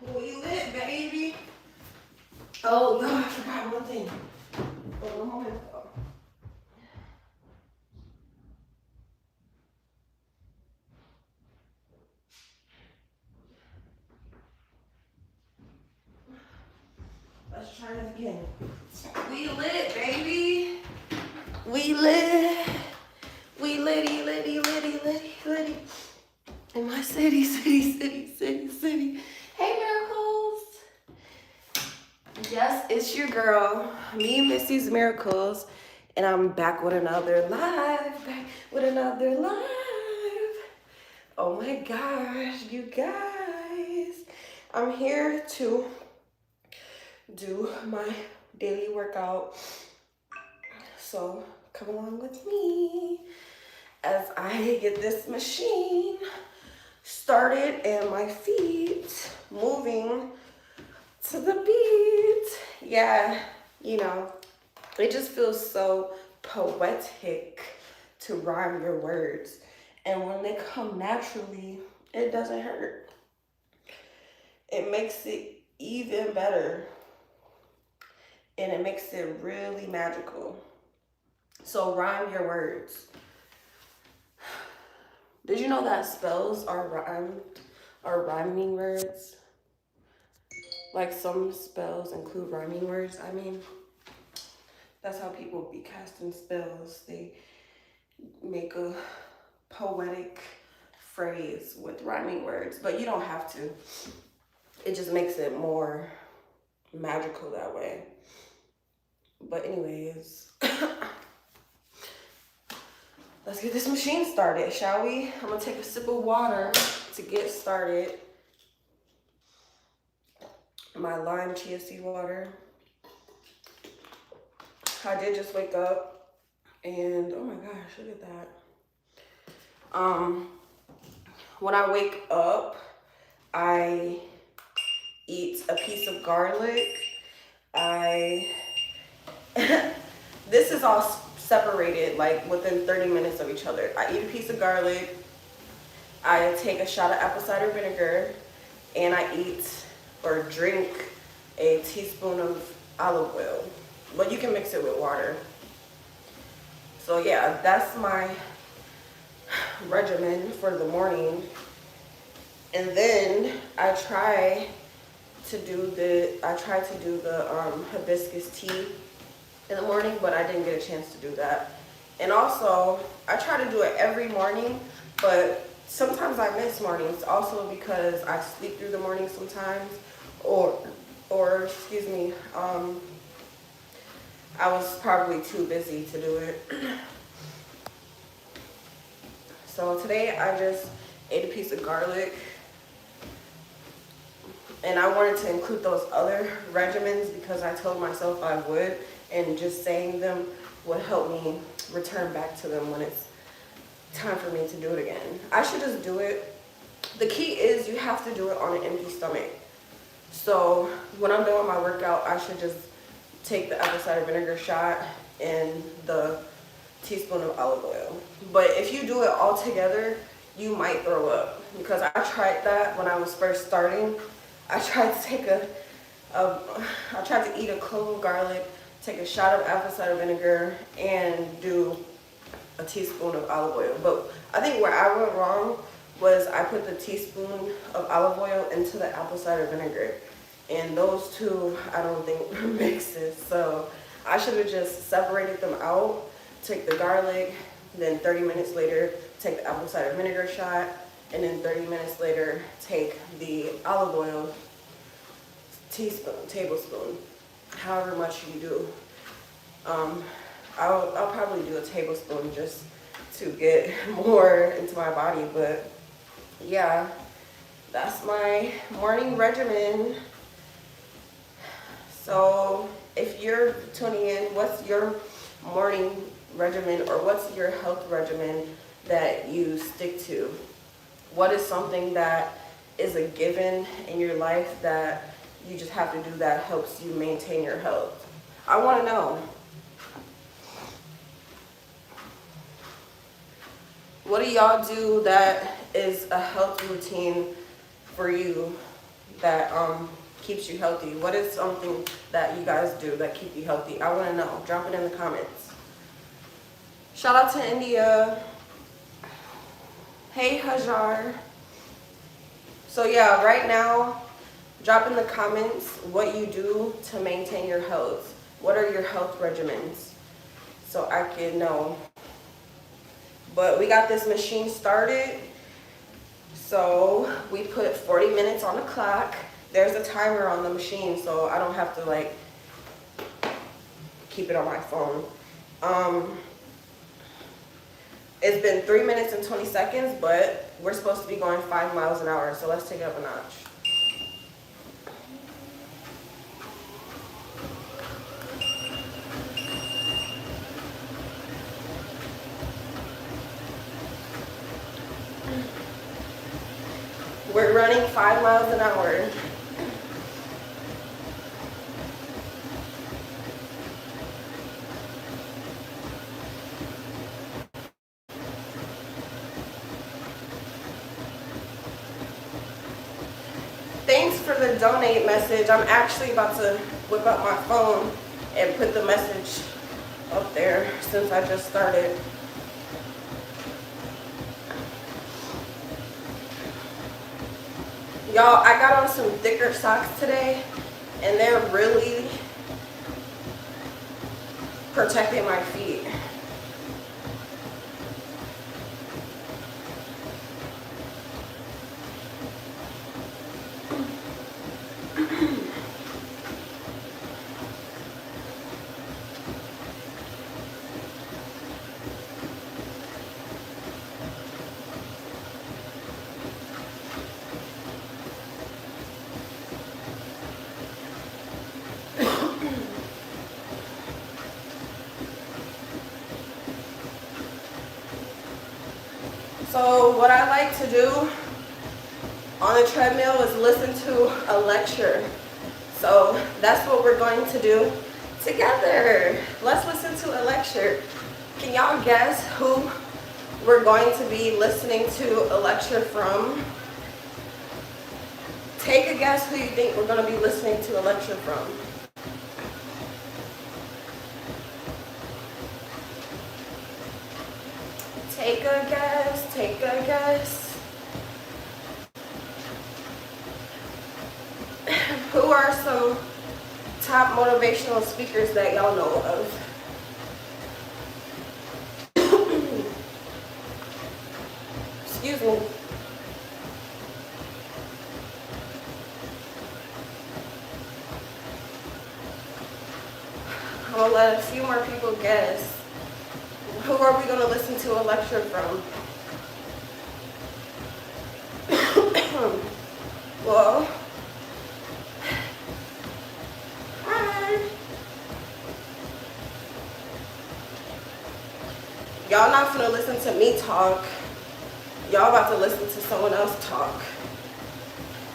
We lit, baby. Oh no, I forgot one thing. Oh, a moment ago. Let's try it again. We lit, baby. We lit. We litty, litty, litty, litty, litty. In my city, city, city, city, city. Hey, Miracles. Yes, it's your girl, me, Missy's Miracles, and I'm back with another live, back with another live. Oh my gosh, you guys. I'm here to do my daily workout. So come along with me as I get this machine started and my feet moving to the beat. Yeah, you know, it just feels so poetic to rhyme your words. And when they come naturally, it doesn't hurt. It makes it even better. And it makes it really magical. So rhyme your words. Did you know that spells are rhyming words? Like some spells include rhyming words. I mean, that's how people be casting spells. They make a poetic phrase with rhyming words, but you don't have to. It just makes it more magical that way. But anyways, let's get this machine started, shall we? I'm gonna take a sip of water to get started. My lime chia seed water. I did just wake up and oh my gosh, look at that. When I wake up, I eat a piece of garlic. This is all separated like within 30 minutes of each other. I eat a piece of garlic. I take a shot of apple cider vinegar, and I eat or drink a teaspoon of olive oil. But you can mix it with water. So yeah, that's my regimen for the morning. And then I try to do the hibiscus tea in the morning, but I didn't get a chance to do that. And also, I try to do it every morning, but sometimes I miss mornings also because I sleep through the morning sometimes, or excuse me, I was probably too busy to do it. So today I just ate a piece of garlic, and I wanted to include those other regimens because I told myself I would, and just saying them would help me return back to them when it's time for me to do it again. I should just do it. The key is you have to do it on an empty stomach. So when I'm doing my workout, I should just take the apple cider vinegar shot and the teaspoon of olive oil. But if you do it all together, you might throw up, because I tried that when I was first starting. I tried to eat a clove of garlic, take a shot of apple cider vinegar, and do a teaspoon of olive oil. But I think where I went wrong was I put the teaspoon of olive oil into the apple cider vinegar, and those two I don't think mixes. So I should have just separated them out, take the garlic, then 30 minutes later take the apple cider vinegar shot, and then 30 minutes later take the olive oil tablespoon, however much you do. I'll probably do a tablespoon just to get more into my body, but yeah, that's my morning regimen. So if you're tuning in, what's your morning regimen, or what's your health regimen that you stick to? What is something that is a given in your life that you just have to do that helps you maintain your health? I want to know. What do y'all do that is a health routine for you that keeps you healthy? What is something that you guys do that keep you healthy? I want to know. Drop it in the comments. Shout out to India. Hey Hajar. So yeah, right now, drop in the comments what you do to maintain your health. What are your health regimens? So I can know. But we got this machine started. So we put 40 minutes on the clock. There's a timer on the machine, so I don't have to like keep it on my phone. It's been 3 minutes and 20 seconds, but we're supposed to be going 5 miles an hour, so let's take it up a notch. We're running 5 miles an hour. Thanks for the donate message. I'm actually about to whip up my phone and put the message up there since I just started. Y'all, I got on some thicker socks today, and they're really protecting my feet. So what I like to do on the treadmill is listen to a lecture. So that's what we're going to do together. Let's listen to a lecture. Can y'all guess who we're going to be listening to a lecture from? Take a guess who you think we're going to be listening to a lecture from. Take a guess, take a guess. Who are some top motivational speakers that y'all know of? Excuse me. I'm gonna let a few more people guess. Who are we going to listen to a lecture from? Well, hi. Y'all not going to listen to me talk. Y'all about to listen to someone else talk.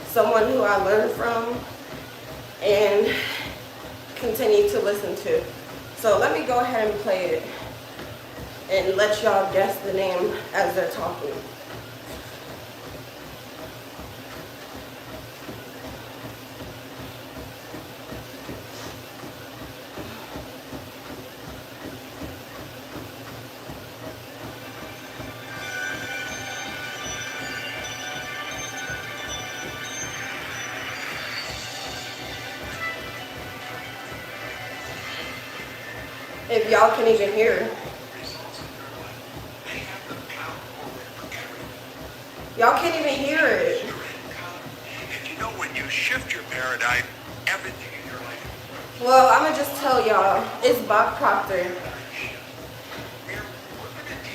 Someone who I learned from and continue to listen to. So let me go ahead and play it and let y'all guess the name as they're talking. If y'all can even hear. Y'all can't even hear it. And you know, when you shift your paradigm, everything in your life. Well, I'm gonna just tell y'all, it's Bob Proctor.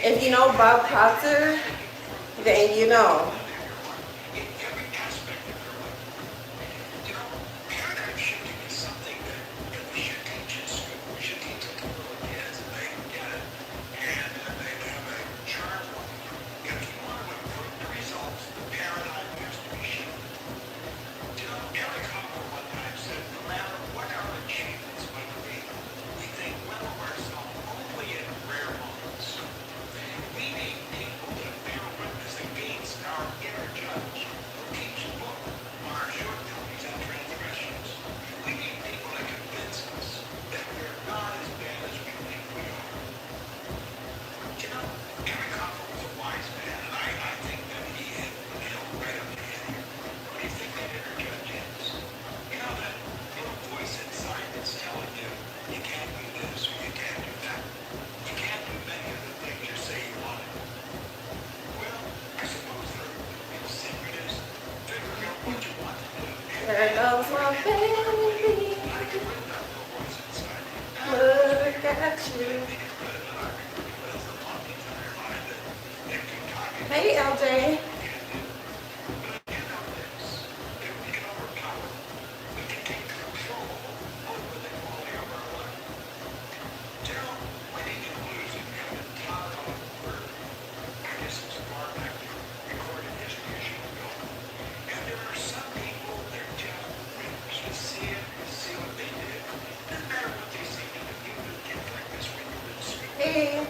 If you know Bob Proctor, then you know. In every aspect of your life. You know, paradigm shifting is something that we should teach in school. We should teach it to little kids, and they get it. And they have a charm for it. If you want to improve the results, the paradigm has to be shifted. You know, Eric Hopper one time said, no matter what our achievements might be, we think well of ourselves only in rare moments. We need people to bear witness against our There goes my baby. Look at you. Hey, LJ. Hey.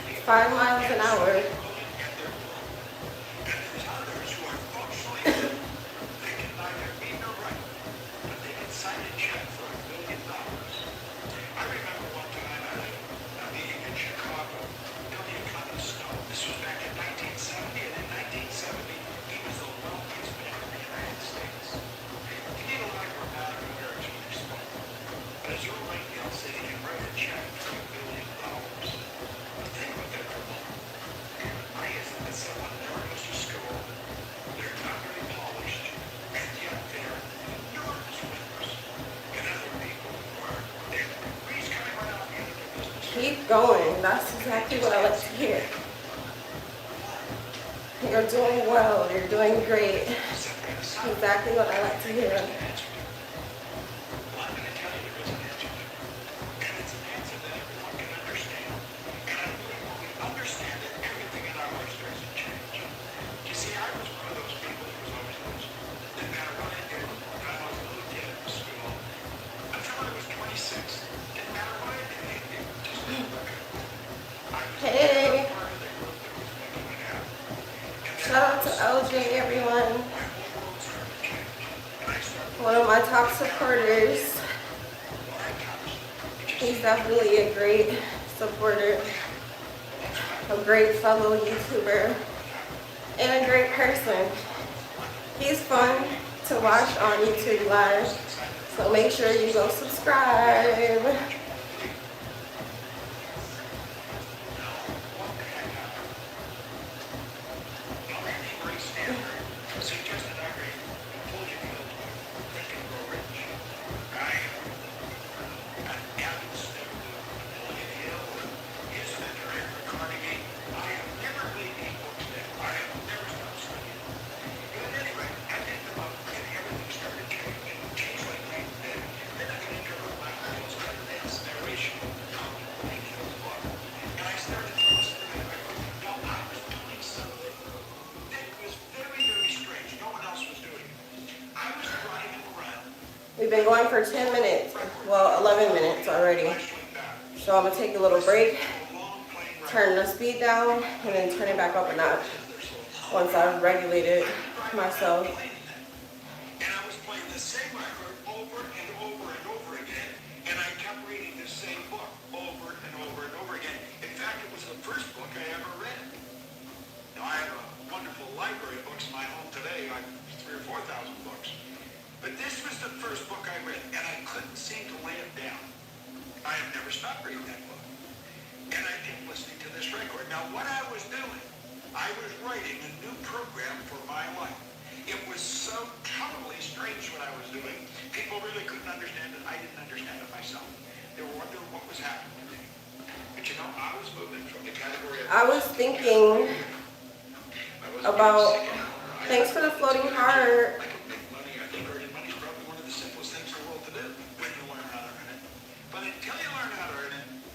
It's 5 miles an hour. Keep going. That's exactly what I like to hear. You're doing well. You're doing great. Exactly what I like to hear. Hey. Shout out to LJ, everyone. One of my top supporters. He's definitely a great supporter, a great fellow YouTuber, and a great person. He's fun to watch on YouTube Live, so make sure you go subscribe. We've been going for 10 minutes, well, 11 minutes already. So I'm gonna take a little break, turn the speed down, and then turn it back up a notch once I've regulated myself. And I was playing the same record over and over and over again, and I kept reading the same book over and over and over again. In fact, it was the first book I ever read. Now, I have a wonderful library of books in my home today, like 3,000 or 4,000 books. But this was the first book I read, and I couldn't seem to lay it down. I have never stopped reading that book. And I kept listening to this record. Now, what I was doing, I was writing a new program for my life. It was so totally strange what I was doing. People really couldn't understand it. I didn't understand it myself. They were wondering what was happening to me. But you know, I was moving from the category of... I was thinking about, thanks for the floating heart.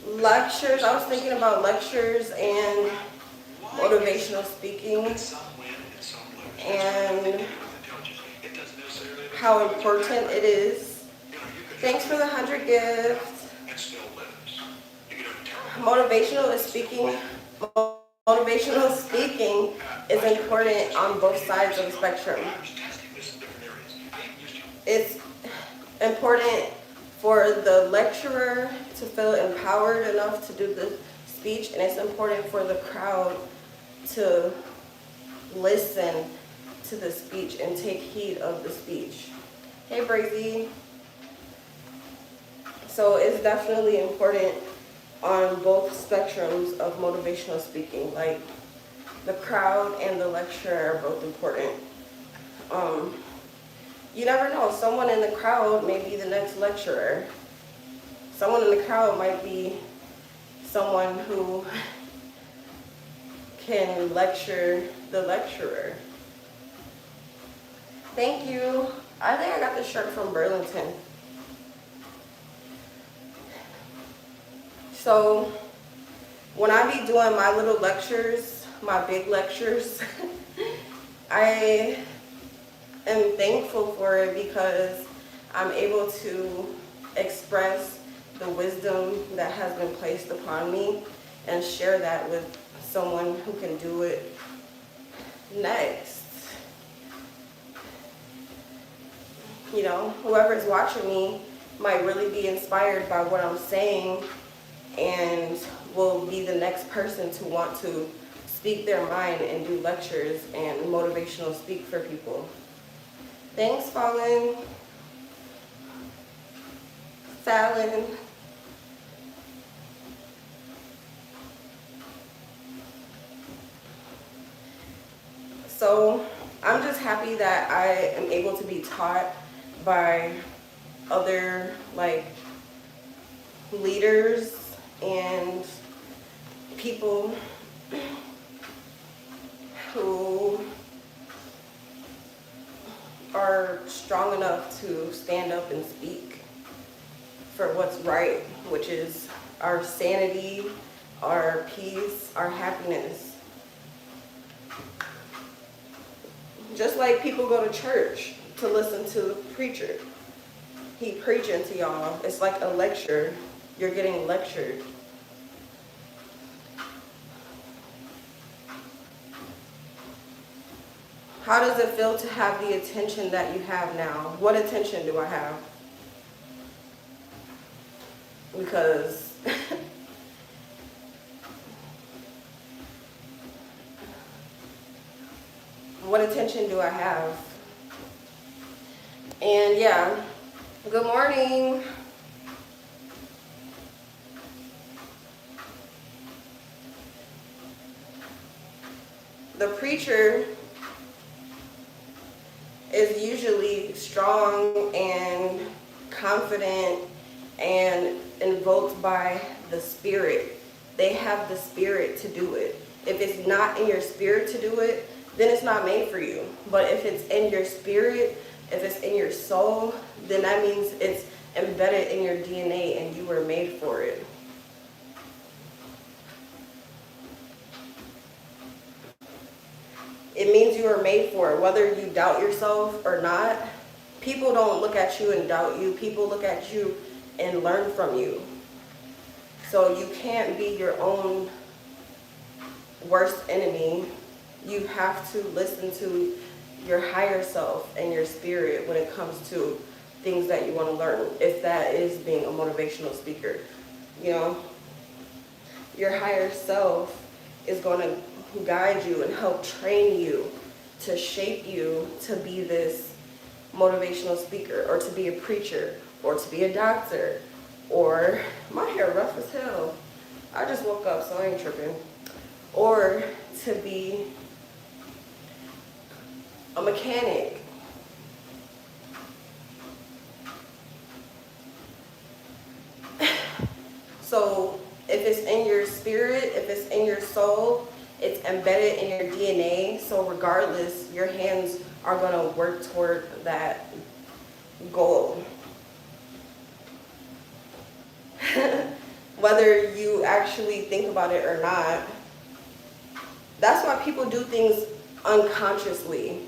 Lectures, I was thinking about lectures and motivational speaking and how important it is. Thanks for the 100 gifts. Motivational speaking is important on both sides of the spectrum. important for the lecturer to feel empowered enough to do the speech, and it's important for the crowd to listen to the speech and take heed of the speech. Hey, Brazy. So it's definitely important on both spectrums of motivational speaking. Like, the crowd and the lecturer are both important. You never know. Someone in the crowd may be the next lecturer. Someone in the crowd might be someone who can lecture the lecturer. Thank you. I think I got this shirt from Burlington. So when I be doing my little lectures, my big lectures, I am thankful for it because I'm able to express the wisdom that has been placed upon me and share that with someone who can do it next. You know, whoever's watching me might really be inspired by what I'm saying and will be the next person to want to speak their mind and do lectures and motivational speak for people. Thanks, Fallon. So I'm just happy that I am able to be taught by other leaders and people who are strong enough to stand up and speak for what's right, which is our sanity, our peace, our happiness. Just like people go to church to listen to the preacher. He preaching to y'all. It's like a lecture. You're getting lectured. How does it feel to have the attention that you have now? What attention do I have? Because what attention do I have? And yeah, good morning. The preacher is usually strong and confident and invoked by the spirit. They have the spirit to do it. If it's not in your spirit to do it, then it's not made for you. But if it's in your spirit, if it's in your soul, then that means it's embedded in your DNA and you were made for it. It means you were made for it, whether you doubt yourself or not. People don't look at you and doubt you. People look at you and learn from you. So you can't be your own worst enemy. You have to listen to your higher self and your spirit when it comes to things that you want to learn, if that is being a motivational speaker. You know, your higher self is going to guide you and help train you to shape you to be this motivational speaker, or to be a preacher, or to be a doctor, or my hair rough as hell. I just woke up, so I ain't tripping. Or to be a mechanic. So if it's in your spirit, if it's in your soul, it's embedded in your DNA. So regardless, your hands are going to work toward that goal. Whether you actually think about it or not. That's why people do things unconsciously,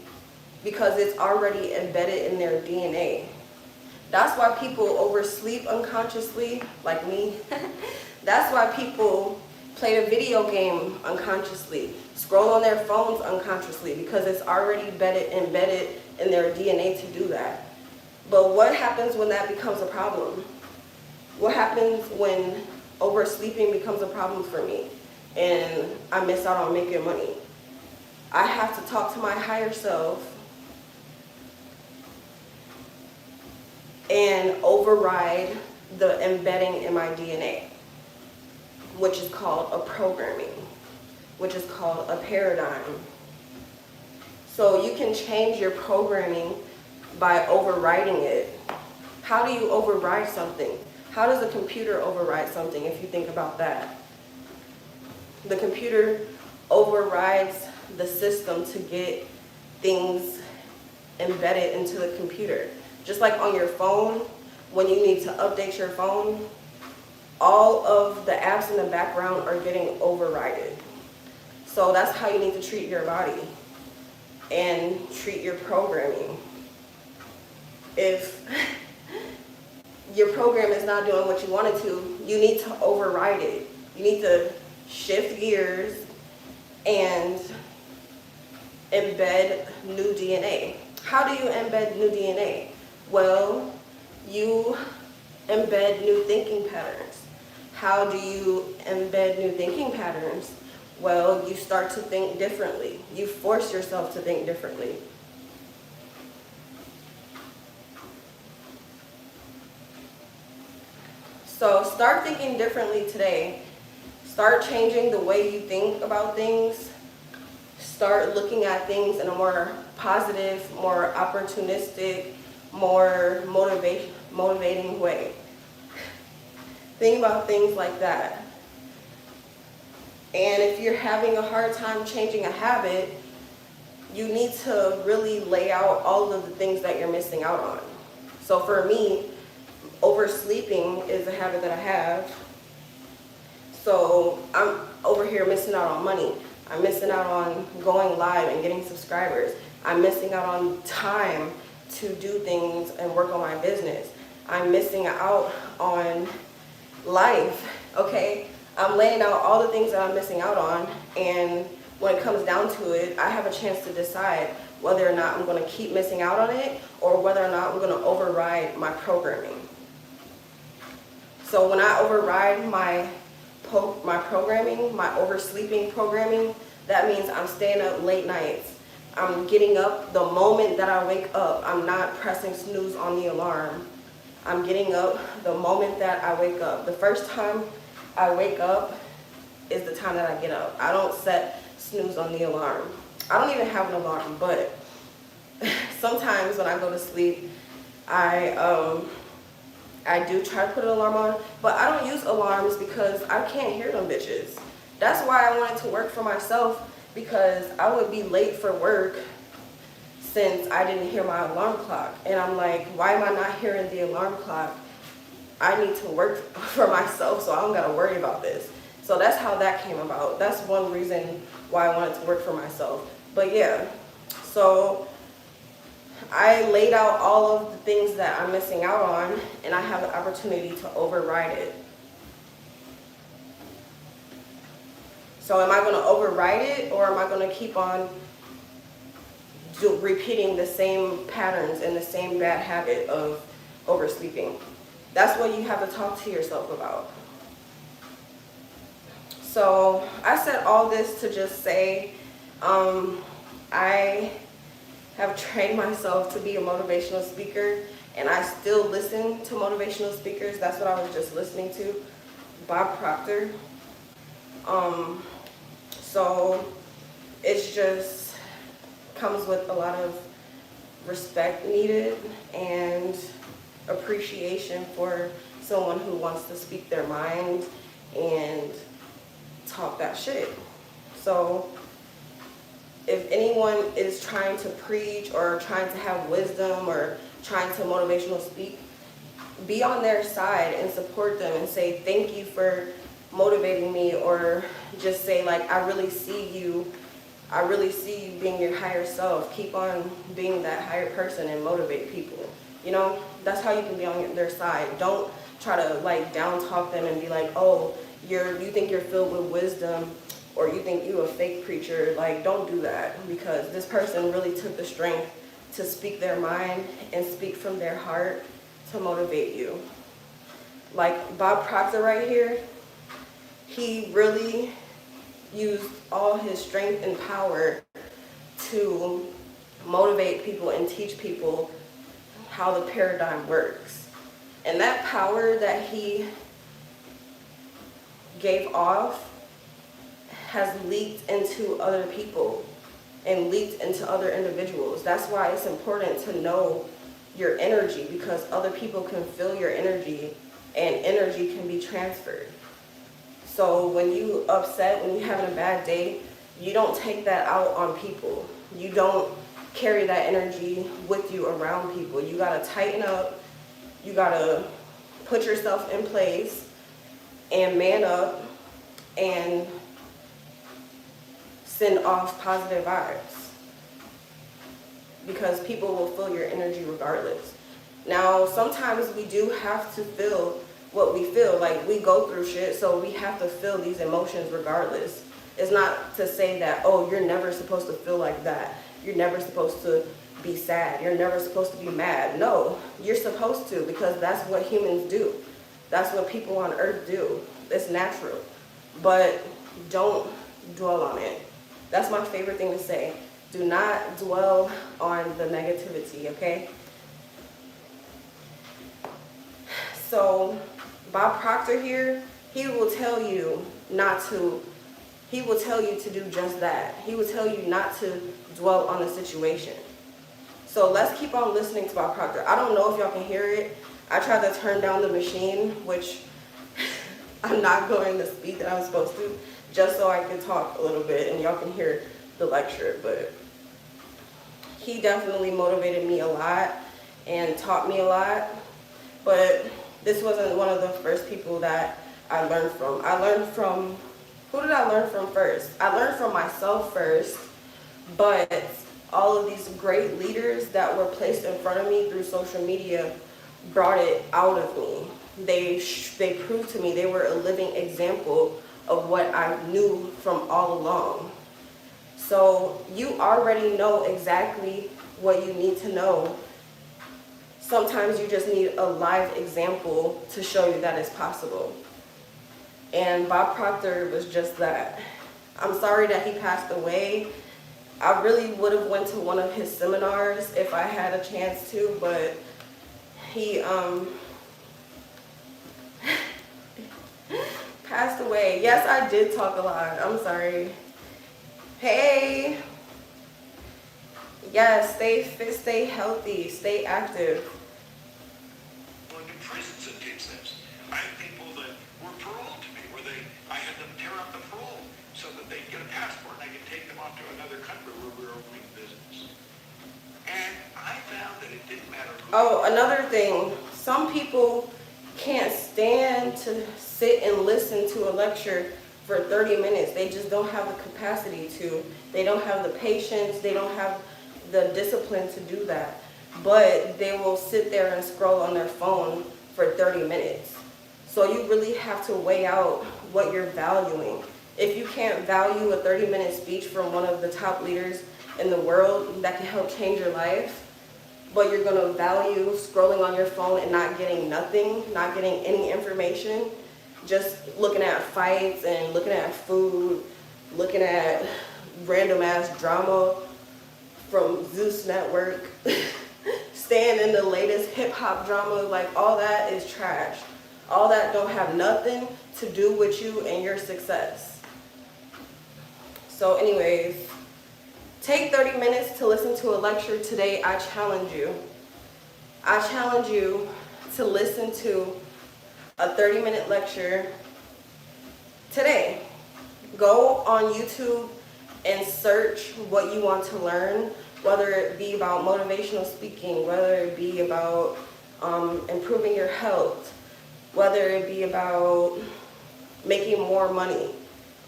because it's already embedded in their DNA. That's why people oversleep unconsciously, like me. That's why people play a video game unconsciously, scroll on their phones unconsciously, because it's already embedded in their DNA to do that. But what happens when that becomes a problem? What happens when oversleeping becomes a problem for me and I miss out on making money? I have to talk to my higher self and override the embedding in my DNA, which is called a programming, which is called a paradigm. So you can change your programming by overriding it. How do you override something? How does a computer override something if you think about that? The computer overrides the system to get things embedded into the computer. Just like on your phone, when you need to update your phone, all of the apps in the background are getting overridden. So that's how you need to treat your body and treat your programming. If your program is not doing what you want it to, you need to override it. You need to shift gears and embed new DNA. How do you embed new DNA? Well, you embed new thinking patterns. How do you embed new thinking patterns? Well, you start to think differently. You force yourself to think differently. So start thinking differently today. Start changing the way you think about things. Start looking at things in a more positive, more opportunistic, more motivating way. Think about things like that. And if you're having a hard time changing a habit, you need to really lay out all of the things that you're missing out on. So for me, oversleeping is a habit that I have. So I'm over here missing out on money. I'm missing out on going live and getting subscribers. I'm missing out on time to do things and work on my business. I'm missing out on life, okay? I'm laying out all the things that I'm missing out on, and when it comes down to it, I have a chance to decide whether or not I'm gonna keep missing out on it or whether or not I'm gonna override my programming. So when I override my programming, my oversleeping programming, that means I'm staying up late nights. I'm getting up the moment that I wake up. I'm not pressing snooze on the alarm. I'm getting up the moment that I wake up. The first time I wake up is the time that I get up. I don't set snooze on the alarm. I don't even have an alarm, but sometimes when I go to sleep, I do try to put an alarm on, but I don't use alarms because I can't hear them bitches. That's why I wanted to work for myself, because I would be late for work since I didn't hear my alarm clock. And I'm like, why am I not hearing the alarm clock? I need to work for myself, so I don't gotta worry about this. So that's how that came about. That's one reason why I wanted to work for myself. But yeah, so I laid out all of the things that I'm missing out on, and I have the opportunity to override it. So am I going to override it, or am I going to keep on repeating the same patterns and the same bad habit of oversleeping? That's what you have to talk to yourself about. So I said all this to just say I have trained myself to be a motivational speaker, and I still listen to motivational speakers. That's what I was just listening to, Bob Proctor. So it's just comes with a lot of respect needed and appreciation for someone who wants to speak their mind and talk that shit. So if anyone is trying to preach or trying to have wisdom or trying to motivational speak, be on their side and support them and say thank you for motivating me, or just say like, I really see you being your higher self. Keep on being that higher person and motivate people. You know, that's how you can be on their side. Don't try to like down talk them and be like, oh, you think you're filled with wisdom, or you think you a fake preacher. Like, don't do that, because this person really took the strength to speak their mind and speak from their heart to motivate you. Like Bob Proctor right here, he really used all his strength and power to motivate people and teach people how the paradigm works. And that power that he gave off has leaked into other people and leaked into other individuals. That's why it's important to know your energy, because other people can feel your energy and energy can be transferred. So when you upset, when you're having a bad day, you don't take that out on people. You don't carry that energy with you around people. You gotta tighten up. You gotta put yourself in place and man up and send off positive vibes, because people will feel your energy regardless. Now, sometimes we do have to feel what we feel. Like, we go through shit, so we have to feel these emotions regardless. It's not to say that, oh, you're never supposed to feel like that. You're never supposed to be sad. You're never supposed to be mad. No, you're supposed to, because that's what humans do. That's what people on earth do. It's natural. But don't dwell on it. That's my favorite thing to say. Do not dwell on the negativity, okay? So Bob Proctor here, he will tell you to do just that. He will tell you not to dwell on the situation. So let's keep on listening to Bob Proctor. I don't know if y'all can hear it. I tried to turn down the machine, which I'm not going the speed that I'm supposed to, just so I can talk a little bit and y'all can hear the lecture. But he definitely motivated me a lot and taught me a lot. But this wasn't one of the first people that I learned from. Who did I learn from first? I learned from myself first, but all of these great leaders that were placed in front of me through social media brought it out of me. They proved to me they were a living example of what I knew from all along. So you already know exactly what you need to know. Sometimes you just need a live example to show you that it's possible. And Bob Proctor was just that. I'm sorry that he passed away. I really would have went to one of his seminars if I had a chance to, but he passed away. Yes, I did talk a lot. I'm sorry. Hey. Yes, stay fit, stay healthy, stay active. Going to prisons and take steps. I had people that were paroled to me, I had them tear up the parole so that they'd get a passport and I could take them off to another country where we were opening business. And I found that it didn't matter who. Oh, another thing. Some people can't stand to sit and listen to a lecture for 30 minutes. They just don't have the capacity to. They don't have the patience. They don't have the discipline to do that. But they will sit there and scroll on their phone for 30 minutes. So you really have to weigh out what you're valuing. If you can't value a 30-minute speech from one of the top leaders in the world that can help change your life, but you're gonna value scrolling on your phone and not getting nothing, not getting any information, just looking at fights and looking at food, looking at random ass drama from Zeus Network, staying in the latest hip hop drama, like all that is trash. All that don't have nothing to do with you and your success. So anyways, take 30 minutes to listen to a lecture today. I challenge you. I challenge you to listen to a 30-minute lecture today. Go on YouTube and search what you want to learn, whether it be about motivational speaking, whether it be about improving your health, whether it be about making more money,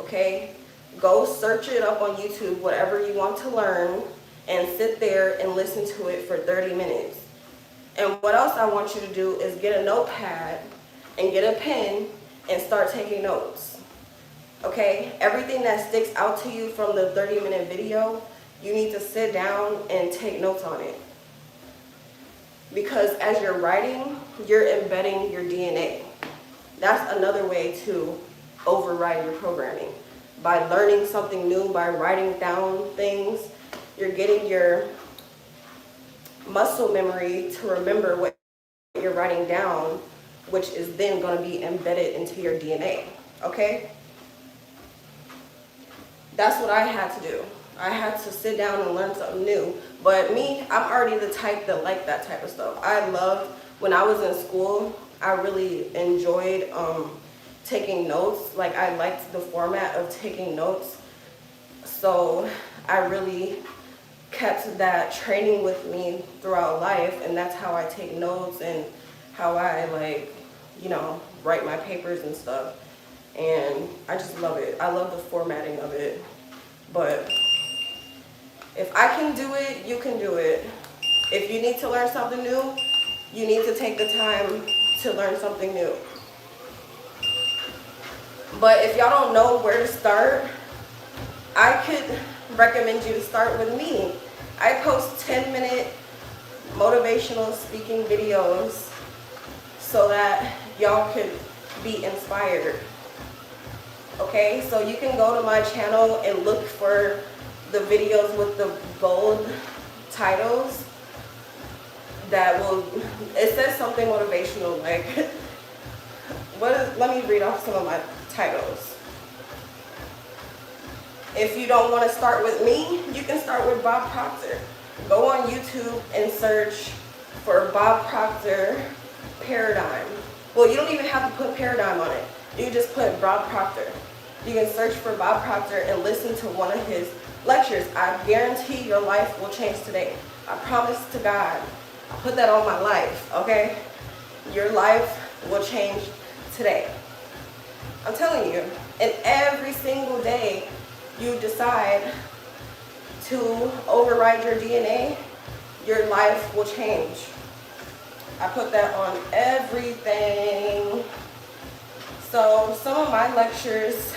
okay? Go search it up on YouTube, whatever you want to learn, and sit there and listen to it for 30 minutes. And what else I want you to do is get a notepad and get a pen and start taking notes, okay? Everything that sticks out to you from the 30-minute video, you need to sit down and take notes on it. because as you're writing, you're embedding your DNA. That's another way to override your programming. By learning something new, by writing down things, you're getting your muscle memory to remember what you're writing down, which is then going to be embedded into your DNA. Okay? That's what I had to do. I had to sit down and learn something new. But me, I'm already the type that like that type of stuff. I loved, when I was in school, I really enjoyed taking notes. Like, I liked the format of taking notes. So I really kept that training with me throughout life, and that's how I take notes and how I, like, you know, write my papers and stuff. And I just love it. I love the formatting of it. But if I can do it, you can do it. If you need to learn something new, you need to take the time to learn something new. But if y'all don't know where to start, I could recommend you to start with me. I post 10-minute motivational speaking videos so that y'all could be inspired. Okay, so you can go to my channel and look for the videos with the bold titles that will, it says something motivational, like, let me read off some of my titles. If you don't want to start with me, you can start with Bob Proctor. Go on YouTube and search for Bob Proctor Paradigm. Well, you don't even have to put Paradigm on it. You can just put Bob Proctor. You can search for Bob Proctor and listen to one of his lectures. I guarantee your life will change today. I promise to God. I put that on my life, okay? Your life will change today. I'm telling you. And every single day you decide to override your DNA, your life will change. I put that on everything. So some of my lectures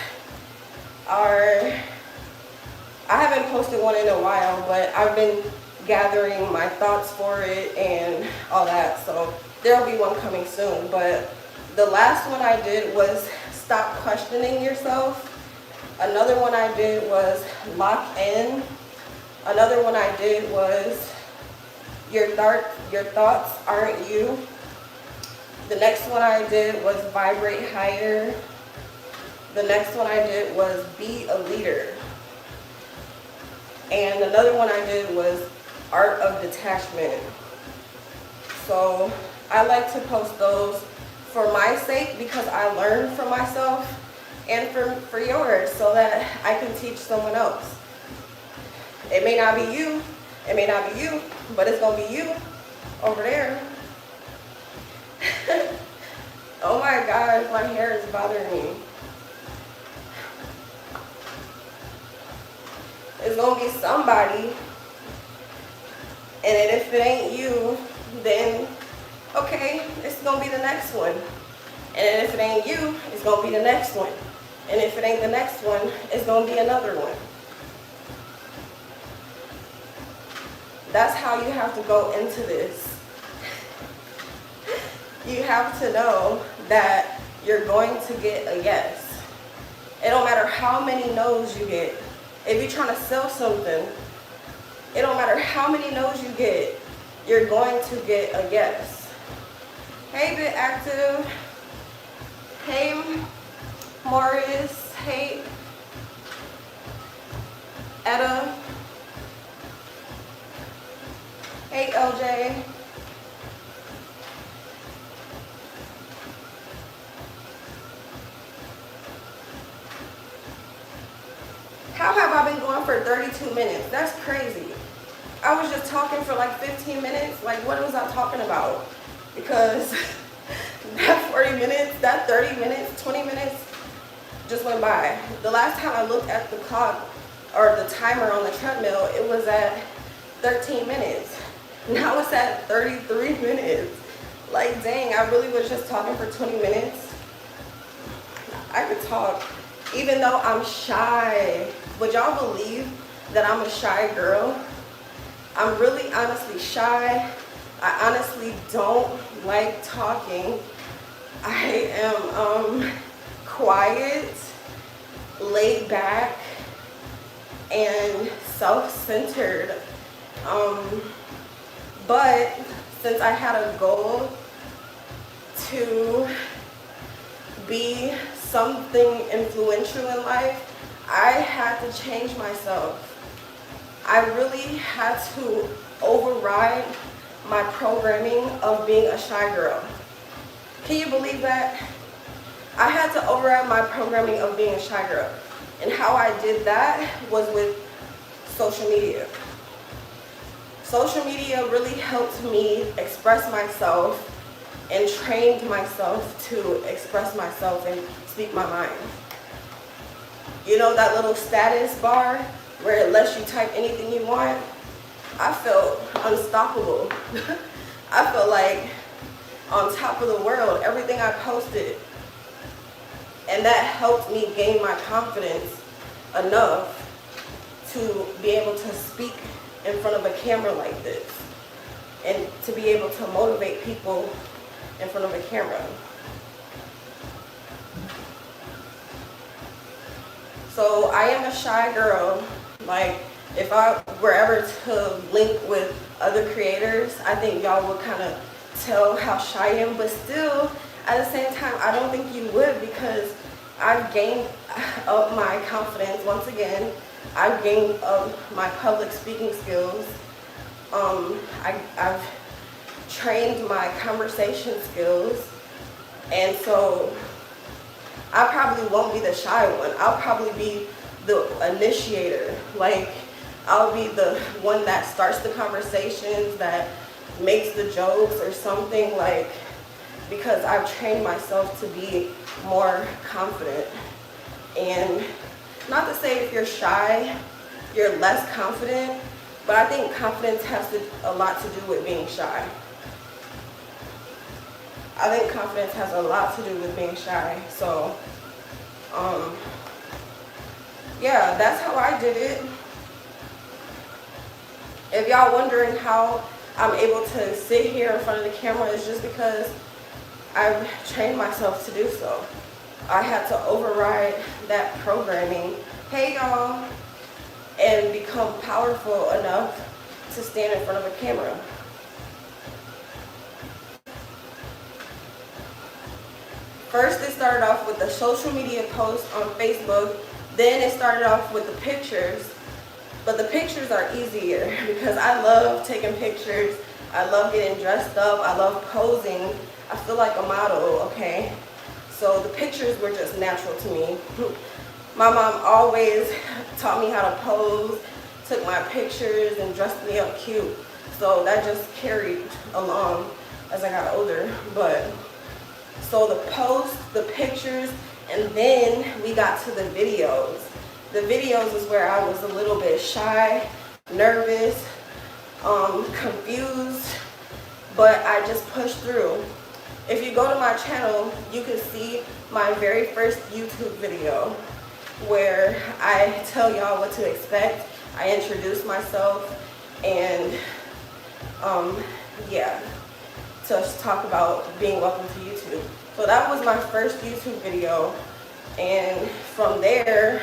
are, I haven't posted one in a while, but I've been gathering my thoughts for it and all that. So there'll be one coming soon. But the last one I did was Stop Questioning Yourself. Another one I did was Lock In. Another one I did was Your Thoughts Aren't You. The next one I did was Vibrate Higher. The next one I did was Be a Leader. And another one I did was Art of Detachment. So I like to post those for my sake, because I learned from myself, and for yours, so that I can teach someone else. It may not be you, it may not be you, but it's gonna be you over there. Oh my gosh, my hair is bothering me. It's gonna be somebody, and if it ain't you, then okay, it's gonna be the next one. And if it ain't you, it's gonna be the next one. And if it ain't the next one, it's gonna be another one. That's how you have to go into this. You have to know that you're going to get a yes. It don't matter how many no's you get. If you're trying to sell something, it don't matter how many no's you get, you're going to get a yes. Hey, Bit Active. Hey, Morris. Hey, Etta. Hey, LJ. How have I been going for 32 minutes? That's crazy. I was just talking for like 15 minutes. Like, what was I talking about? Because that 40 minutes, that 30 minutes, 20 minutes just went by. The last time I looked at the clock or the timer on the treadmill, it was at 13 minutes. Now it's at 33 minutes. Like, dang, I really was just talking for 20 minutes. I could talk, even though I'm shy. Would y'all believe that I'm a shy girl? I'm really honestly shy. I honestly don't like talking. I am quiet, laid back, and self-centered. But since I had a goal to be something influential in life, I had to change myself. I really had to override my programming of being a shy girl. Can you believe that? I had to override my programming of being a shy girl. And how I did that was with social media. Social media really helped me express myself and trained myself to express myself and speak my mind. You know that little status bar where it lets you type anything you want? I felt unstoppable. I felt like on top of the world, everything I posted. And that helped me gain my confidence enough to be able to speak in front of a camera like this and to be able to motivate people in front of a camera. So I am a shy girl. Like, if I were ever to link with other creators, I think y'all would kind of tell how shy I am, but still, at the same time, I don't think you would, because I've gained up my confidence once again. I've gained up my public speaking skills. I've trained my conversation skills, and so I probably won't be the shy one. I'll probably be the initiator. Like, I'll be the one that starts the conversations, that makes the jokes or something, like, because I've trained myself to be more confident. And not to say if you're shy, you're less confident, but I think confidence has a lot to do with being shy. I think confidence has a lot to do with being shy. So, yeah, that's how I did it. If y'all wondering how I'm able to sit here in front of the camera, it's just because I've trained myself to do so. I had to override that programming, hey y'all, and become powerful enough to stand in front of a camera. First, it started off with the social media post on Facebook. Then it started off with the pictures. But the pictures are easier because I love taking pictures. I love getting dressed up. I love posing. I feel like a model, okay? So the pictures were just natural to me. My mom always taught me how to pose, took my pictures and dressed me up cute. So that just carried along as I got older. But so the posts, the pictures, and then we got to the videos. The videos is where I was a little bit shy, nervous, confused, but I just pushed through. If you go to my channel, you can see my very first YouTube video where I tell y'all what to expect. I introduce myself and yeah, to talk about being welcome to YouTube. So that was my first YouTube video, and from there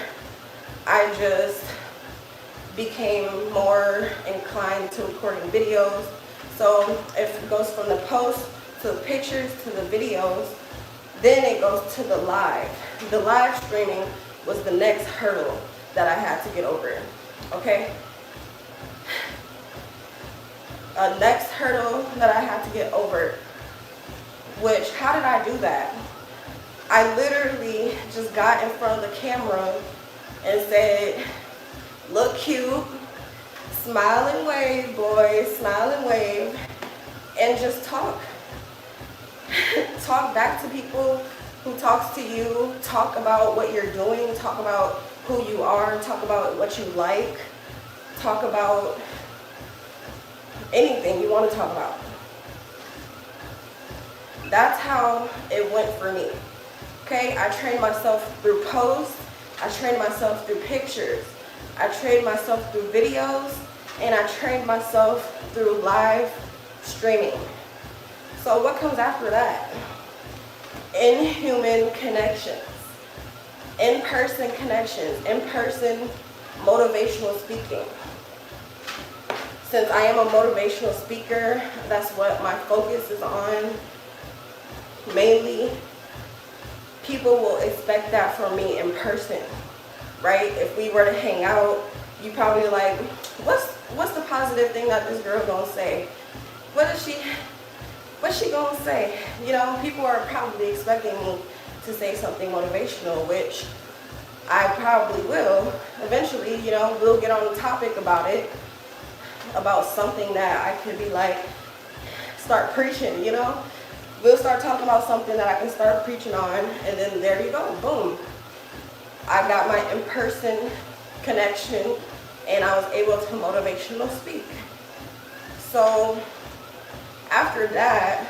I just became more inclined to recording videos. So if it goes from the post to the pictures to the videos, then it goes to the live. The live streaming was the next hurdle that I had to get over, okay? A next hurdle that I had to get over, which, how did I do that? I literally just got in front of the camera and said, look cute, smile and wave, boys, smile and wave, and just talk. Talk back to people who talks to you, talk about what you're doing, talk about who you are, talk about what you like, talk about anything you want to talk about. That's how it went for me. Okay, I trained myself through posts, I trained myself through pictures, I trained myself through videos, and I trained myself through live streaming. So what comes after that? Inhuman connections, in-person connections, in-person motivational speaking. Since I am a motivational speaker, that's what my focus is on mainly. People will expect that from me in person, right? If we were to hang out, you probably like, what's the positive thing that this girl gonna say? What's she gonna say? You know, people are probably expecting me to say something motivational, which I probably will. Eventually, you know, we'll get on the topic about it, about something that I could be like, start preaching, you know? We'll start talking about something that I can start preaching on, and then there you go, boom. I got my in-person connection, and I was able to motivational speak. So after that,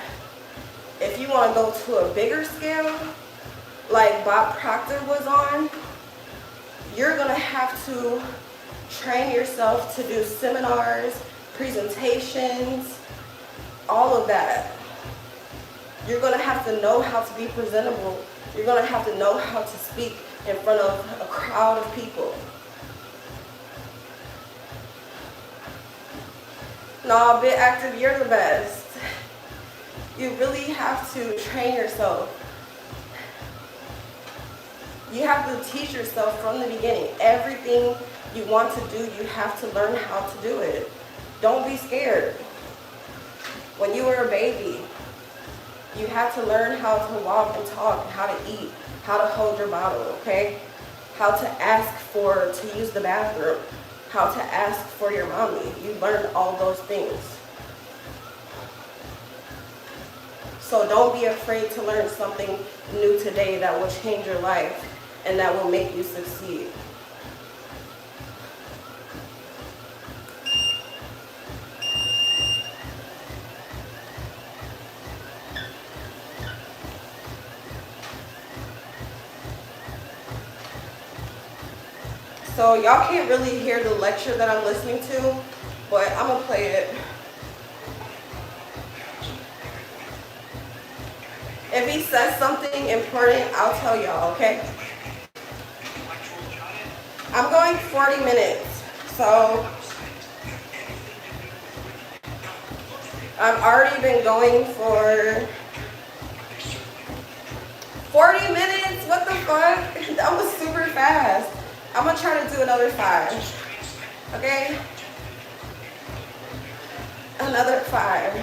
if you want to go to a bigger scale, like Bob Proctor was on, you're going to have to train yourself to do seminars, presentations, all of that. You're going to have to know how to be presentable. You're going to have to know how to speak in front of a crowd of people. No, Bit Active, you're the best. You really have to train yourself. You have to teach yourself from the beginning. Everything you want to do, you have to learn how to do it. Don't be scared. When you were a baby, you have to learn how to walk and talk, how to eat, how to hold your bottle, okay? How to ask to use the bathroom, how to ask for your mommy. You learned all those things. So don't be afraid to learn something new today that will change your life and that will make you succeed. So y'all can't really hear the lecture that I'm listening to, but I'm gonna play it. If he says something important, I'll tell y'all, okay? I'm going 40 minutes, so I've already been going for 40 minutes. What the fuck? That was super fast. I'm gonna try to do another 5, okay? Another 5.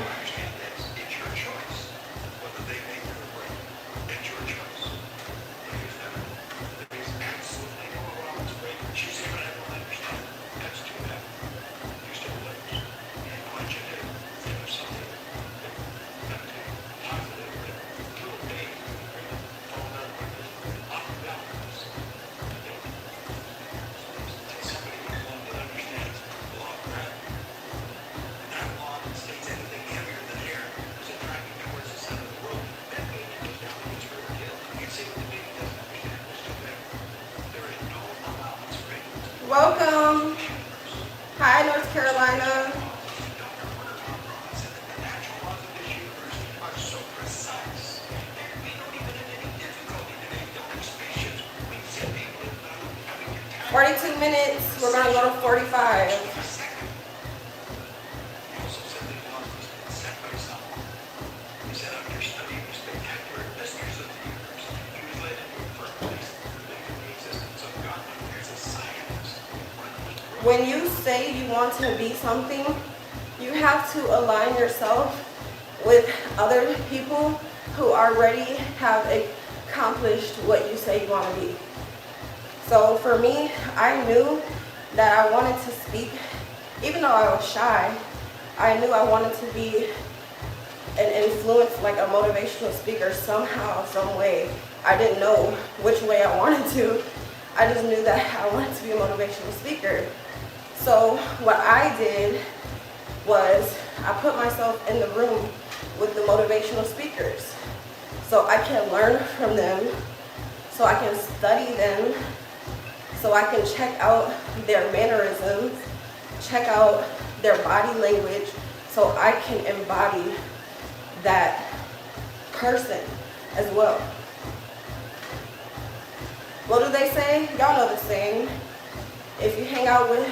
Welcome. Hi, North Carolina. "42 minutes, we're gonna go to 45. When you say you want to be something, you have to align yourself with other people who already have accomplished what you say you want to be. So for me, I knew that I wanted to speak, even though I was shy. I knew I wanted to be an influence, like a motivational speaker somehow, some way. I didn't know which way I wanted to. I just knew that I wanted to be a motivational speaker. So what I did was I put myself in the room with the motivational speakers so I can learn from them, so I can study them, so I can check out their mannerisms, check out their body language, so I can embody that person as well. What do they say? Y'all know the saying. If you hang out with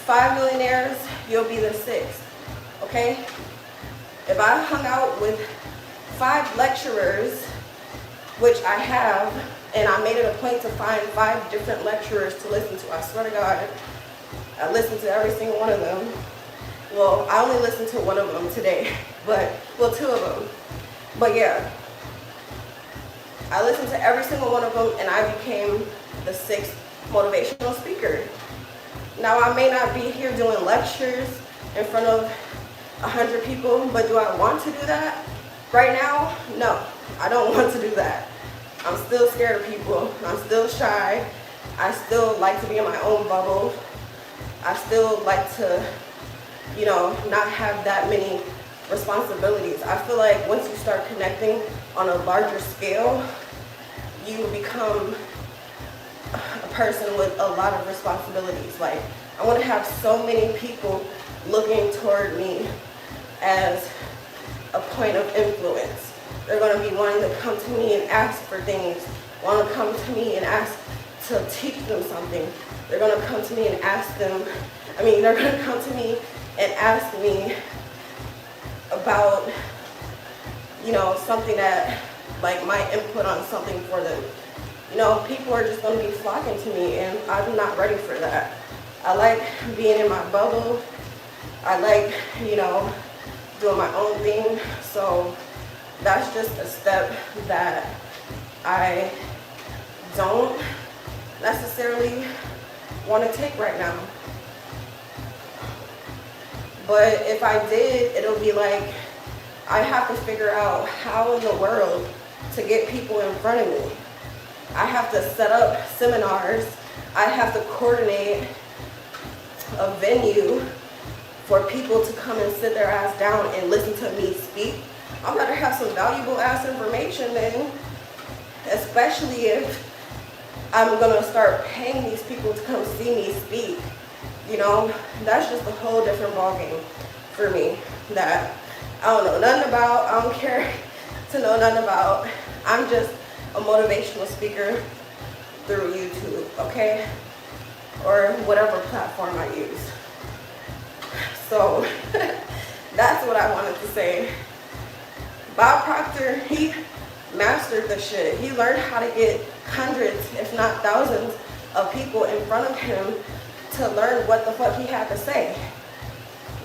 5 millionaires, you'll be the 6th. Okay? If I hung out with 5 lecturers, which I have, and I made it a point to find 5 different lecturers to listen to, I swear to God, I listened to every single one of them. Well, I only listened to one of them today, but, well, 2 of them. But yeah, I listened to every single one of them, and I became the 6th motivational speaker. Now, I may not be here doing lectures in front of 100 people, but do I want to do that? Right now, no, I don't want to do that. I'm still scared of people. I'm still shy. I still like to be in my own bubble. I still like to, you know, not have that many responsibilities. I feel like once you start connecting on a larger scale, you become a person with a lot of responsibilities. Like, I want to have so many people looking toward me as a point of influence. They're going to be wanting to come to me and ask for things, want to come to me and ask to teach them something. They're going to come to me and ask them, they're going to come to me and ask me about, you know, something that, like, my input on something for them. You know, people are just going to be flocking to me, and I'm not ready for that. I like being in my bubble. I like, you know, doing my own thing. So that's just a step that I don't necessarily want to take right now. But if I did, it'll be like I have to figure out how in the world to get people in front of me. I have to set up seminars. I have to coordinate a venue for people to come and sit their ass down and listen to me speak. I better have some valuable ass information then, especially if I'm gonna start paying these people to come see me speak. You know, that's just a whole different ballgame for me that I don't know nothing about. I don't care to know nothing about. I'm just a motivational speaker through YouTube, okay? Or whatever platform I use. So that's what I wanted to say. Bob Proctor, he mastered the shit. He learned how to get hundreds, if not thousands, of people in front of him to learn what the fuck he had to say.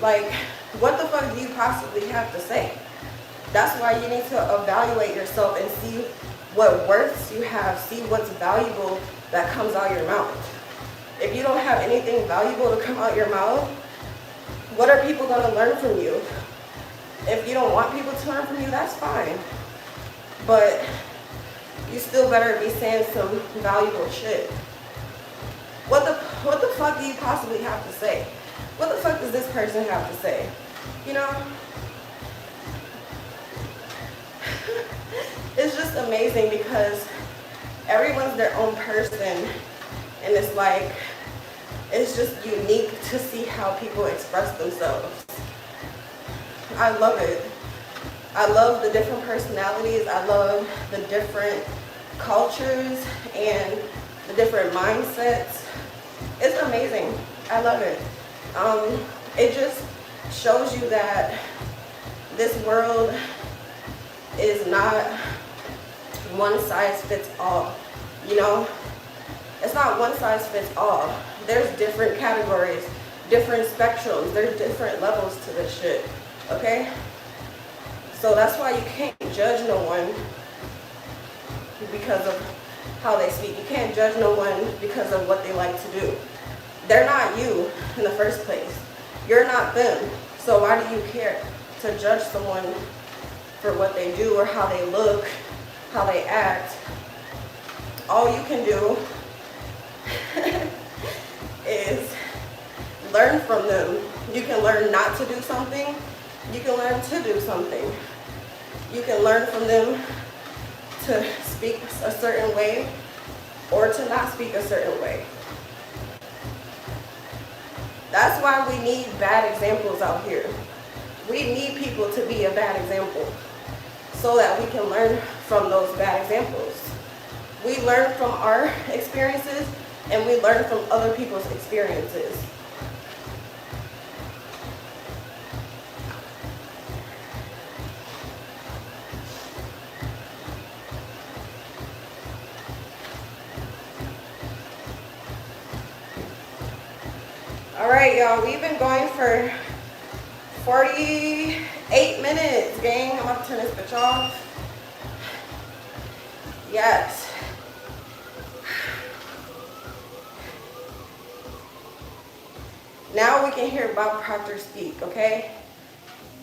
Like, what the fuck do you possibly have to say? That's why you need to evaluate yourself and see what worths you have, see what's valuable that comes out your mouth. If you don't have anything valuable to come out your mouth, what are people gonna learn from you? If you don't want people to learn from you, that's fine. But you still better be saying some valuable shit. What the fuck do you possibly have to say? What the fuck does this person have to say? You know? It's just amazing because everyone's their own person, and it's like, it's just unique to see how people express themselves. I love it. I love the different personalities. I love the different cultures and the different mindsets. It's amazing. I love it. It just shows you that this world is not one size fits all. You know, it's not one size fits all. There's different categories, different spectrums. There's different levels to this shit. Okay? So that's why you can't judge no one because of how they speak. You can't judge no one because of what they like to do. They're not you in the first place. You're not them. So why do you care to judge someone for what they do or how they look, how they act? All you can do is learn from them. You can learn not to do something. You can learn to do something. You can learn from them to speak a certain way or to not speak a certain way. That's why we need bad examples out here. We need people to be a bad example so that we can learn from those bad examples. We learn from our experiences and we learn from other people's experiences. All right, y'all, we've been going for 48 minutes, gang. I'm about to turn this bitch off. Yes. Now we can hear Bob Proctor speak, okay?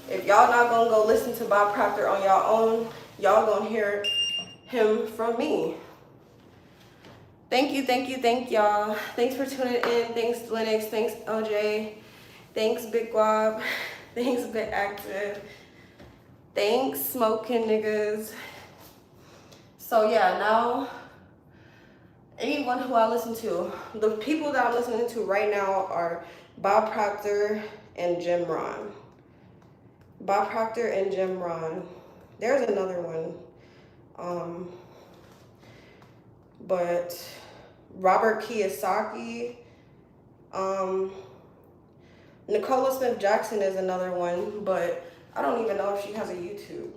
If y'all not gonna go listen to Bob Proctor on y'all own, y'all gonna hear him from me. Thank y'all. Thanks for tuning in. Thanks Linux, thanks LJ, thanks Big Guap, thanks Big Active, thanks Smoking Niggas. So yeah, now anyone who I listen to, the people that I'm listening to right now are Bob Proctor and Jim Ron. Bob Proctor and Jim Ron. There's another one. But Robert Kiyosaki. Nicola Smith Jackson is another one, but I don't even know if she has a YouTube.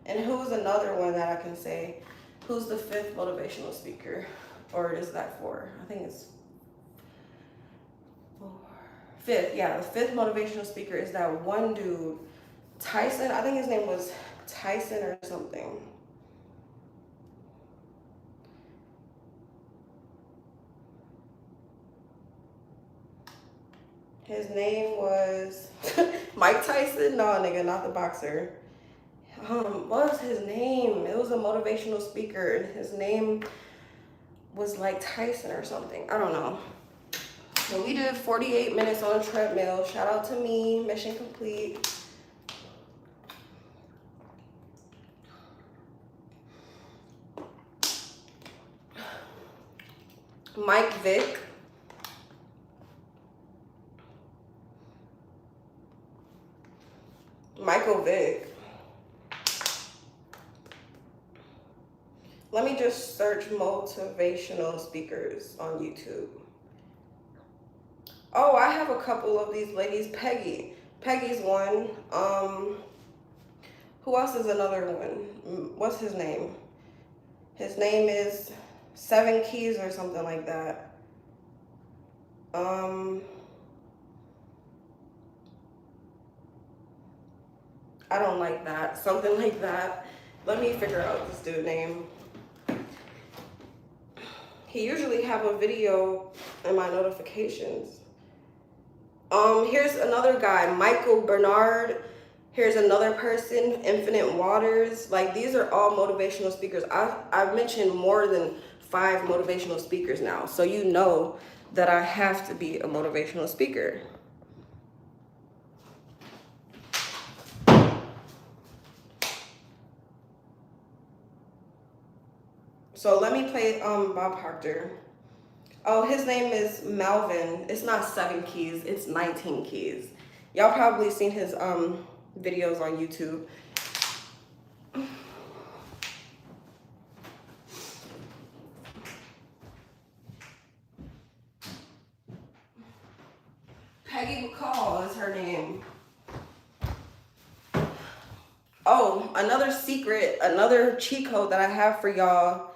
And who's another one that I can say? Who's the 5th motivational speaker? Or is that 4? I think it's 4. 5th, yeah, the 5th motivational speaker is that one dude, Tyson. I think his name was Tyson or something. His name was Mike Tyson? No, nigga, not the boxer. What was his name? It was a motivational speaker, and his name was like Tyson or something. I don't know. So we did 48 minutes on a treadmill. Shout out to me. Mission complete. Mike Vick. Michael Vick. Let me just search motivational speakers on YouTube. Oh, I have a couple of these ladies. Peggy. Peggy's one. Who else is another one? What's his name? His name is 7 Keys or something like that. I don't like that. Something like that. Let me figure out this dude's name. He usually have a video in my notifications. Here's another guy, Michael Bernard. Here's another person, Infinite Waters. Like, these are all motivational speakers. I've mentioned more than 5 motivational speakers now. So you know that I have to be a motivational speaker. So let me play Bob Proctor. Oh, his name is Melvin. It's not 7 Keys, it's 19 Keys. Y'all probably seen his videos on YouTube. Peggy McCall is her name. Oh, another secret, another cheat code that I have for y'all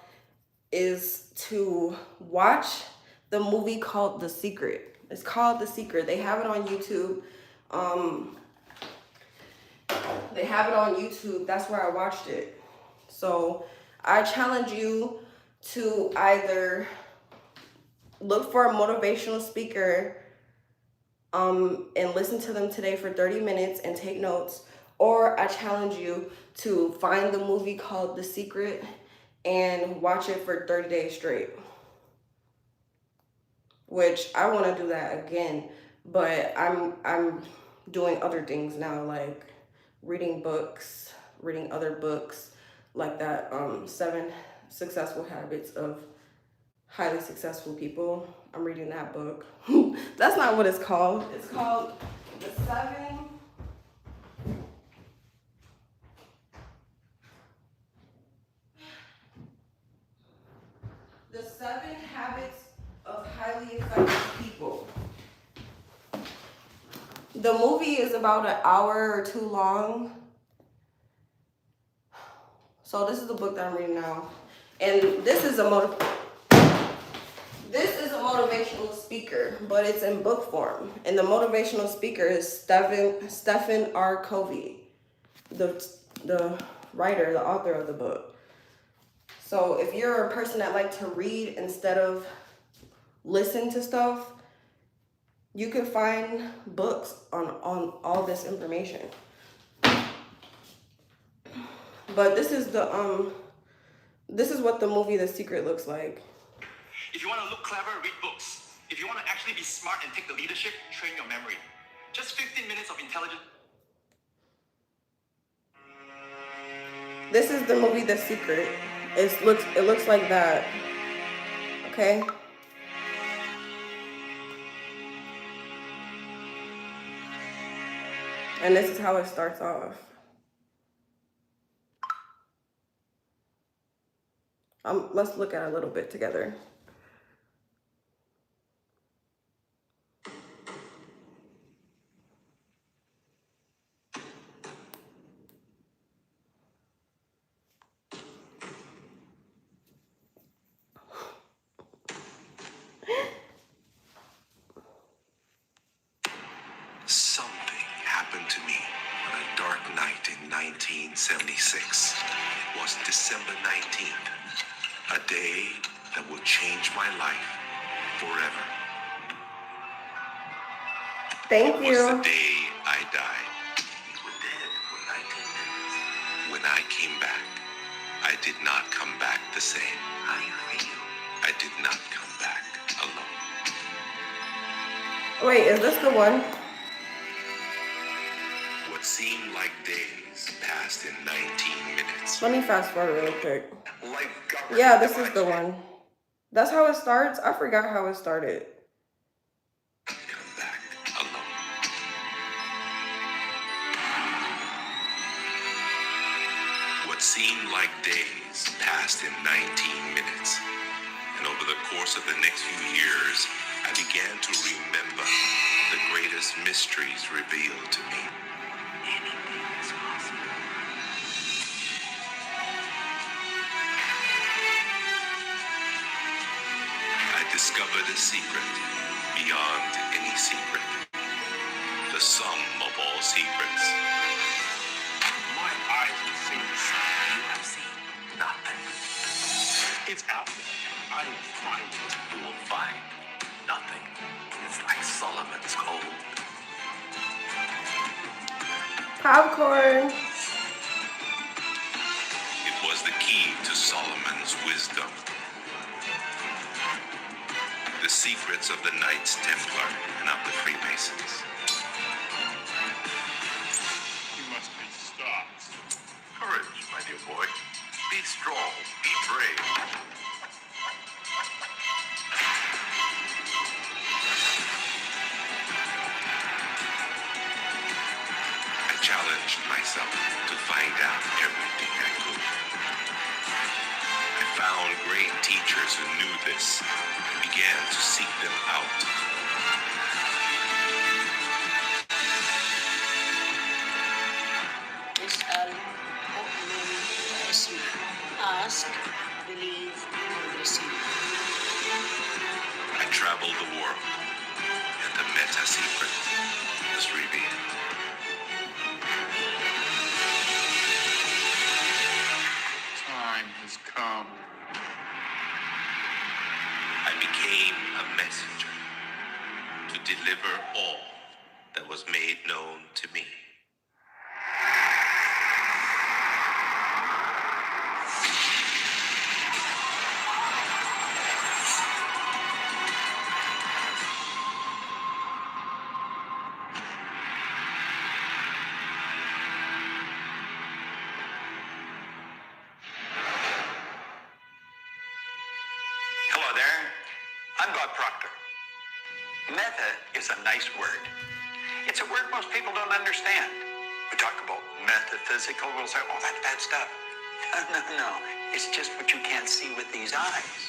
is to watch the movie called The Secret. It's called The Secret. They have it on YouTube. They have it on YouTube. That's where I watched it. So I challenge you to either look for a motivational speaker and listen to them today for 30 minutes and take notes, or I challenge you to find the movie called The Secret and watch it for 30 days straight. Which I want to do that again, but I'm doing other things now, like reading books, reading other books, like that 7 Successful Habits of Highly Successful People. I'm reading that book. That's not what it's called. It's called The 7 7 Habits of Highly Effective People. The movie is about an hour or two long. So this is the book that I'm reading now. And this is a motivational speaker, but it's in book form. And the motivational speaker is Stephen R. Covey, the writer, the author of the book. So if you're a person that likes to read instead of listen to stuff, you can find books on all this information. But this is what the movie The Secret looks like. If you want to look clever, read books. If you want to actually be smart and take the leadership, train your memory. Just 15 minutes of intelligence. This is the movie The Secret. It looks like that. Okay? And this is how it starts off. Let's look at it a little bit together. Something happened to me on a dark night in 1976. It was December 19th, a day that will change my life forever. Thank It you. was the day I died. You were dead for 19 minutes. When I came back, I did not come back the same. How do you feel? I did not come back alone. Wait, is this the one? What seemed like days passed in 19 minutes. Let me fast forward really quick. Like Yeah, this is the one. That's how it starts? I forgot how it started. Come back alone. What seemed like days passed in 19 minutes. And over the course of the next few years, I began to remember the greatest mysteries revealed to me. Anything is possible. I discovered a secret beyond any secret. The sum of all secrets. My eyes have seen something you have seen nothing. It's out there. I will find it. You will find nothing. It's like Solomon's gold. Popcorn. It was the key to Solomon's wisdom. The secrets of the Knights Templar and of the Freemasons. You must be stopped. Courage, my dear boy. Be strong. Be brave. I challenged myself to find out everything I could. I found great teachers who knew this and began to seek them out. Is ask, believe, and receive. I traveled the world, and the meta secret was revealed. Time has come. I became a messenger to deliver all that was made known to me. Hello there. I'm Bob Proctor. Meta is a nice word. It's a word most people don't understand. We talk about metaphysical, we'll say, oh, that's bad stuff. No. It's just what you can't see with these eyes.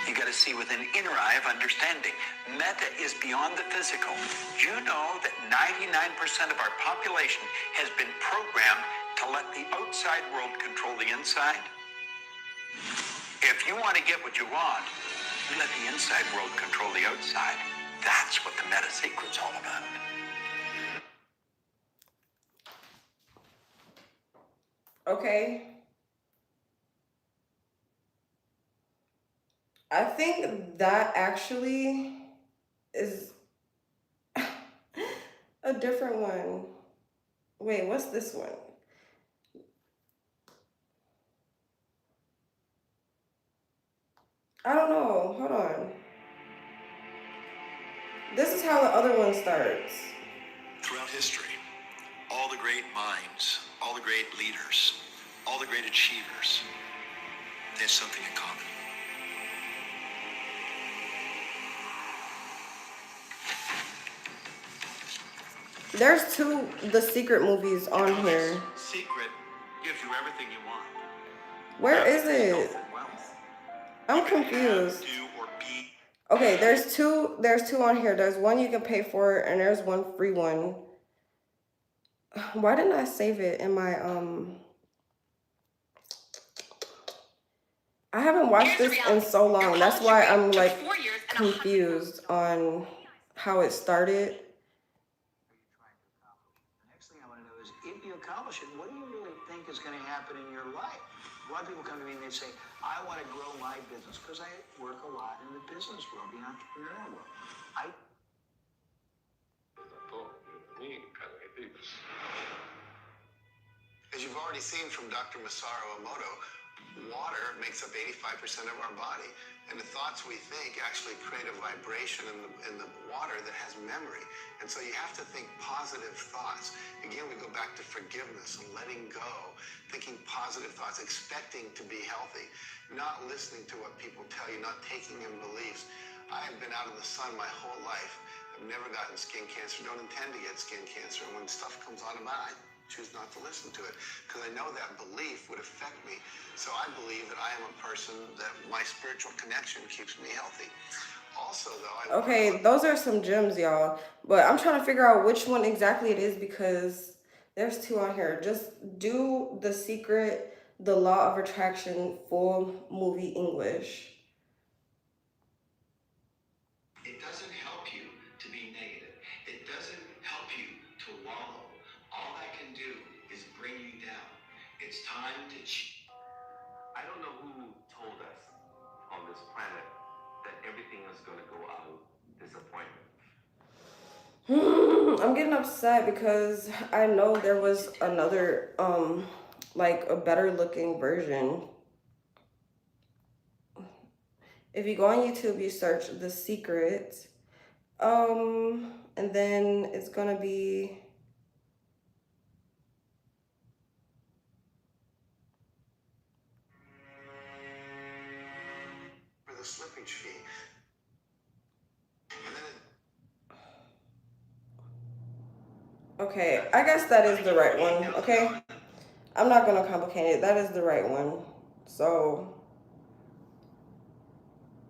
You got to see with an inner eye of understanding. Meta is beyond the physical. Do you know that 99% of our population has been programmed to let the outside world control the inside? If you want to get what you want, you let the inside world control the outside. That's what the meta secret's all about. Okay. I think that actually is a different one. Wait, what's this one? I don't know. Hold on. This is how the other one starts. Throughout history, all the great minds, all the great leaders, all the great achievers, they have something in common. There's two The Secret movies on here. Secret gives you everything you want. Where is it? I'm confused. Okay, there's two on here. There's one you can pay for and there's one free one. Why didn't I save it in my I haven't watched this in so long. That's why I'm like confused on how it started. The next thing I want to know is, if you accomplish it, what do you really think is going to happen in your life? A lot of people come to me and they say, I want to grow my business because I work a lot in the business world, the entrepreneurial world. As you've already seen from Dr. Masaru Emoto, water makes up 85% of our body. And the thoughts we think actually create a vibration in the water that has memory. And so you have to think positive thoughts. Again, we go back to forgiveness and letting go, thinking positive thoughts, expecting to be healthy, not listening to what people tell you, not taking in beliefs. I have been out in the sun my whole life. I've never gotten skin cancer, don't intend to get skin cancer. And when stuff comes on about, I choose not to listen to it because I know that belief would affect me. So I believe that I am a person that my spiritual connection keeps me healthy. Also, though, Okay, those are some gems, y'all. But I'm trying to figure out which one exactly it is because there's two on here. Just do The Secret, The Law of Attraction, full movie English. it doesn't help you to be negative. It doesn't help you to wallow. All that can do is bring you down. It's time to I don't know who told us on this planet that everything is going to go out disappointment. I'm getting upset because I know there was another, like a better looking version. If you go on YouTube, you search The Secret, and then it's gonna be for the slippage fee. And then okay. I guess that is the right one. Okay, I'm not gonna complicate it. That is the right one. So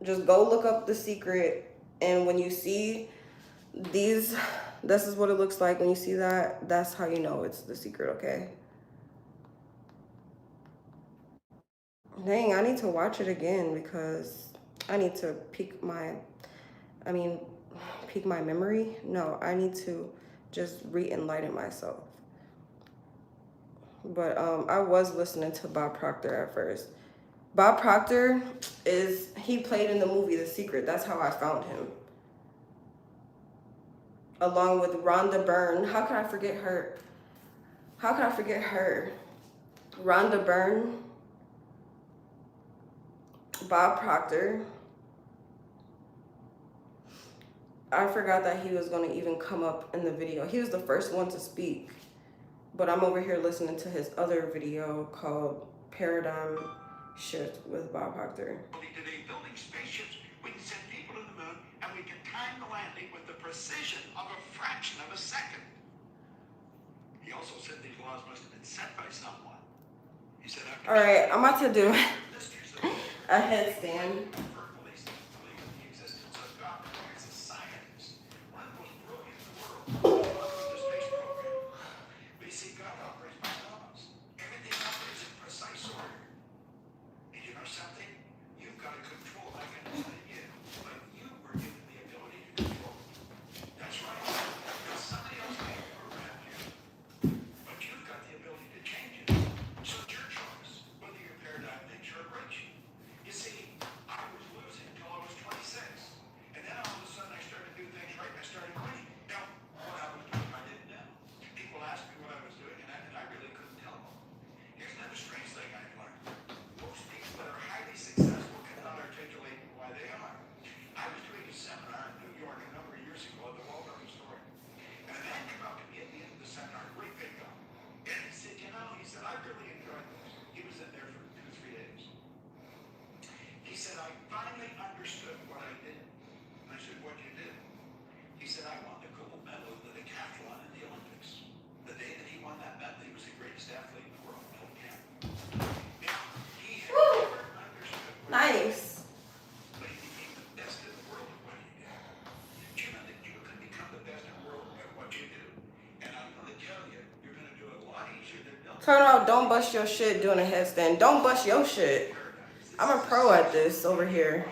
just go look up The Secret, and when you see these, this is what it looks like. When you see that, that's how you know it's The Secret. Okay. Dang, I need to watch it again because I need to peak my memory. No, I need to just re-enlighten myself. But I was listening to Bob Proctor at first. Bob Proctor he played in the movie The Secret. That's how I found him. Along with Rhonda Byrne. How could I forget her? Rhonda Byrne, Bob Proctor. I forgot that he was going to even come up in the video. He was the first one to speak. But I'm over here listening to his other video called Paradigm Shift with Bob Proctor. Today, building spaceships, we can send people to the moon, and we can time the landing with the precision of a fraction of a second. He also said these laws must have been set by someone. He said, all right, I'm about to do a headstand. I really enjoyed this. He was in there for 2-3 days. He said, I finally understood what I did. And I said, what'd you do? He said, I won the gold medal in the decathlon in the Olympics. The day that he won that medal, he was the greatest athlete in the world. No cap. Now, he had never understood what Nice. but he became the best in the world at what he did. Do you know that you can become the best in the world at what you do? And I'm going to tell you, you're going to do it a lot easier than Turn out, don't bust your shit doing a headstand. Don't bust your shit. I'm a pro at this over here.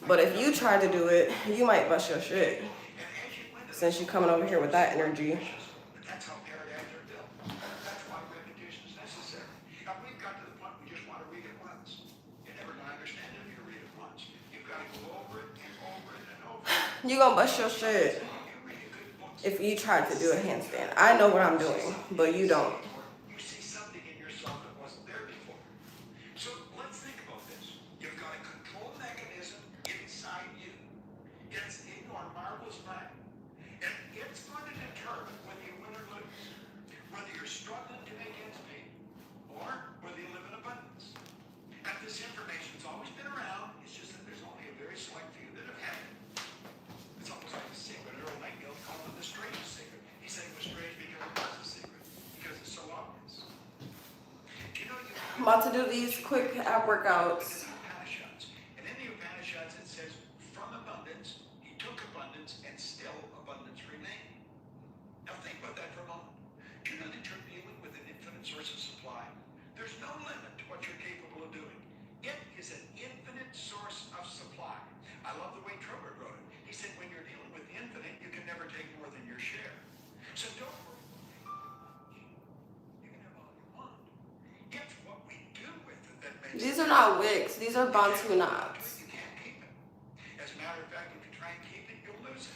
But if you try to do it, you might bust your shit. Since you're coming over here with that energy. That's how paradigms are built. That's why repetition is necessary. Now, we've got to the point we just want to read it once. You're never going to understand it if you read it once. You've got to go over it and over it and over it. You gonna bust your shit You read a good book. if you try to do a handstand. I know what I'm doing, but you don't. You see something in yourself that wasn't there before. So let's think about this. You've got a control mechanism inside you. It's in your marvelous mind. And it's going to determine whether you win or lose. Whether you're struggling to make ends meet or whether you live in abundance. And this information's always been around. It's just that there's only a very select few that have had it. It's almost like a secret. Earl Nightingale called it the strangest secret. He said it was strange because it was a secret. Because it's so obvious. Do you know I'm about to do these quick ab workouts. the Upanishads. And in the Upanishads it says, from abundance, he took abundance and still abundance remained. Now think about that for a moment. Do you know that you're dealing with an infinite source of supply? There's no limit to what you're capable of doing. It is an infinite source of supply. I love the way Trowbridge wrote it. He said when you're dealing with the infinite, you can never take more than your share. So don't worry. You can have all you want. It's what we do with it that makes These it. are not wigs. These are Bantu knots. You can't keep it. As a matter of fact, if you try and keep it, you'll lose it.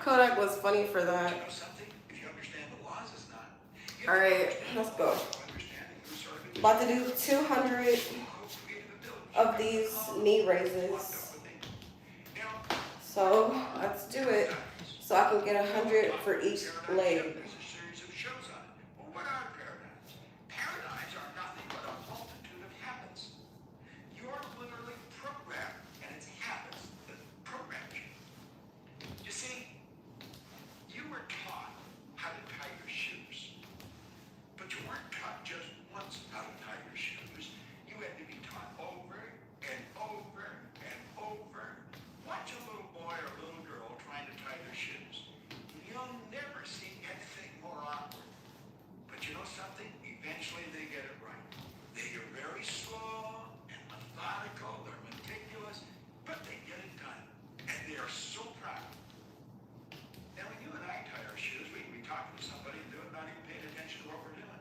Kodak was funny for You that. know something? If you understand the laws, it's not. If All right, you let's go. understand it, you sort of About to do 200 of these knee raises. Now, So let's do it. So I can get 100 for each leg. there's a series of shows on it. Well, what are paradigms? Paradigms are nothing but a multitude of habits. You're literally programmed, and it's habits that program you. You see, you were taught how to tie your shoes, but you weren't taught just once how to tie your shoes. You had to be taught over and over and over. Watch a little boy or a little girl trying to tie their shoes. You'll never see anything more awkward. But you know something? Eventually they get it right. They are very slow and methodical. They're meticulous, but they get it done. And they are so proud. Now, when you and I tie our shoes, we can be talking to somebody and do it, not even paying attention to what we're doing.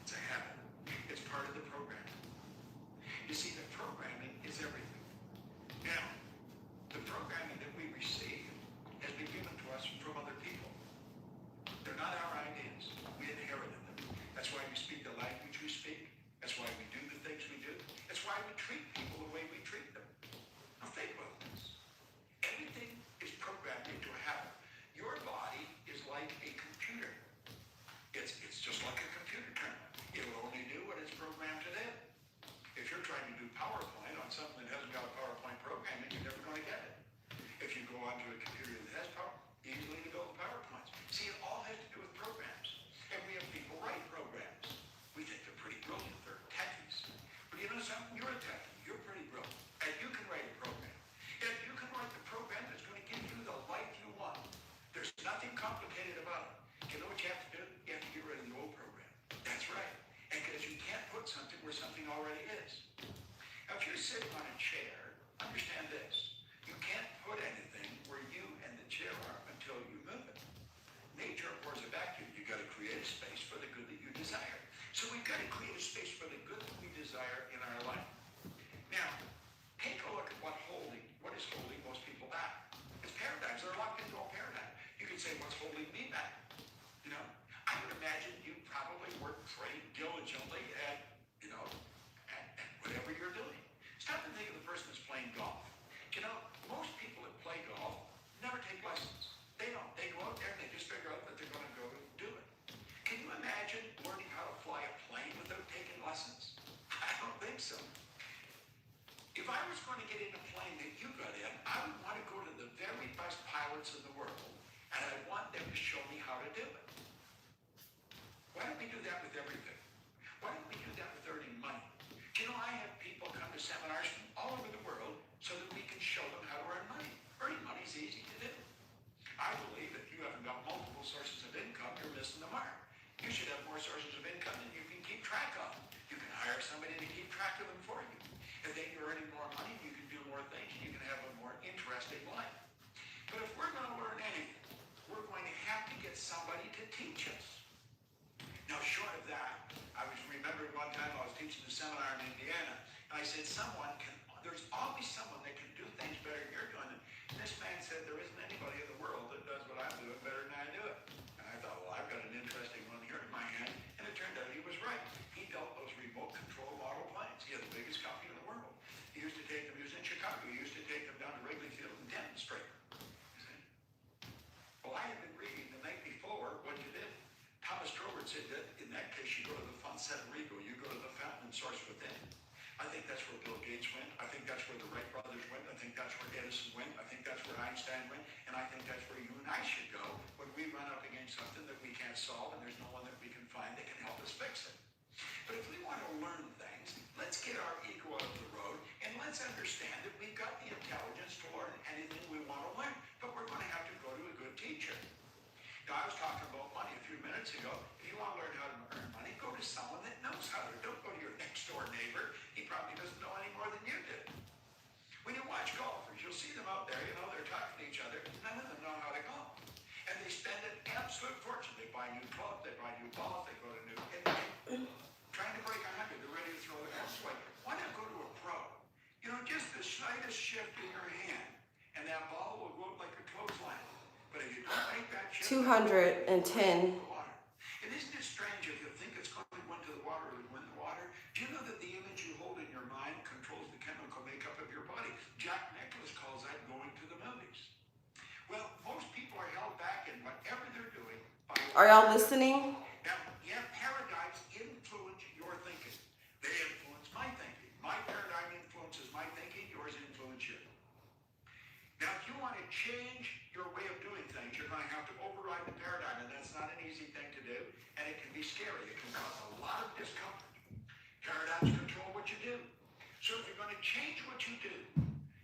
It's a habit. It's part of the program. You see, the programming is everything. Now, the programming that we receive has been given to us from other people. They're not our ideas. We inherited them. That's why we speak the language we speak. That's why we do the things we do. That's why we treat people the way we treat them. Now think about this. Everything is programmed into a habit. Your body is like a computer. It's just like a computer terminal. It will only do what it's programmed to do. If you're trying to do PowerPoint on something that hasn't got a PowerPoint program, then you're never going to get it. If you go onto a computer that has power, easily to build PowerPoints. See, it all has to do with programs. And we have people write programs. We think they're pretty brilliant. They're techies. But you know something? You're a techie. You're pretty brilliant. And you can write a program. And you can write the program that's going to give you the life you want. There's nothing complicated about it. You know what you have to do? You have to get rid of the old program. That's right. And because you can't put something where something already is. Now, if you're sitting on a chair, understand this. You can't put anything where you and the chair are until you move it. Nature abhors a vacuum. You've got to create a space for the good that you desire. So we've got to create a space for the good that we desire in our life. Now, take a look at what is holding most people back. It's paradigms. They're locked into a paradigm. You can say, what's holding me back? You know, I would imagine you probably work pretty diligently at whatever you're doing. Stop and think of the person that's playing golf. You know, most people that play golf never take lessons. They don't. They go out there and they just figure out that they're going to go do it. Can you imagine learning listen, if I was going to get in a plane that you got in, I would want to go to the very best pilots in the world, and I want them to show me how to do it. Why don't we do that with everything? Why don't we do that with earning money? You know, I have people come to seminars from all over the world so that we can show them how to earn money. Earning money is easy to do. I believe if you haven't got multiple sources of income, you're missing the mark. You should have more sources of income than you can keep track of. You can hire somebody to keep track of them for you. And then you're earning more money, you can do more things, and you can have a more interesting life. But if we're going to learn anything, we're going to have to get somebody to teach us. Now, short of that, I was remembering one time I was teaching a seminar in Indiana, and I said, there's always someone that can do things better than you're doing. And this man said, there isn't anybody in the world that does what I'm doing better than I do it. And I thought, well, I've got an interesting one here in my hand, and it turned out he was right. He built those remote control model planes. He had the biggest company in the world. He used to take them, he was in Chicago, he used to take them down to Wrigley Field and demonstrate. You see? Well, I had been reading the night before what you did. Thomas Troward said that in that case, you go to the Fonset Rigo, you go to the fountain and source within. I think that's where Bill Gates went. I think that's where the Wright brothers went. I think that's where Edison went. I think that's where Einstein went. And I think that's where you and I should go when we run up against something that we can't solve and there's no one that we can find that can help us fix it. But if we want to learn things, let's get our ego out of the road and let's understand that we've got the intelligence to learn anything we want to learn. But we're going to have to go to a good teacher. Now, I was talking about money a few minutes ago. If you want to learn how to earn money, go to someone that knows how to. Don't go to your next door neighbor. He probably doesn't know any more than you do. When you watch golfers, you'll see them out there, they're talking to each other. None of them know how to golf. And they spend an absolute fortune. They buy new clubs, they buy new balls, they go to new, trying to break 100, they're ready to throw their hands away. Why not go to a pro? Just the slightest shift in your hand, and that ball will go up like a clothesline. But if you don't make that shift, 210. And isn't it strange if you think it's going to go into the water or go in the water? Do you know that the image you hold in your mind controls the chemical makeup of your body? Jack Nicklaus calls that going to the movies. Well, most people are held back in whatever they're doing by... Are y'all listening? Now, yeah, paradigms influence your thinking. They influence my thinking. My paradigm influences my thinking, yours influence you. Now, if you want to change your way of doing things, you're going to have to override the paradigm, and that's not an easy thing to do, and it can be scary. It can cause a lot of discomfort. Paradigms control what you do. So if you're going to change what you do,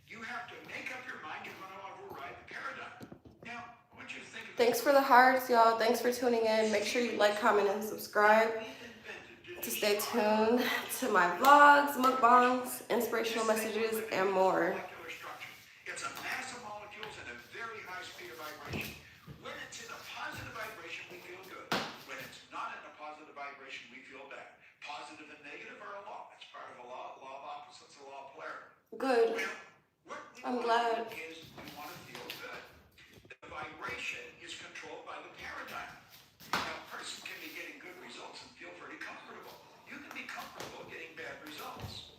you have to make up your mind you're going to override the paradigm. Now, I want you to think of... Thanks for the hearts, y'all. Thanks for tuning in. Make sure you like, comment, and subscribe to stay tuned to my vlogs, mukbangs, inspirational messages, and more. It's a mass of molecules at a very high speed of vibration. When it's in a positive vibration, we feel good. When it's not in a positive vibration, we feel bad. Positive and negative are a law. That's part of a law of opposites, a law of polarity. Good. Well, what we I'm want glad. is we want to feel good. The vibration is controlled by the paradigm. Now, a person can be getting good results and feel pretty comfortable. You can be comfortable getting bad results.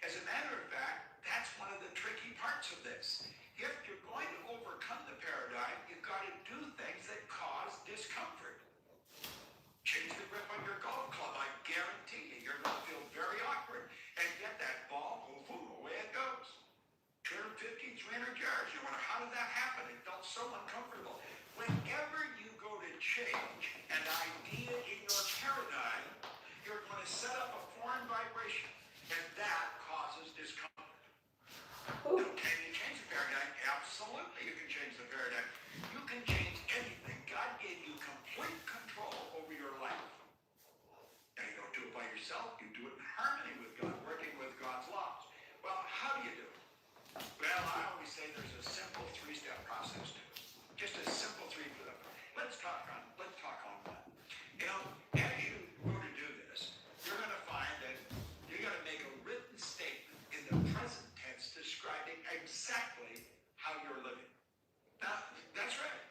As a matter of fact, that's one of the tricky parts of this. If you're going to overcome the paradigm, you've got to do things that cause discomfort. Change the grip on your golf club. I guarantee you, you're going to feel very awkward. And get that ball, boom, away it goes. 250, 300 yards. You wonder, how did that happen? It felt so uncomfortable. Whenever you go to change an idea in your paradigm, you're going to set up a foreign vibration. And that causes discomfort. Now, can you change the paradigm? Absolutely, you can change the paradigm. You can change anything. God gave you complete control over your life. Now, you don't do it by yourself. You do it in harmony with God, working with God's laws. Well, how do you do it? Well, I always say there's a simple three-step process to it. Just a simple three-step. Let's talk on one. As you go to do this, you're going to find that you got to make a written statement in the present tense describing exactly how you're living. Now, that's right.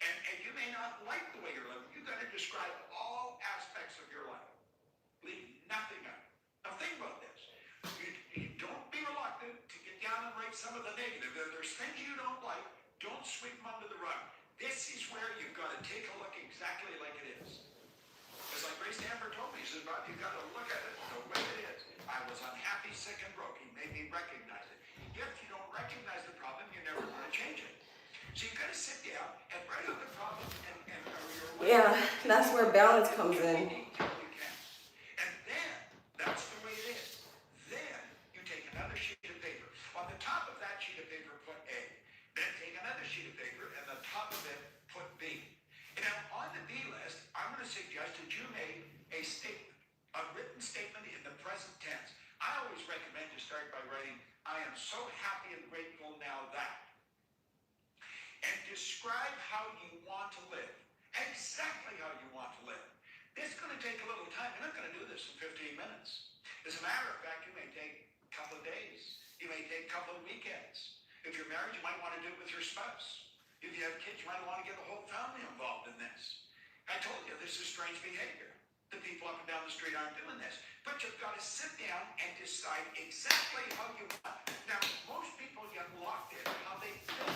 And you may not like the way you're living. You've got to describe all aspects of your life. Leave nothing out. Now, think about this. You don't be reluctant to get down and write some of the negative. If there's things you don't like, don't sweep them under the rug. This is where you've got to take a look exactly like it is. It's like Ray Stanford told me, he said, Bob, you've got to look at it the way it is. I was unhappy sick and broke. He made me recognize it. If you don't recognize the problem, you're never going to change it. So you've got to sit down and write out the problem or your way. Yeah, that's where balance comes in. And then, that's the way it is. Then you take another sheet of paper. On the top of that sheet of paper, put A. Then take another sheet of paper, and the top of it, put B. And now on the B list, I'm going to suggest that you make a statement, a written statement in the present tense. I always recommend you start by writing, I am so happy and grateful now that. And describe how you want to live. Exactly how you want to live. It's going to take a little time. You're not going to do this in 15 minutes. As a matter of fact, you may take a couple of days. You may take a couple of weekends. If you're married, you might want to do it with your spouse. If you have kids, you might want to get the whole family involved in this. I told you, this is strange behavior. The people up and down the street aren't doing this. But you've got to sit down and decide exactly how you want. Now, most people get locked in how they think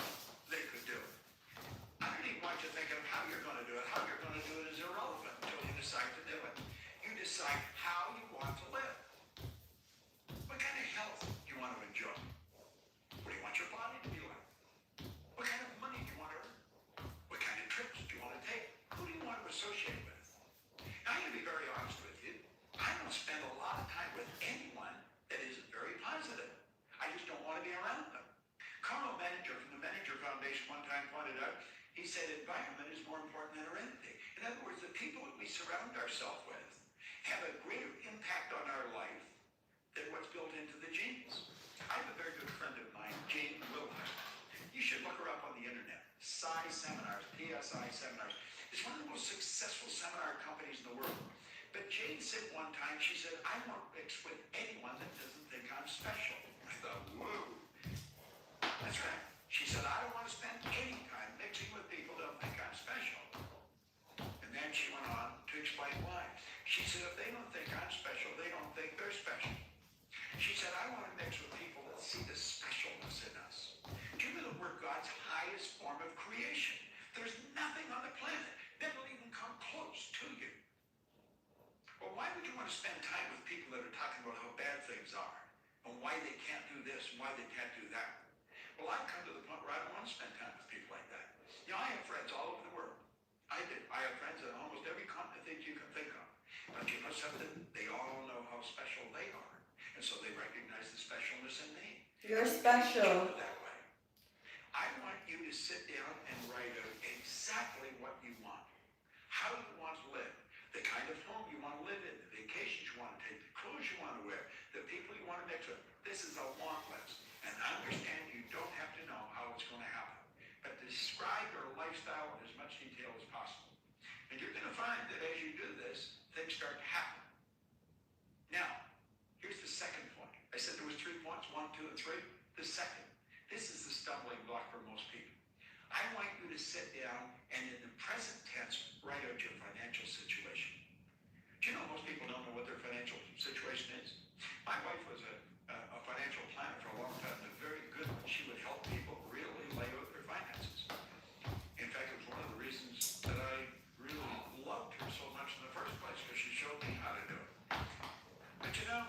they could do it. I don't even want you thinking of how you're going to do it. How you're going to do it is irrelevant until you decide to do it. You decide how you want to live. What kind of health do you want to enjoy? What do you want your body to be like? What kind of money do you want to earn? What kind of trips do you want to take? Who do you want to associate with? Now, I'm going to be very honest with you. I don't spend a lot of time with anyone that isn't very positive. I just don't want to be around them. Carl Manager from the Manager Foundation one time pointed out, he said environment is more important than heredity. In other words, the people that we surround ourselves with have a greater impact on our life than what's built into the genes. I have a very good friend of mine, Jane Wilhite. You should look her up on the internet. PSI Seminars, PSI Seminars. It's one of the most successful seminar companies in the world. But Jane said one time, she said, I won't mix with anyone that doesn't think I'm special. I thought, whoa. That's right. She said, I don't want to spend any time mixing with people that don't think I'm special. And then she went on to explain why. She said, if they don't think I'm special, they don't think they're special. She said, I want to mix with people that see the specialness in us. Do you know that we're God's highest form of creation? There's nothing on the planet that will even come close to you. Well, why would you want to spend time with people that are talking about how bad things are and why they can't do this and why they can't do that? Well, I've come to the point where I don't want to spend time with people like that. You know, I have friends all over the world. I do. I have friends in almost every continent that you can think of. But you know something? They all know how special they are. And so they recognize the specialness in me. You're special. That way. I want you to sit down and write out exactly what you want. How you want to live. The kind of home you want to live in. The vacations you want to take. The clothes you want to wear. The people you want to mix with. This is a long list. And understand you don't have to know how it's going to happen. But describe your lifestyle in as much detail as possible. And you're going to find that as you do this, things start to happen. Now, here's the second point. I said there was 3 points, 1, 2, and 3. The second. This is the stumbling block for most people. I want you to sit down and in the present tense, write out your financial situation. Do you know most people don't know what their financial situation is? My wife was a financial planner for a long time, and very good when she would help people really lay out their finances. In fact, it was one of the reasons that I really loved her so much in the first place, because she showed me how to do it. But you know,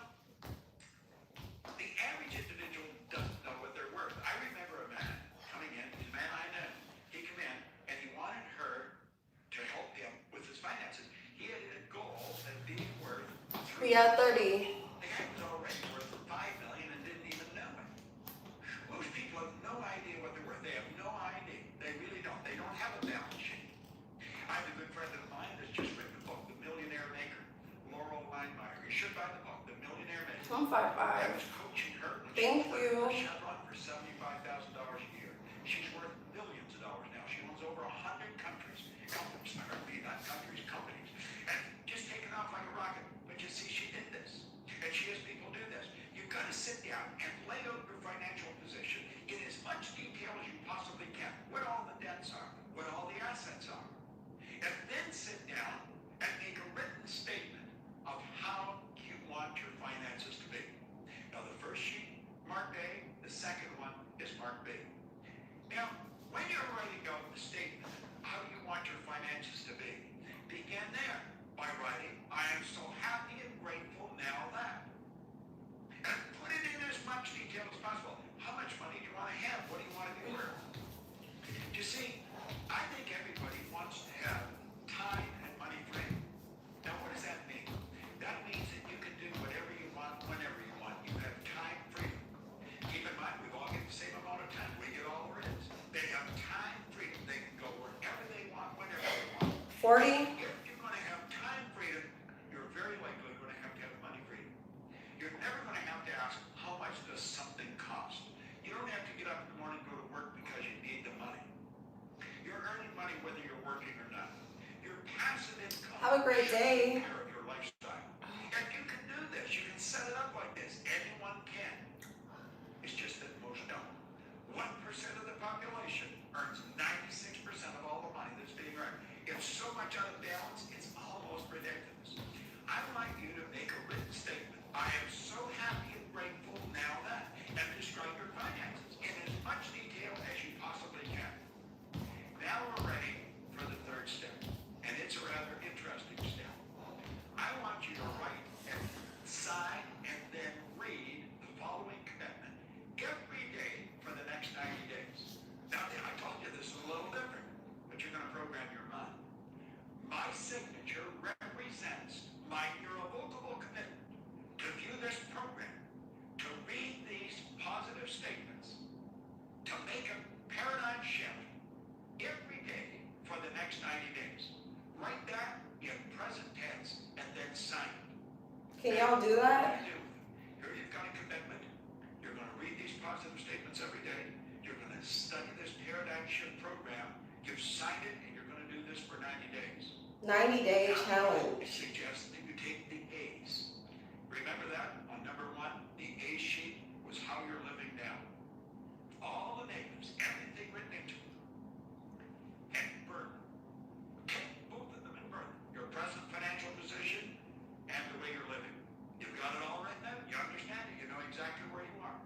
the average individual doesn't know what they're worth. I remember a man coming in, a man I know, he came in, and he wanted her to help him with his finances. He had a goal of being worth We got 30. the guy was already worth $5 million and didn't even know it. Most people have no idea what they're worth. They have no idea. They really don't. They don't have a balance sheet. I have a good friend of mine that's just written a book, The Millionaire Maker, Laurel Weinmeyer. You should buy the book, The Millionaire Maker. I'm 5'5". I was coaching her when Thank she you. worked for Chevron for $75,000 a year. She's worth millions of dollars now. She owns over 100 companies. Not countries, companies. And just taken off like a rocket. But you see, she did this. And she has people do this. You've got to sit down and lay out your financial position in as much detail as you possibly can. What all the debts are, what all the assets are. And then sit down and make a written statement of how you want your finances to be. Now, the first sheet, mark A. The second one is mark B. Now, when you're writing out the statement, how you want your finances to be, begin there by writing, I am so happy and grateful now that. And put much detail as possible. How much money do you want to have? What do you want to be worth? You see, I think everybody wants to have time and money free. Now, what does that mean? That means that you can do whatever you want, whenever you want. You have time freedom. Keep in mind, we all get the same amount of time. We get all there is. They have time freedom. They can go wherever they want, whenever they want. 40. If you're going to have time freedom, you're very likely going to have money freedom. You're never going to have to ask, how much does something cost? You don't have to get up in the morning and go to work because you need the money. You're earning money whether you're working or not. Your passive income. Have a great day. Take care of your lifestyle. And you can do this. You can set it up like this. Anyone can. It's just that most don't. 1% of the population earns 96% of all the money that's being earned. It's so much out of balance, it's almost ridiculous. I'd like you to make a written statement. I am so happy and grateful now that, and describe your finances in as much detail as you possibly can. Now we're ready for the third step, and it's a rather interesting step. I want you to write and sign and then read the following commitment every day for the next 90 days. Now, I told you this is a little different, but you're going to program your mind. My signature represents my irrevocable commitment to view this program, to read these positive statements, to make a paradigm shift every day for the next 90 days. Write that in present tense and then sign it. Can y'all do that? Here you've got a commitment. You're going to read these positive statements every day. You're going to study this paradigm shift program. You've signed it, and you're going to do this for 90 days. 90-day I challenge. suggest that you take the A's. Remember that on number 1, the A sheet was how you're living now. All the negatives, everything written into it. And burn. Take both of them and burn. Your present financial position and the way you're living. You've got it all written out. You understand it. You know exactly where you are.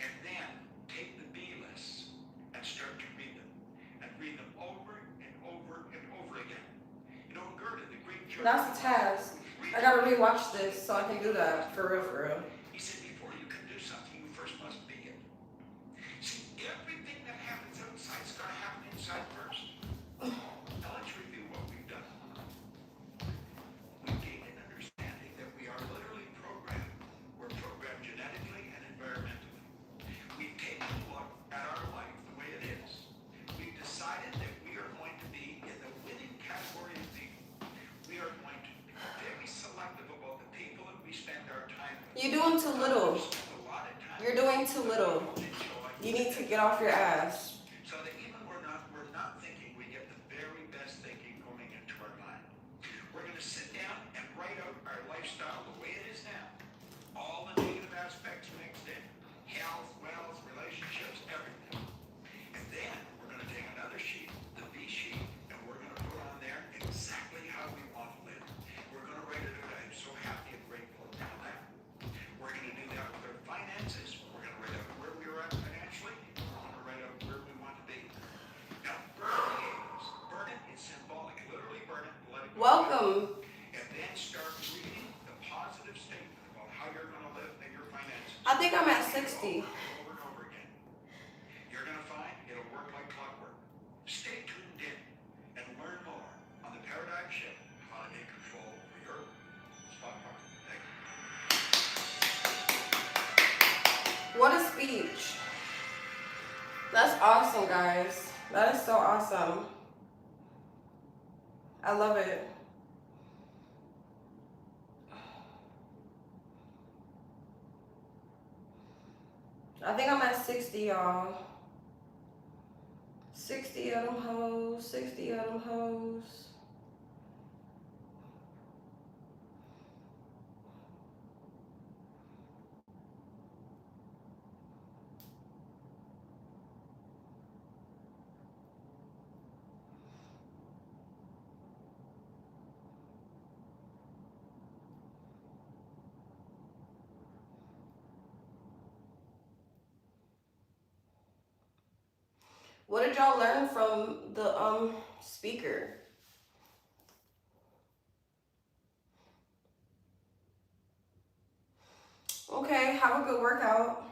And then take the B lists and start to read them. And read them over and over and over again. You know, Gerda, the Greek church. That's a task. I gotta rewatch this so I can do that for real, for real. He said, before you can do something, you first must be it. See, everything that happens outside is going to happen inside first. Now let's review what we've done. We've gained an understanding that we are literally programmed. We're programmed genetically and environmentally. We've taken a look at our life the way it is. We've decided that we are going to be in the winning category of people. We are going to be very selective about the people that we spend our time with. You're doing too little. We spend a lot of time You're doing too little. You need to get off your ass. so that even we're not thinking, we get the very best thinking going into our mind. We're going to sit down and write out our lifestyle the way it is now. All the negative aspects mixed in. Health, wealth, relationships, everything. And then we're going to take another sheet, the B sheet, and we're going to put on there exactly how we want to live. We're going to write it out. I'm so happy and grateful now that. We're going to do that with our finances. We're going to write out where we're at financially. We're going to write out where we want to be. Now, burn it is symbolic. Literally burn it and let it go. Welcome. And then start reading the positive statement about how you're going to live and your finances. I think I'm at 60. Over and over again. You're going to find it'll work like clockwork. Stay tuned in and learn more on the paradigm shift, how to take control over your stock market. Thank you. What a speech. That's awesome, guys. That is so awesome. I love it. I think I'm at 60, y'all. 60 of them hoes, 60 of them hoes. What did y'all learn from the speaker? Okay, have a good workout.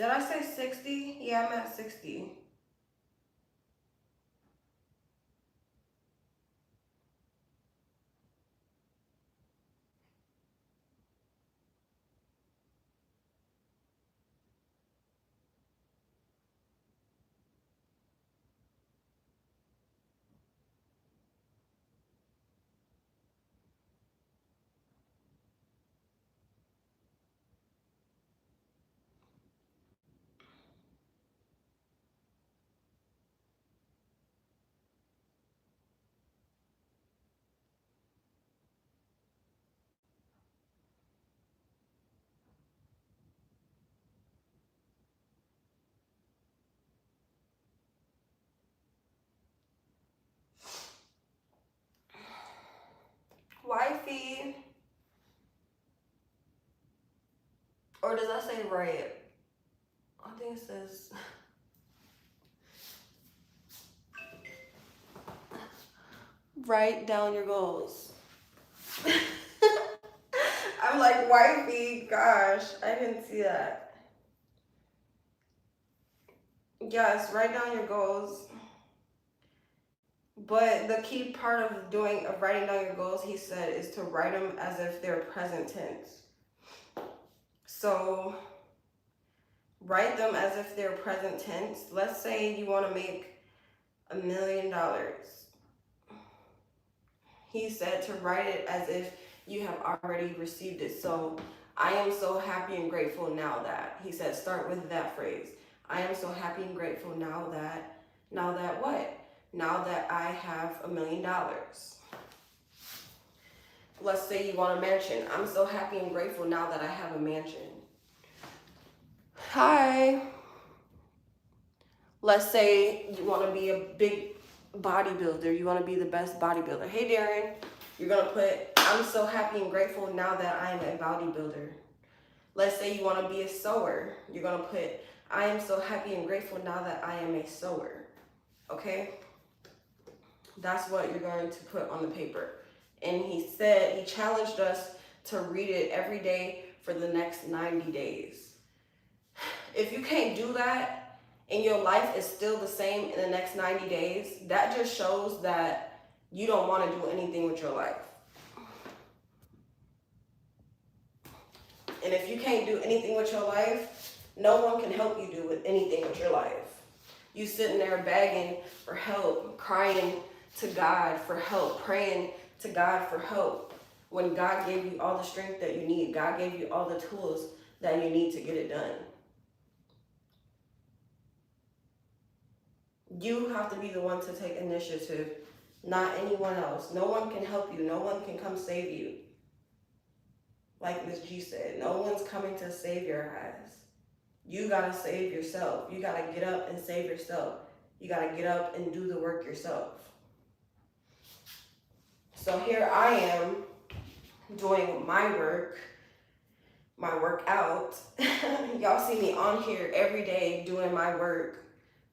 Did I say 60? Yeah, I'm at 60. Wifey. Or does that say right? I think it says write down your goals. I'm like, wifey, gosh, I didn't see that. Yes, write down your goals. But the key part of writing down your goals, he said, is to write them as if they're present tense. So write them as if they're present tense. Let's say you want to make $1 million. He said to write it as if you have already received it. So I am so happy and grateful now that. He said start with that phrase. I am so happy and grateful now that what? Now that I have $1 million. Let's say you want a mansion. I'm so happy and grateful now that I have a mansion. Hi. Let's say you want to be a big bodybuilder. You want to be the best bodybuilder. Hey, Darren. You're going to put, I'm so happy and grateful now that I am a bodybuilder. Let's say you want to be a sewer. You're going to put, I am so happy and grateful now that I am a sewer. Okay? That's what you're going to put on the paper. And he said, he challenged us to read it every day for the next 90 days. If you can't do that and your life is still the same in the next 90 days, that just shows that you don't want to do anything with your life. And if you can't do anything with your life, no one can help you do with anything with your life. You sitting there begging for help, crying to God for help, praying to God for help, when God gave you all the strength that you need. God gave you all the tools that you need to get it done. You have to be the one to take initiative, not anyone else. No one can help you. No one can come save you. Like Miss G said, no one's coming to save your ass. You gotta save yourself. You gotta get up and save yourself. You gotta get up and do the work yourself. So here I am doing my work, my workout. Y'all see me on here every day doing my work,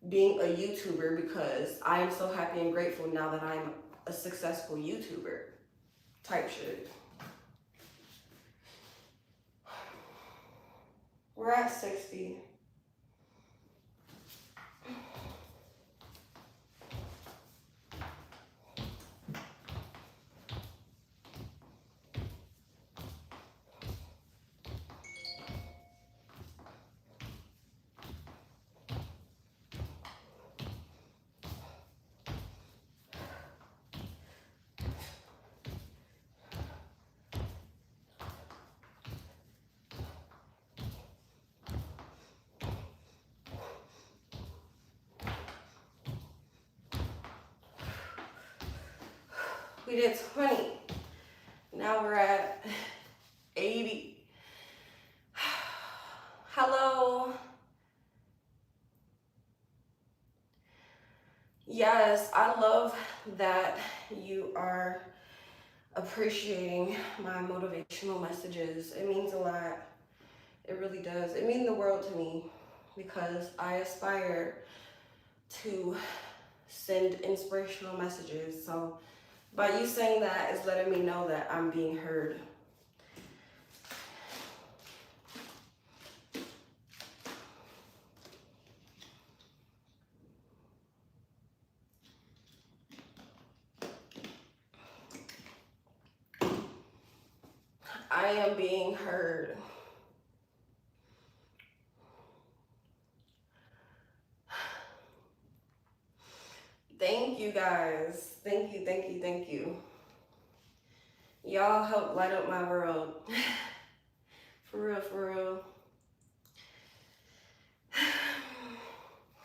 being a YouTuber, because I am so happy and grateful now that I'm a successful YouTuber type shit. We're at 60. We did 20. Now we're at 80. Hello. Yes, I love that you are appreciating my motivational messages. It means a lot. It really does. It means the world to me, because I aspire to send inspirational messages. So by you saying that is letting me know that I'm being heard. I am being heard. Thank you guys. Thank you, thank you, thank you. Y'all help light up my world. For real, for real.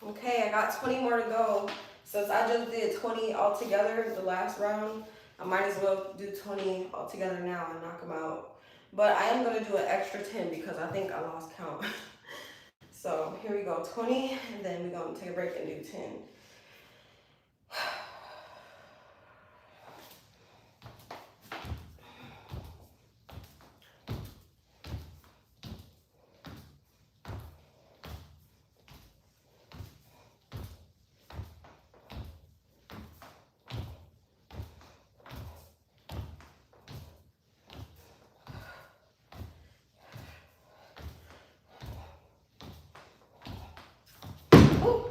Okay, I got 20 more to go. Since I just did 20 altogether the last round, I might as well do 20 altogether now and knock them out. But I am gonna do an extra 10 because I think I lost count. So here we go, 20, and then we're gonna take a break and do 10. Ooh.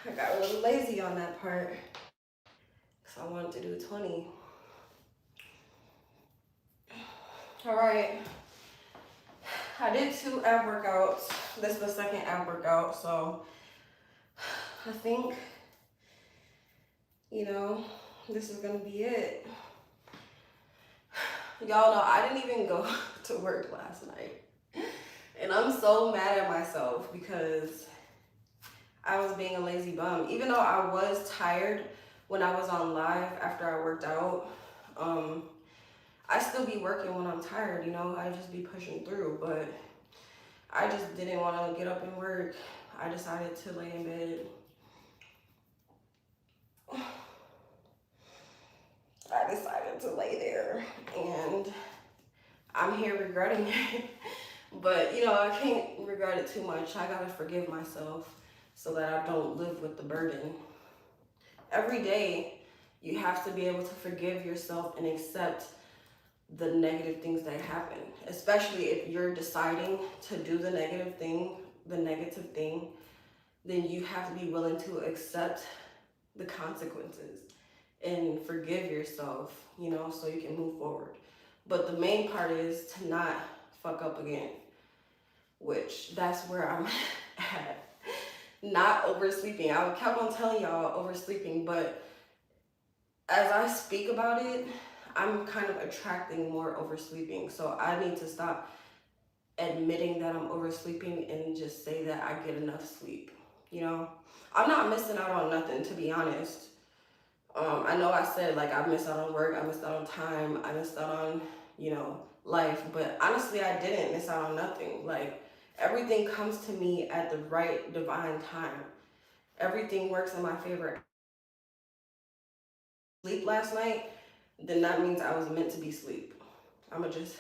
I got a little lazy on that part because I wanted to do 20. All right, I did 2 ab workouts. This is the second ab workout, so I think, you know, this is gonna be it. Y'all know I didn't even go to work last night. And I'm so mad at myself because I was being a lazy bum. Even though I was tired when I was on live after I worked out, I still be working when I'm tired, you know, I just be pushing through, but I just didn't want to get up and work. I decided to lay in bed. I decided to lay there and I'm here regretting it. But, you know, I can't regret it too much. I gotta forgive myself so that I don't live with the burden. Every day, you have to be able to forgive yourself and accept the negative things that happen, especially if you're deciding to do the negative thing, then you have to be willing to accept the consequences and forgive yourself, you know, so you can move forward. But the main part is to not fuck up again, which that's where I'm at. Not oversleeping. I kept on telling y'all oversleeping, but as I speak about it, I'm kind of attracting more oversleeping. So I need to stop admitting that I'm oversleeping and just say that I get enough sleep. You know, I'm not missing out on nothing, to be honest. I know I said like I missed out on work, I missed out on time, I missed out on, you know, life, but honestly I didn't miss out on nothing. Like everything comes to me at the right divine time. Everything works in my favor. Sleep last night, then that means I was meant to be asleep. I'ma just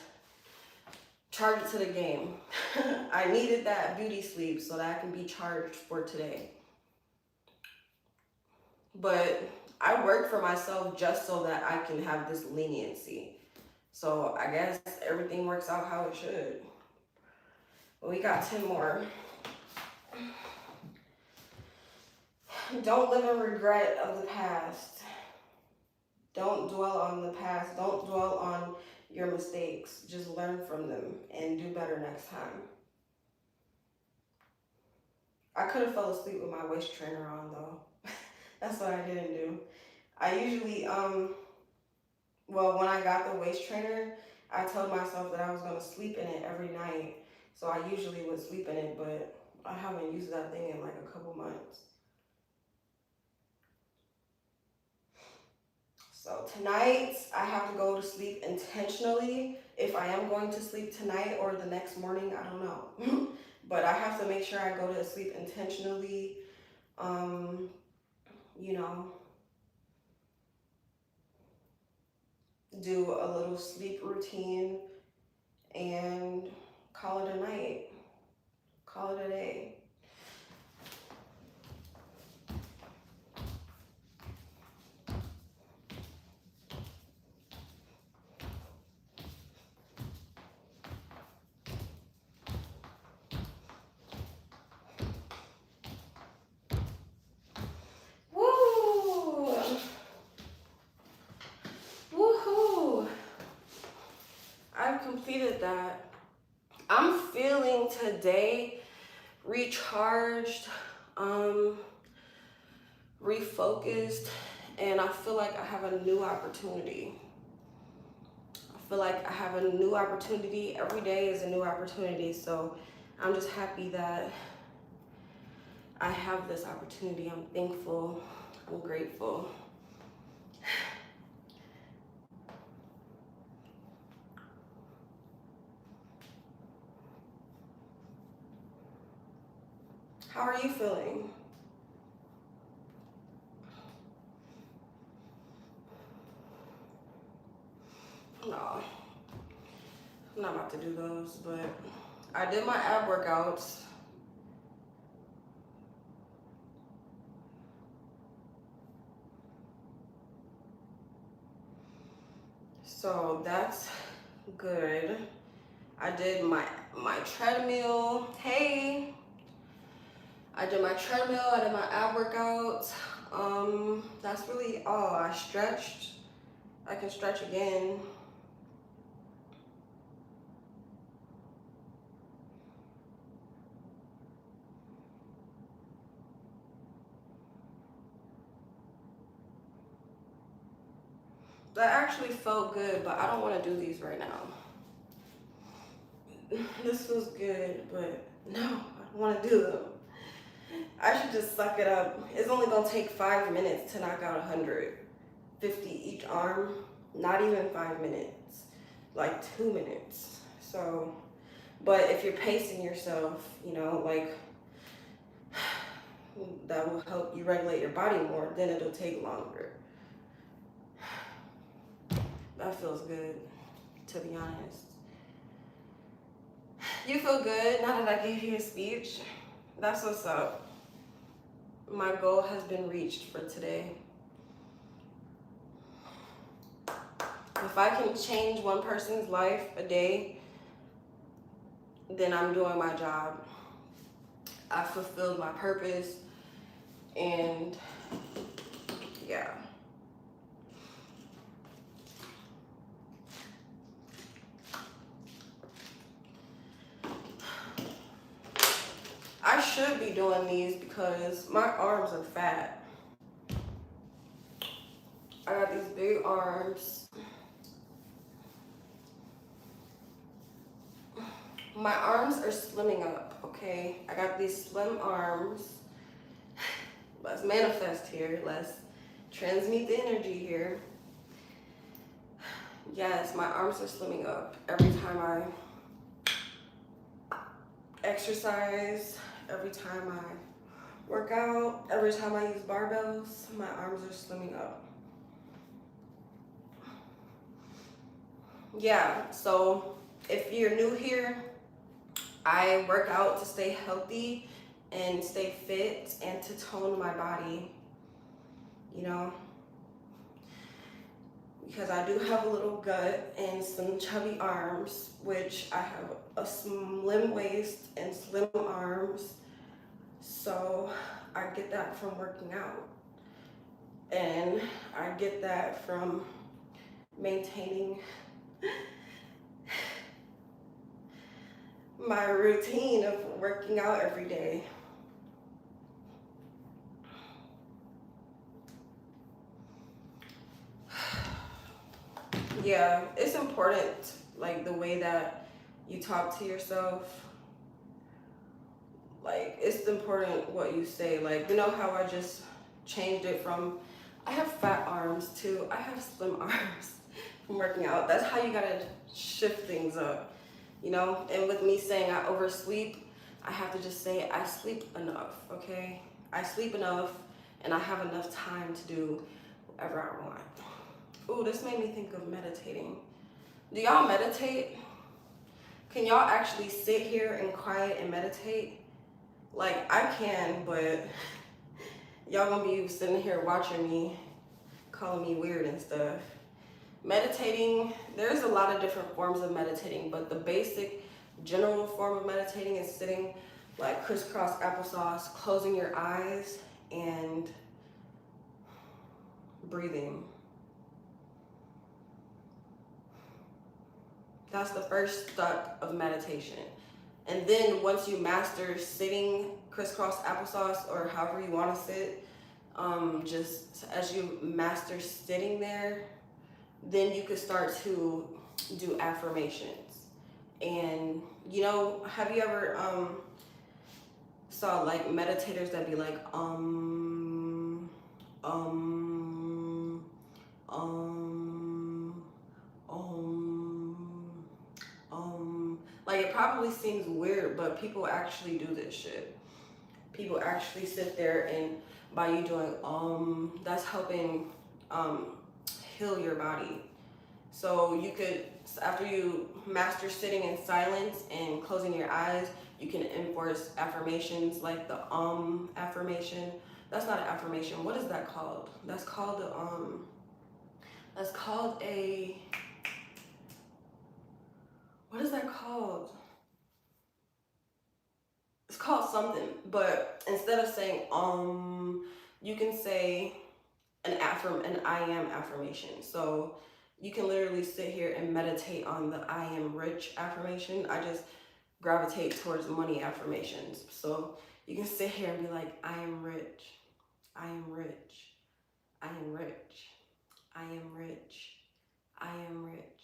charge it to the game. I needed that beauty sleep so that I can be charged for today. But I work for myself just so that I can have this leniency. So I guess everything works out how it should. But we got 10 more. Don't live in regret of the past. Don't dwell on the past. Don't dwell on your mistakes. Just learn from them and do better next time. I could have fell asleep with my waist trainer on though. That's what I didn't do. I usually, well, when I got the waist trainer, I told myself that I was gonna sleep in it every night. So I usually would sleep in it, but I haven't used that thing in like a couple months. So tonight, I have to go to sleep intentionally. If I am going to sleep tonight or the next morning, I don't know. But I have to make sure I go to sleep intentionally. You know, do a little sleep routine and call it a night. Call it a day. did that. I'm feeling today recharged, refocused, and I feel like I have a new opportunity. I feel like I have a new opportunity. Every day is a new opportunity, so I'm just happy that I have this opportunity. I'm thankful. I'm grateful. How are you feeling? No, I'm not about to do those, but I did my ab workouts. So that's good. I did my treadmill. Hey, I did my treadmill. I did my ab workouts. That's really all. I stretched. I can stretch again. That actually felt good, but I don't want to do these right now. This feels good, but no, I don't want to do them. I should just suck it up. It's only gonna take 5 minutes to knock out 150 each arm. Not even 5 minutes, like 2 minutes. So, but if you're pacing yourself, you know, like that will help you regulate your body more, then it'll take longer. That feels good, to be honest. You feel good now that I gave you a speech? That's what's up. My goal has been reached for today. If I can change one person's life a day, then I'm doing my job. I fulfilled my purpose, and yeah. I should be doing these because my arms are fat. I got these big arms. My arms are slimming up, okay? I got these slim arms. Let's manifest here. Let's transmute the energy here. Yes, my arms are slimming up every time I exercise, every time I work out, every time I use barbells, my arms are slimming up. Yeah, so if you're new here, I work out to stay healthy and stay fit and to tone my body, you know, because I do have a little gut and some chubby arms, which I have a slim waist and slim arms. So I get that from working out, and I get that from maintaining my routine of working out every day. Yeah, it's important, like the way that you talk to yourself. Like, it's important what you say. Like, you know how I just changed it from, I have fat arms to I have slim arms from working out. That's how you gotta shift things up, you know? And with me saying I oversleep, I have to just say I sleep enough, okay? I sleep enough and I have enough time to do whatever I want. Ooh, this made me think of meditating. Do y'all meditate? Can y'all actually sit here and quiet and meditate? Like, I can, but y'all gonna be sitting here watching me, calling me weird and stuff. Meditating, there's a lot of different forms of meditating, but the basic general form of meditating is sitting like crisscross applesauce, closing your eyes and breathing. That's the first step of meditation. And then once you master sitting crisscross applesauce or however you want to sit, just as you master sitting there, then you could start to do affirmations. And you know, have you ever saw like meditators that be like um um like it probably seems weird, but people actually do this shit. People actually sit there, and by you doing that's helping heal your body. So you could, after you master sitting in silence and closing your eyes, you can enforce affirmations like the affirmation. That's not an affirmation. What is that called? That's called a what is that called? It's called something, but instead of saying you can say an I am affirmation. So you can literally sit here and meditate on the I am rich affirmation. I just gravitate towards money affirmations. So you can sit here and be like, I am rich. I am rich. I am rich. I am rich. I am rich.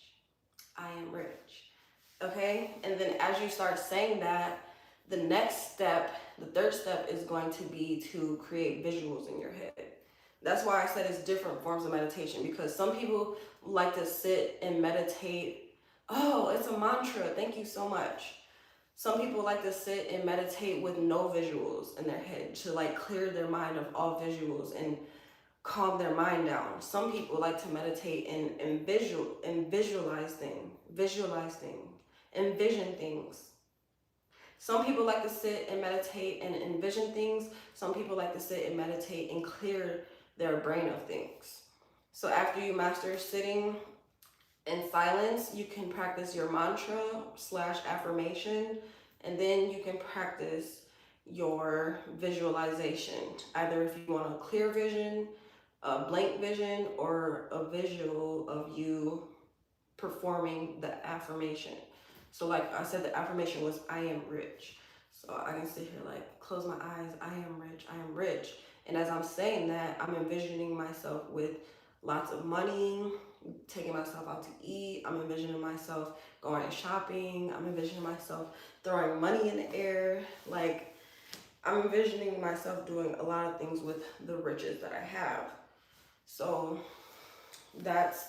I am rich. Okay? And then as you start saying that, the next step, the third step, is going to be to create visuals in your head. That's why I said it's different forms of meditation, because some people like to sit and meditate. Oh, it's a mantra. Thank you so much. Some people like to sit and meditate with no visuals in their head to like clear their mind of all visuals and calm their mind down. Some people like to meditate and visualize things, envision things. Some people like to sit and meditate and envision things. Some people like to sit and meditate and clear their brain of things. So after you master sitting in silence, you can practice your mantra / affirmation, and then you can practice your visualization. Either if you want a clear vision, a blank vision, or a visual of you performing the affirmation. So like I said, the affirmation was I am rich. So I can sit here like close my eyes, I am rich, I am rich. And as I'm saying that, I'm envisioning myself with lots of money, taking myself out to eat. I'm envisioning myself going shopping. I'm envisioning myself throwing money in the air. Like, I'm envisioning myself doing a lot of things with the riches that I have. So that's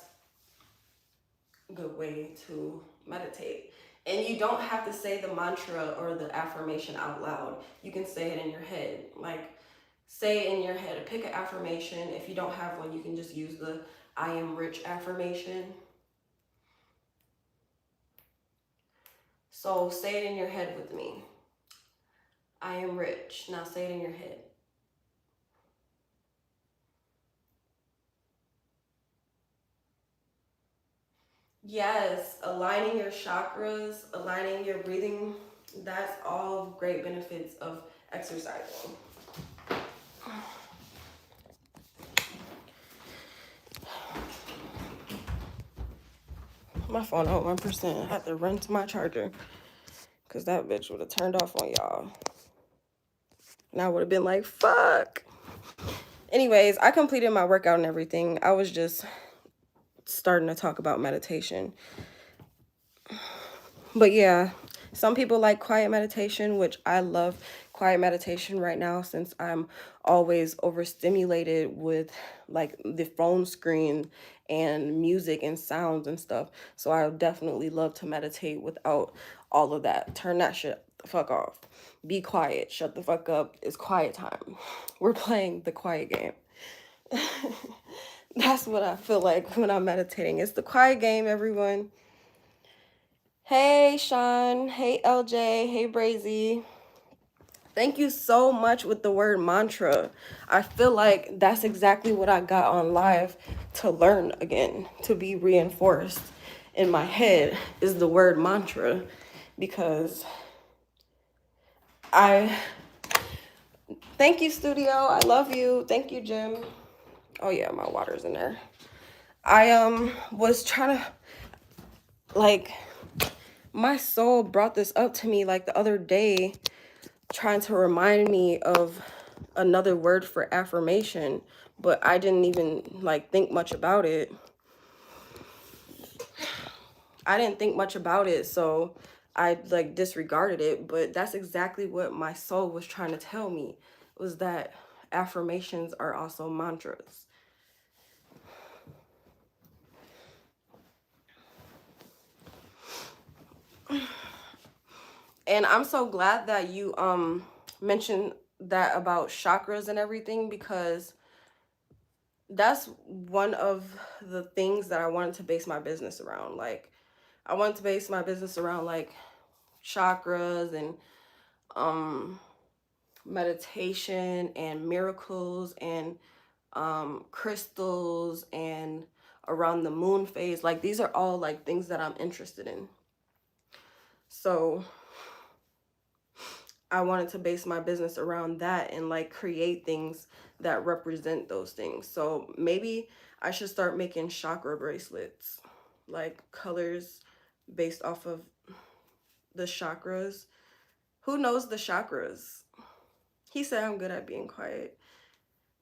a good way to meditate. And you don't have to say the mantra or the affirmation out loud. You can say it in your head. Like, say it in your head. Pick an affirmation. If you don't have one, you can just use the I am rich affirmation. So say it in your head with me. I am rich. Now say it in your head. Yes, aligning your chakras, aligning your breathing, that's all great benefits of exercising. My phone out 1%. I had to run to my charger because that bitch would have turned off on y'all. And I would have been like, fuck. Anyways, I completed my workout and everything. I was just starting to talk about meditation. But yeah, some people like quiet meditation, which I love quiet meditation right now since I'm always overstimulated with like the phone screen and music and sounds and stuff. So I definitely love to meditate without all of that. Turn that shit the fuck off. Be quiet. Shut the fuck up. It's quiet time. We're playing the quiet game. That's what I feel like when I'm meditating. It's the quiet game, everyone. Hey, Sean. Hey, LJ. Hey, Brazy. Thank you so much with the word mantra. I feel like that's exactly what I got on live to learn again, to be reinforced in my head is the word mantra, because thank you, studio. I love you. Thank you, Jim. Oh yeah, my water's in there. I was trying to like My soul brought this up to me like the other day, trying to remind me of another word for affirmation, but I didn't even like think much about it. So I like disregarded it, but that's exactly what my soul was trying to tell me, was that affirmations are also mantras. And I'm so glad that you mentioned that about chakras and everything, because that's one of the things that I wanted to base my business around. Like, I wanted to base my business around like chakras and meditation and miracles and crystals and around the moon phase. Like, these are all like things that I'm interested in. So I wanted to base my business around that and like create things that represent those things. So maybe I should start making chakra bracelets, like colors based off of the chakras. Who knows the chakras? He said I'm good at being quiet.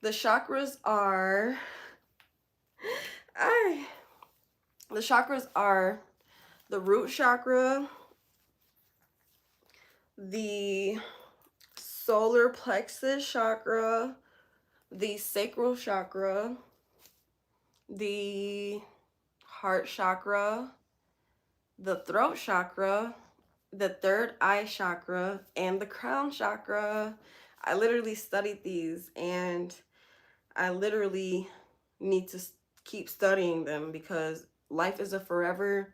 The chakras are I the chakras are the root chakra, the solar plexus chakra, the sacral chakra, the heart chakra, the throat chakra, the third eye chakra, and the crown chakra. I literally studied these, and I literally need to keep studying them because life is a forever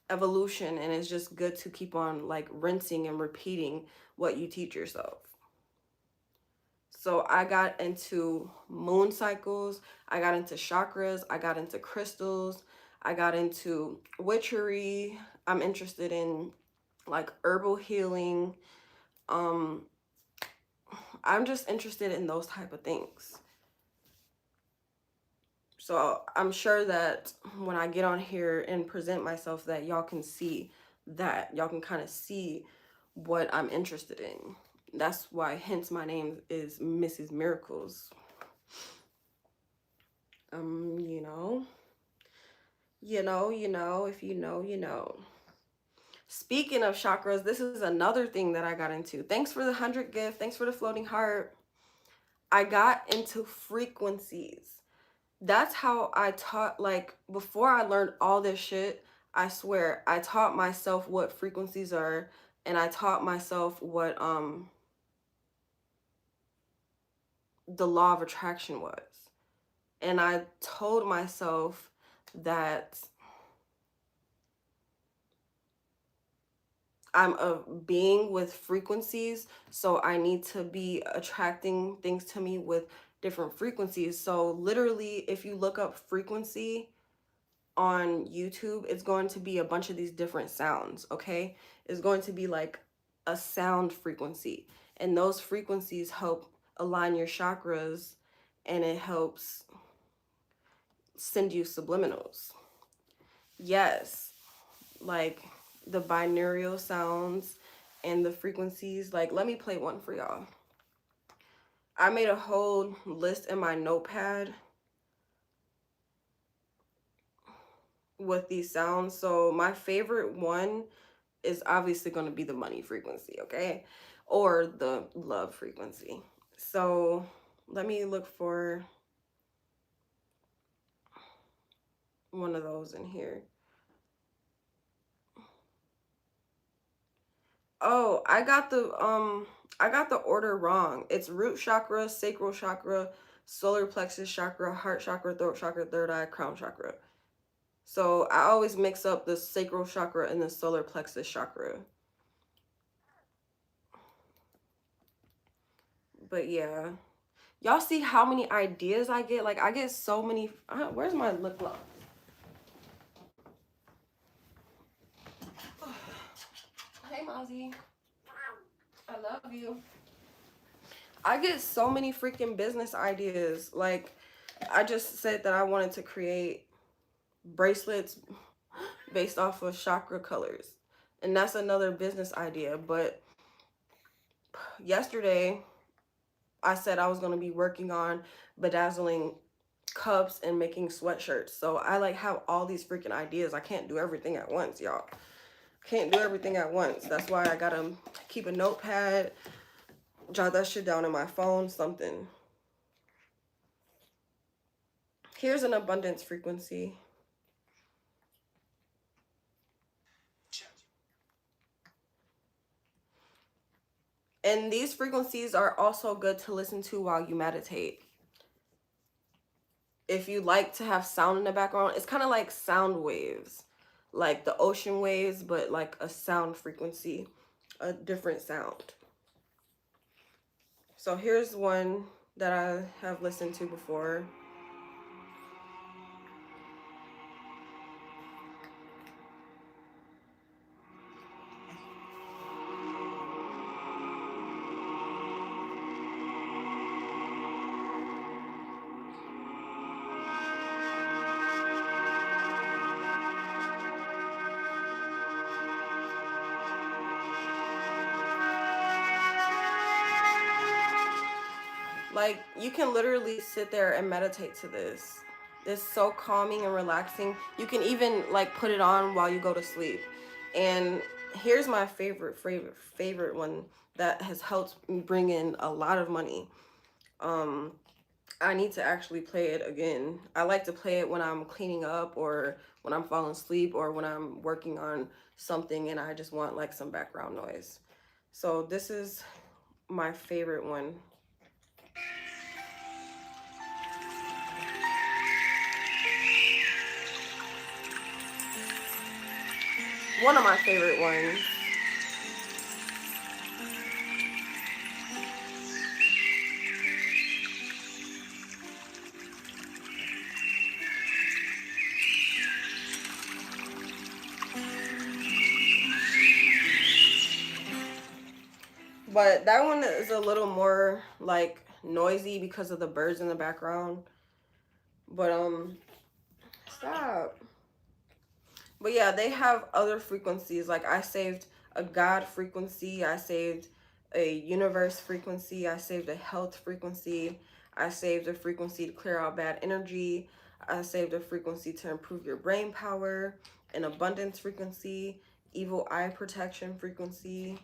evolution, and it's just good to keep on like rinsing and repeating what you teach yourself. So I got into moon cycles, I got into chakras, I got into crystals, I got into witchery. I'm interested in like herbal healing. Um I'm just interested in those type of things. So I'm sure that when I get on here and present myself, that y'all can see that. Y'all can kind of see what I'm interested in. That's why, hence my name is Mrs. Miracles. You know, if you know, you know. Speaking of chakras, this is another thing that I got into. Thanks for the 100 gift. Thanks for the floating heart. I got into frequencies. That's how I taught, like, before I learned all this shit, I swear, I taught myself what frequencies are, and I taught myself what the law of attraction was. And I told myself that I'm a being with frequencies, so I need to be attracting things to me with different frequencies. So literally, if you look up frequency on YouTube, it's going to be a bunch of these different sounds, okay? It's going to be like a sound frequency, and those frequencies help align your chakras, and it helps send you subliminals. Yes, like the binaural sounds and the frequencies. Like, let me play one for y'all. I made a whole list in my notepad with these sounds. So my favorite one is obviously going to be the money frequency, okay? Or the love frequency. So let me look for one of those in here. Oh, I got the order wrong. It's root chakra, sacral chakra, solar plexus chakra, heart chakra, throat chakra, third eye, crown chakra. So I always mix up the sacral chakra and the solar plexus chakra. But yeah, y'all see how many ideas I get? Like, I get so many. Where's my lip gloss? Hey, Mozzie. I love you. I get so many freaking business ideas. Like, I just said that I wanted to create bracelets based off of chakra colors. And that's another business idea. But yesterday, I said I was going to be working on bedazzling cups and making sweatshirts. So I like have all these freaking ideas. I can't do everything at once, y'all. Can't do everything at once. That's why I gotta keep a notepad, jot that shit down in my phone, something. Here's an abundance frequency. And these frequencies are also good to listen to while you meditate. If you like to have sound in the background, it's kind of like sound waves, like the ocean waves, but like a sound frequency, a different sound. So here's one that I have listened to before. Like, you can literally sit there and meditate to this. It's so calming and relaxing. You can even like put it on while you go to sleep. And here's my favorite one that has helped me bring in a lot of money. I need to actually play it again. I like to play it when I'm cleaning up or when I'm falling asleep or when I'm working on something and I just want like some background noise. So this is my favorite one. One of my favorite ones. But that one is a little more like noisy because of the birds in the background. But stop. But yeah, they have other frequencies. Like I saved a God frequency, I saved a universe frequency, I saved a health frequency, I saved a frequency to clear out bad energy, I saved a frequency to improve your brain power, an abundance frequency, evil eye protection frequency,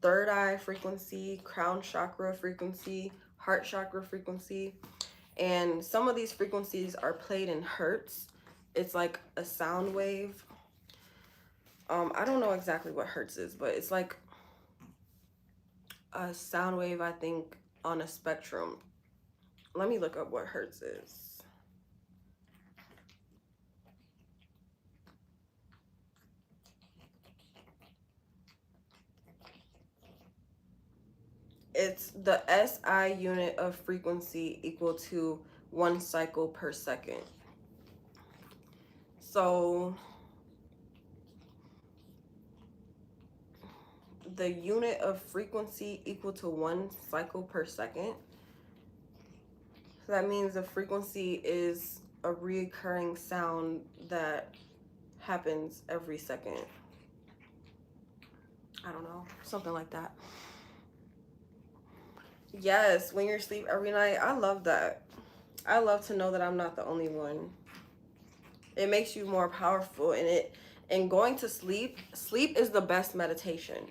third eye frequency, crown chakra frequency, heart chakra frequency. And some of these frequencies are played in hertz. It's like a sound wave. I don't know exactly what hertz is, but it's like a sound wave, I think, on a spectrum. Let me look up what hertz is. It's the SI unit of frequency equal to 1 cycle per second. So the unit of frequency equal to 1 cycle per second. So that means the frequency is a recurring sound that happens every second. I don't know, something like that. Yes, when you're asleep every night, I love that. I love to know that I'm not the only one. It makes you more powerful, and going to sleep is the best meditation.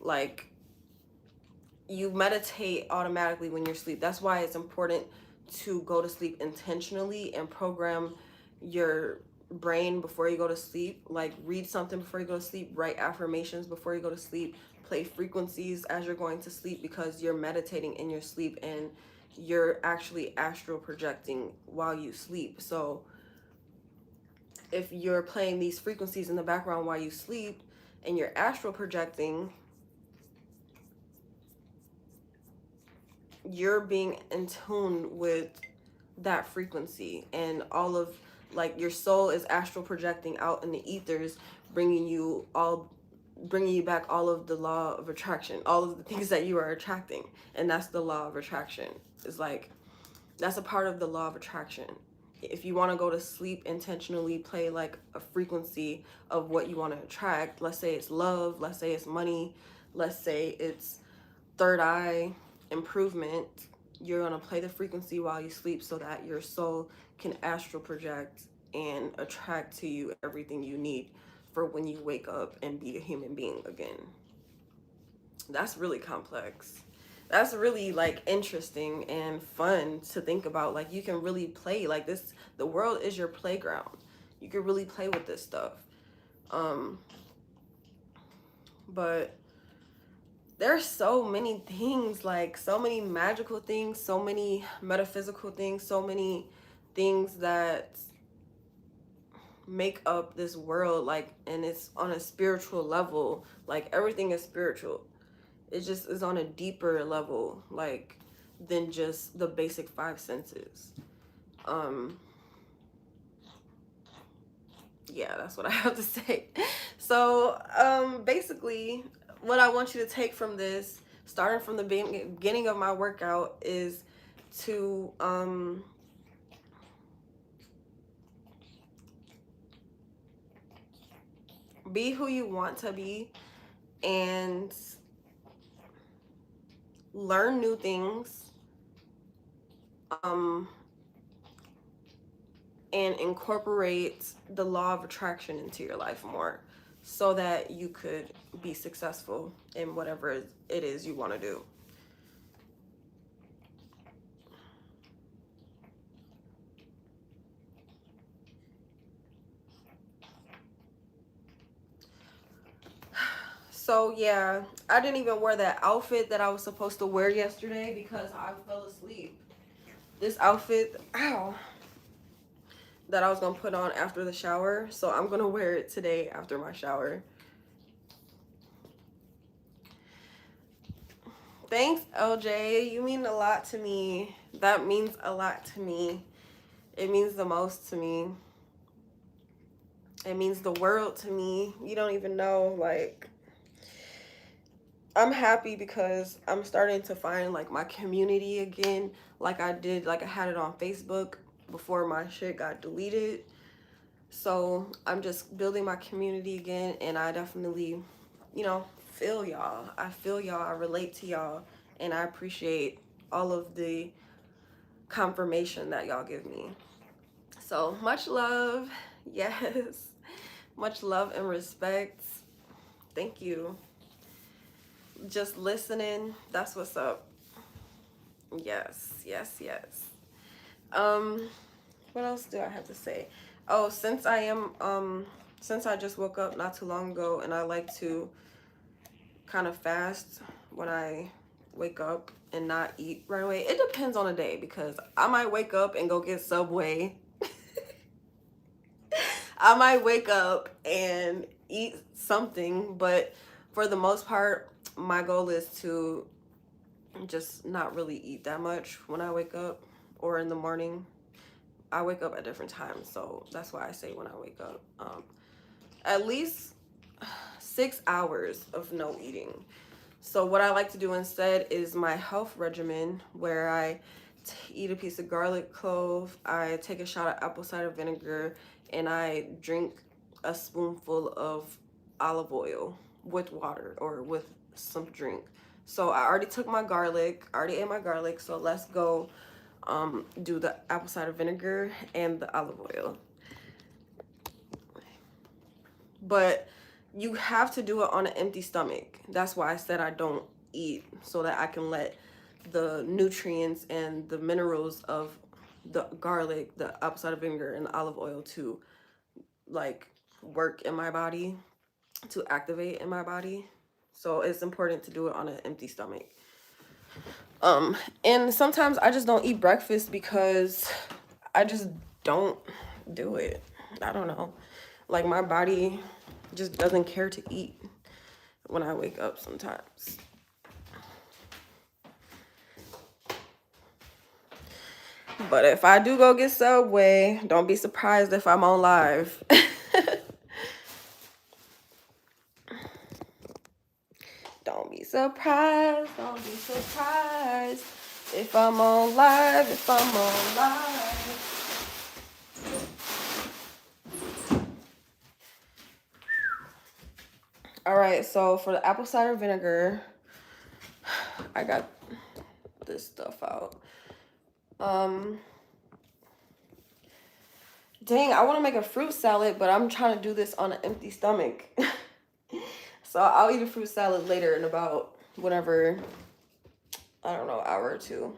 Like, you meditate automatically when you're asleep. That's why it's important to go to sleep intentionally and program your brain before you go to sleep. Like, read something before you go to sleep, write affirmations before you go to sleep, play frequencies as you're going to sleep, because you're meditating in your sleep and you're actually astral projecting while you sleep. So if you're playing these frequencies in the background while you sleep and you're astral projecting, you're being in tune with that frequency, and all of, like, your soul is astral projecting out in the ethers, bringing you back all of the law of attraction, all of the things that you are attracting. And that's the law of attraction. It's like, that's a part of the law of attraction. if you want to go to sleep, intentionally play like a frequency of what you want to attract. Let's say it's love, let's say it's money, let's say it's third eye improvement. You're going to play the frequency while you sleep so that your soul can astral project and attract to you everything you need for when you wake up and be a human being again. That's really complex. That's really like interesting and fun to think about. Like you can really play like this. The world is your playground. You can really play with this stuff. But there's so many things, like so many magical things, so many metaphysical things, so many things that make up this world, like, and it's on a spiritual level. Like everything is spiritual. It just is on a deeper level, like, than just the basic five senses. Yeah, that's what I have to say. So basically what I want you to take from this, starting from the beginning of my workout, is to be who you want to be and learn new things, and incorporate the law of attraction into your life more so that you could be successful in whatever it is you want to do. So yeah, I didn't even wear that outfit that I was supposed to wear yesterday because I fell asleep. This outfit, ow, that I was gonna put on after the shower, so I'm gonna wear it today after my shower. Thanks, LJ. You mean a lot to me. That means a lot to me. It means the most to me. It means the world to me. You don't even know, like, I'm happy because I'm starting to find like my community again, like I did, like I had it on Facebook before my shit got deleted. So I'm just building my community again, and I definitely, you know, feel y'all. I feel y'all, I relate to y'all, and I appreciate all of the confirmation that y'all give me. So much love. Yes. Much love and respect. Thank you. Just listening, that's what's up. Yes, yes, yes. What else do I have to say? Oh, since I just woke up not too long ago, and I like to kind of fast when I wake up and not eat right away. It depends on the day, because I might wake up and go get Subway. I might wake up and eat something, but for the most part, my goal is to just not really eat that much when I wake up or in the morning. I wake up at different times, so that's why I say when I wake up. At least 6 hours of no eating. So what I like to do instead is my health regimen, where I eat a piece of garlic clove, I take a shot of apple cider vinegar, and I drink a spoonful of olive oil with water or with some drink. So I already took my garlic, already ate my garlic, so let's go do the apple cider vinegar and the olive oil. But you have to do it on an empty stomach. That's why I said I don't eat, so that I can let the nutrients and the minerals of the garlic, the apple cider vinegar, and the olive oil to like work in my body, to activate in my body. So it's important to do it on an empty stomach. And sometimes I just don't eat breakfast because I just don't do it. I don't know. Like my body just doesn't care to eat when I wake up sometimes. But if I do go get Subway, don't be surprised if I'm on live. Don't be surprised, don't be surprised if I'm on live, if I'm on live. All right, so for the apple cider vinegar, I got this stuff out. Dang, I want to make a fruit salad, but I'm trying to do this on an empty stomach. So I'll eat a fruit salad later in about whatever, I don't know, hour or two.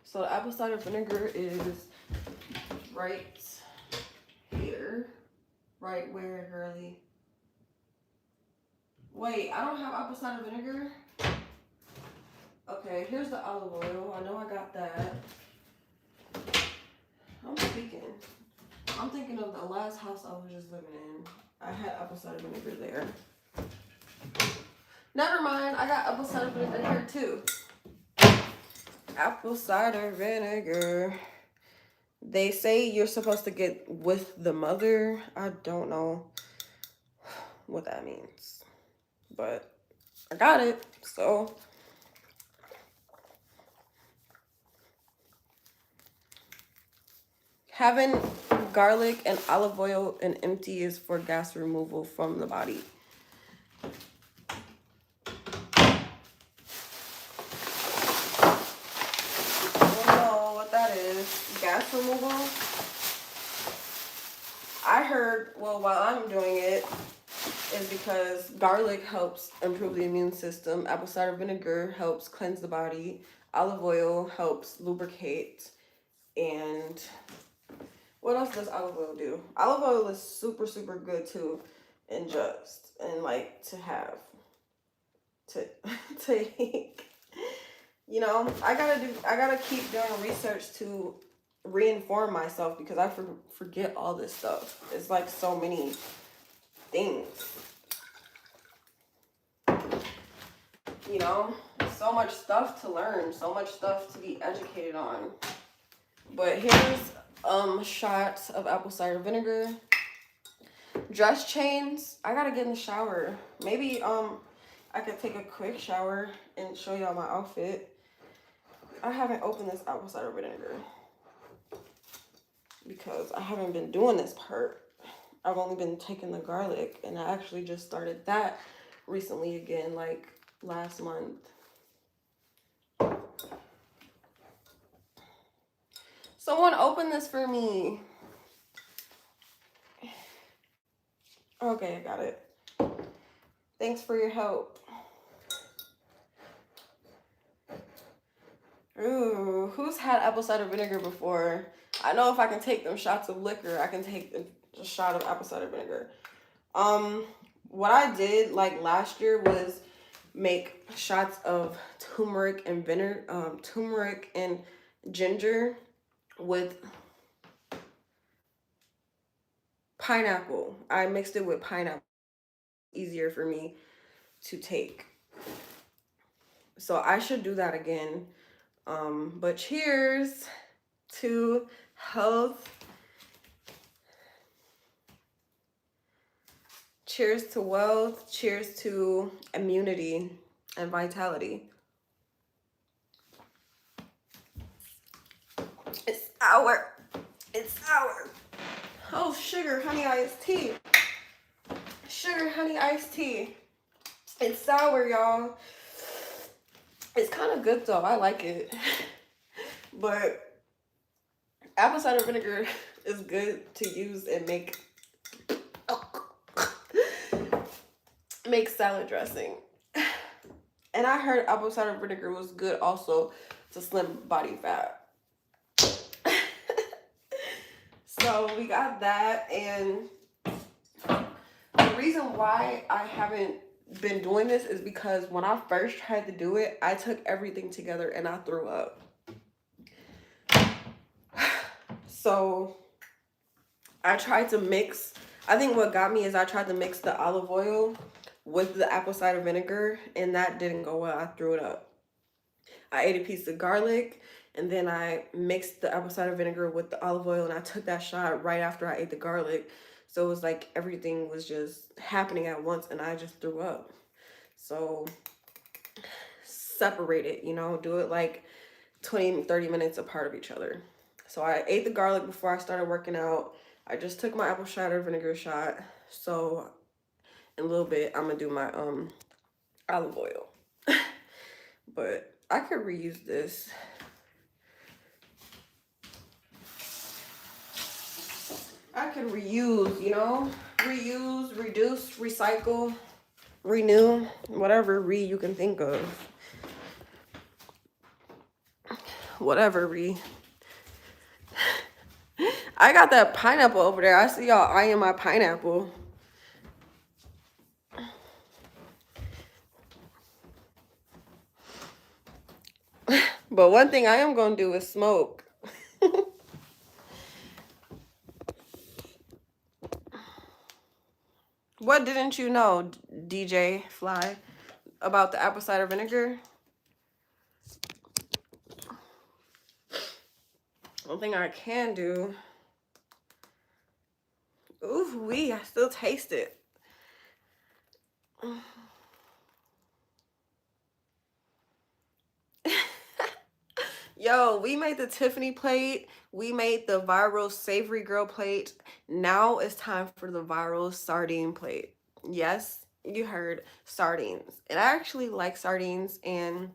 So the apple cider vinegar is right here. Right where, girly? Wait, I don't have apple cider vinegar? Okay, here's the olive oil. I know I got that. I'm speaking. I'm thinking of the last house I was just living in. I had apple cider vinegar there. Never mind, I got apple cider vinegar here too. Apple cider vinegar. They say you're supposed to get with the mother. I don't know what that means, but I got it, so. Having garlic and olive oil and empty is for gas removal from the body. I don't know what that is. Gas removal? I heard, well, while I'm doing it, is because garlic helps improve the immune system. Apple cider vinegar helps cleanse the body. Olive oil helps lubricate. And what else does olive oil do? Olive oil is super, super good to ingest and like to have. To take. You know, I gotta keep doing research to reinform myself because I forget all this stuff. It's like so many things. You know, so much stuff to learn, so much stuff to be educated on. But here's shots of apple cider vinegar. Dress chains. I gotta get in the shower. Maybe I could take a quick shower and show y'all my outfit. I haven't opened this apple cider vinegar because I haven't been doing this part. I've only been taking the garlic, and I actually just started that recently again, like last month. Someone open this for me. Okay, I got it. Thanks for your help. Ooh, who's had apple cider vinegar before? I know if I can take them shots of liquor, I can take a shot of apple cider vinegar. What I did like last year was make shots of turmeric and vinegar, turmeric and ginger with pineapple. I mixed it with pineapple. Easier for me to take. So I should do that again. But cheers to health. Cheers to wealth. Cheers to immunity and vitality. It's sour. It's sour. Oh, sugar, honey, iced tea. Sugar, honey, iced tea. It's sour, y'all. It's kind of good, though. I like it. But apple cider vinegar is good to use and make salad dressing. And I heard apple cider vinegar was good also to slim body fat. So we got that, and the reason why I haven't been doing this is because when I first tried to do it, I took everything together and I threw up. So I tried to mix, I think what got me is I tried to mix the olive oil with the apple cider vinegar, and that didn't go well. I threw it up. I ate a piece of garlic, and then I mixed the apple cider vinegar with the olive oil, and I took that shot right after I ate the garlic. So it was like everything was just happening at once, and I just threw up. So separate it, you know, do it like 20, 30 minutes apart of each other. So I ate the garlic before I started working out. I just took my apple cider vinegar shot. So In a little bit, I'm gonna do my olive oil. But I could reuse this. I can reuse, you know? Reuse, reduce, recycle, renew, whatever you can think of. Whatever I got that pineapple over there. I see y'all eyeing my pineapple. But one thing I am gonna do is smoke. What didn't you know, DJ Fly, about the apple cider vinegar? One thing I can do. Ooh wee, I still taste it. Yo, we made the Tiffany plate. We made the viral savory girl plate. Now it's time for the viral sardine plate. Yes, you heard, sardines. And I actually like sardines, and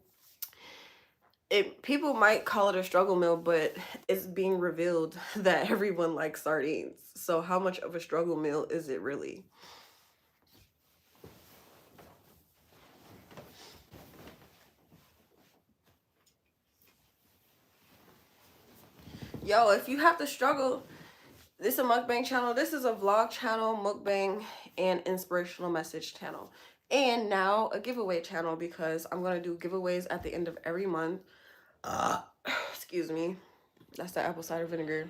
people might call it a struggle meal, but it's being revealed that everyone likes sardines. So how much of a struggle meal is it really? Yo, if you have to struggle, this is a mukbang channel. This is a vlog channel, mukbang, and inspirational message channel. And now a giveaway channel, because I'm going to do giveaways at the end of every month. Excuse me. That's the apple cider vinegar.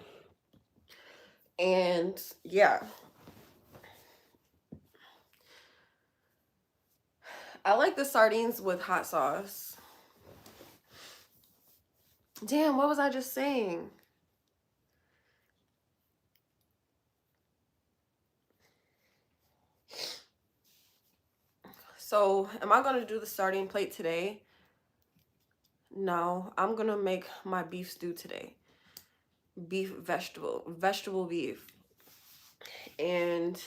And yeah. I like the sardines with hot sauce. Damn, what was I just saying? So, am I going to do the sardine plate today? No, I'm going to make my beef stew today. Vegetable beef. And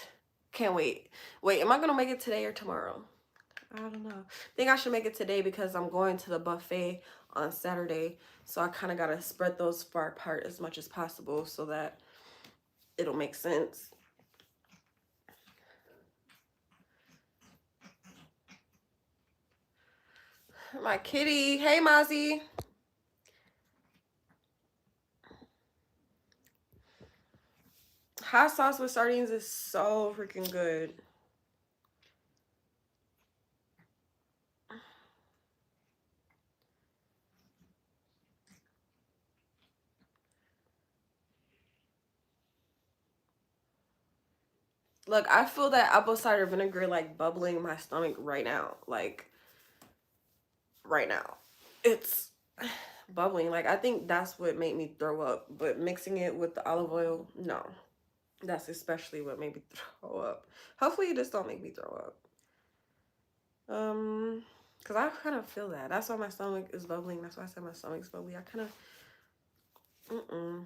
can't wait. Wait, am I going to make it today or tomorrow? I don't know. I think I should make it today because I'm going to the buffet on Saturday. So I kind of got to spread those far apart as much as possible so that it'll make sense. My kitty. Hey, Mozzie. Hot sauce with sardines is so freaking good. Look, I feel that apple cider vinegar like bubbling in my stomach right now. Like, right now. It's bubbling. Like, I think that's what made me throw up. But mixing it with the olive oil, no. That's especially what made me throw up. Hopefully it just don't make me throw up. Because I kind of feel that. That's why my stomach is bubbling. That's why I said my stomach's bubbly. I kind of,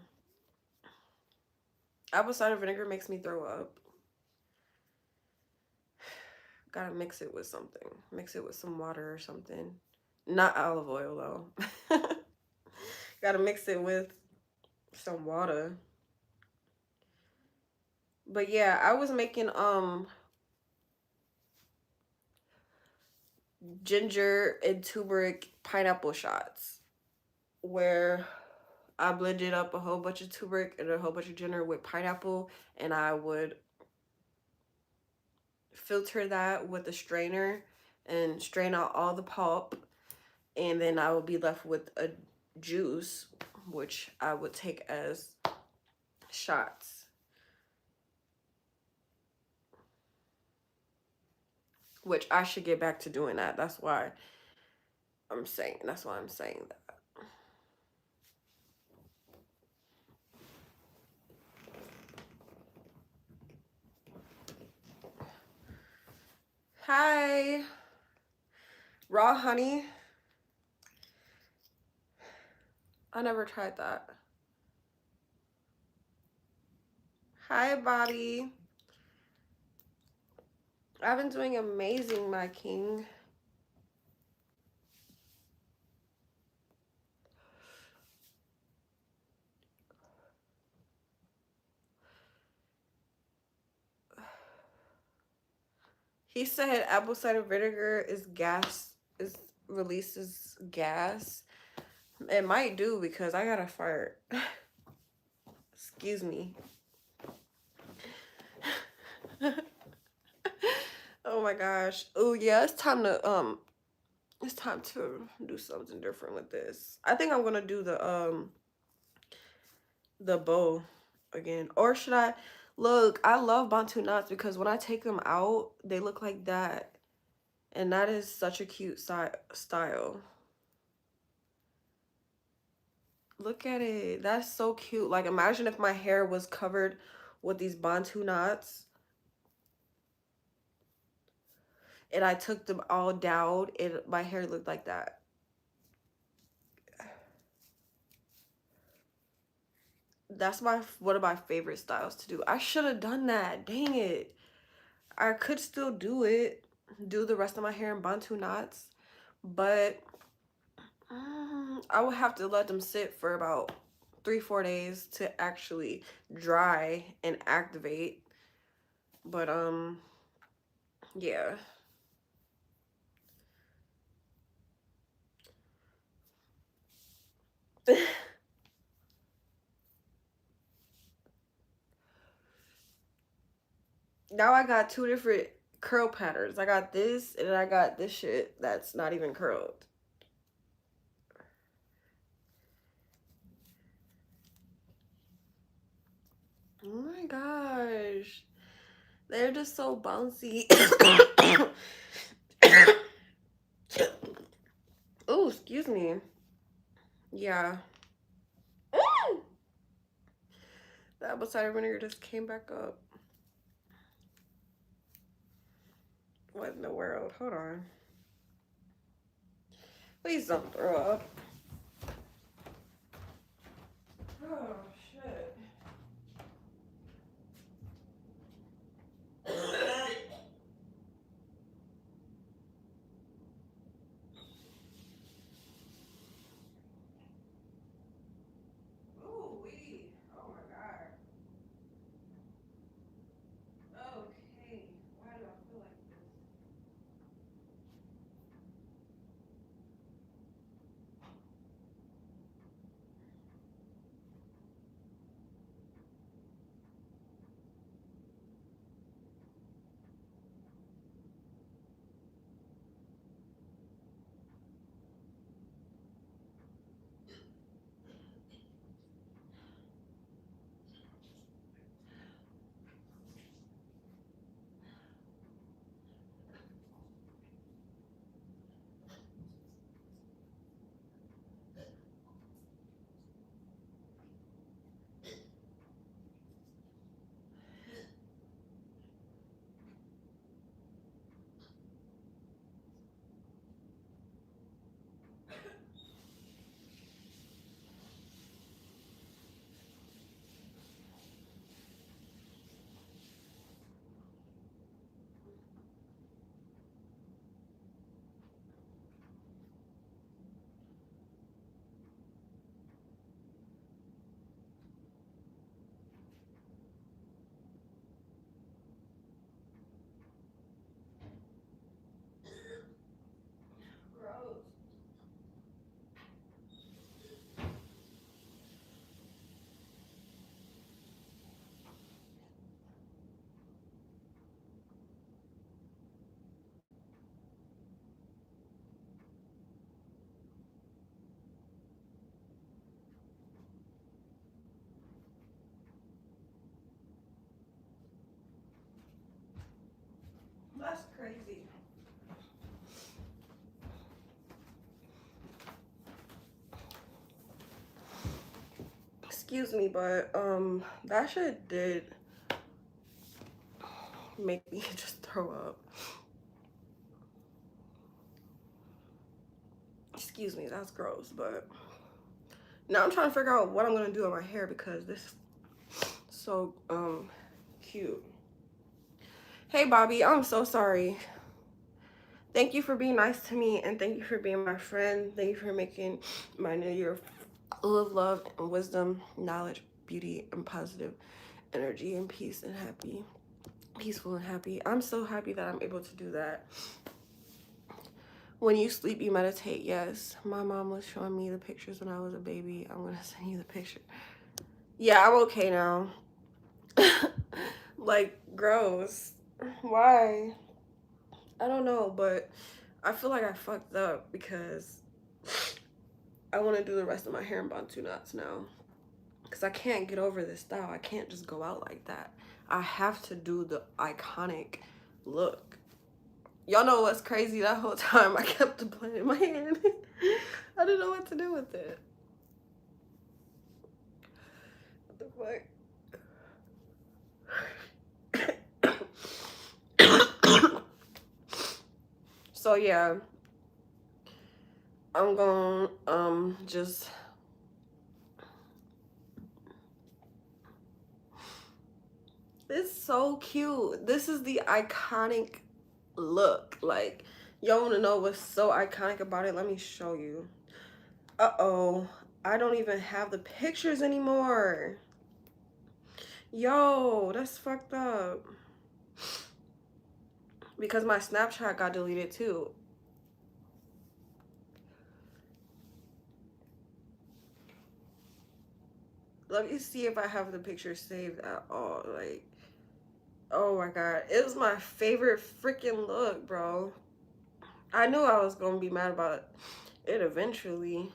apple cider vinegar makes me throw up. Gotta mix it with something. Mix it with some water or something. Not olive oil, though. Gotta mix it with some water. But yeah, I was making ginger and turmeric pineapple shots where I blended up a whole bunch of turmeric and a whole bunch of ginger with pineapple, and I would filter that with a strainer and strain out all the pulp, and then I would be left with a juice which I would take as shots. Which I should get back to doing that. That's why I'm saying that. Hi. Raw honey. I never tried that. Hi, Bobby. I've been doing amazing, my king. He said apple cider vinegar is gas, is releases gas. It might do because I got a fart. Excuse me. Oh my gosh. Oh yeah, it's time to do something different with this. I think I'm gonna do the bow again. Or should I look, I love Bantu knots because when I take them out, they look like that. And that is such a cute style. Look at it. That's so cute. Like imagine if my hair was covered with these Bantu knots and I took them all down and my hair looked like that. That's one of my favorite styles to do. I should have done that. Dang it. I could still do it. Do the rest of my hair in Bantu knots. But I would have to let them sit for about 3-4 days to actually dry and activate. But yeah. Now I got two different curl patterns. I got this and I got this shit that's not even curled. Oh my gosh. They're just so bouncy. Oh, excuse me. Yeah. The apple cider vinegar just came back up. What in the world? Hold on. Please don't throw up. Oh, shit. Ooh, wee. Oh my god. Okay. Why do I feel like this? Gross. That's crazy. Excuse me, but that shit did make me just throw up. Excuse me, that's gross, but now I'm trying to figure out what I'm gonna do with my hair because this is so cute. Hey, Bobby, I'm so sorry. Thank you for being nice to me, and thank you for being my friend. Thank you for making my new year full of love and wisdom, knowledge, beauty, and positive energy, and peace and happy. Peaceful and happy. I'm so happy that I'm able to do that. When you sleep, you meditate. Yes. My mom was showing me the pictures when I was a baby. I'm going to send you the picture. Yeah, I'm okay now. Like, gross. Why? I don't know, but I feel like I fucked up because I want to do the rest of my hair in Bantu knots now. Because I can't get over this style. I can't just go out like that. I have to do the iconic look. Y'all know what's crazy? That whole time I kept the blend in my hand. I didn't know what to do with it. What the fuck? So yeah, I'm gonna just it's so cute. This is the iconic look. Like, y'all want to know what's so iconic about it? Let me show you. Uh-oh, I don't even have the pictures anymore. Yo, that's fucked up. Because my Snapchat got deleted too. Let me see if I have the pictures saved at all. Like, oh my god, it was my favorite freaking look, bro. I knew I was gonna be mad about it eventually.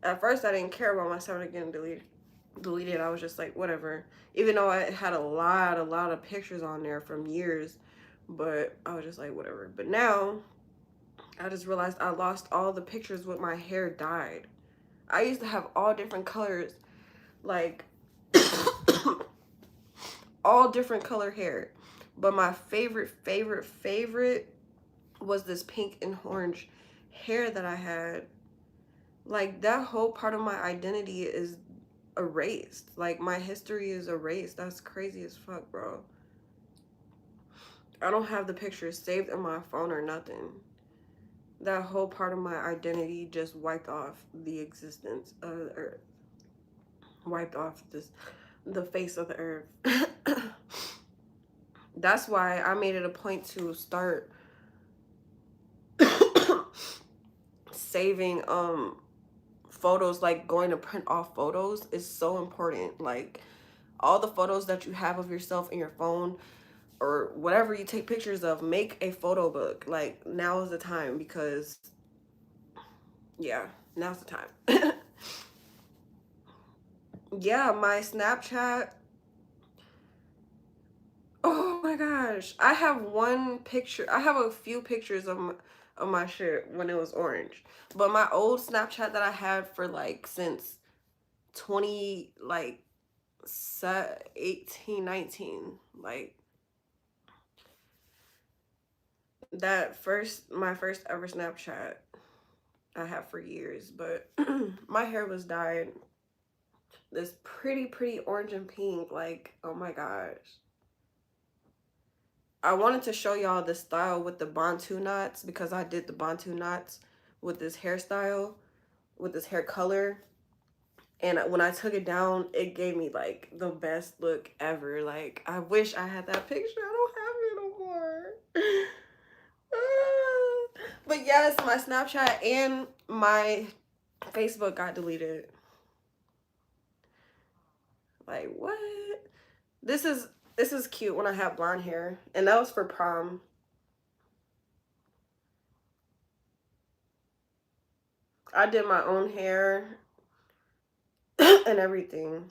At first, I didn't care about my sound getting deleted. I was just like, whatever. Even though I had a lot of pictures on there from years, but I was just like, whatever. But now, I just realized I lost all the pictures with my hair dyed. I used to have all different colors, like all different color hair. But my favorite was this pink and orange hair that I had. Like, that whole part of my identity is erased. Like, my history is erased. That's crazy as fuck, bro. I don't have the pictures saved in my phone or nothing. That whole part of my identity just wiped off the existence of the earth. Wiped off the face of the earth. That's why I made it a point to start saving photos. Like, going to print off photos is so important. Like, all the photos that you have of yourself in your phone or whatever you take pictures of, make a photo book. Like, now is the time, because yeah, now's the time. Yeah, my Snapchat, oh my gosh, I have one picture. I have a few pictures of my shit when it was orange. But my old Snapchat that I had for like since 20 like 18, 19, like my first ever Snapchat I have for years. But my hair was dyed this pretty orange and pink. Like, oh my gosh. I wanted to show y'all the style with the Bantu knots, because I did the Bantu knots with this hairstyle, with this hair color. And when I took it down, it gave me like the best look ever. Like, I wish I had that picture. I don't have it no more. But yes, my Snapchat and my Facebook got deleted. Like, what? This is cute when I have blonde hair, and that was for prom. I did my own hair and everything.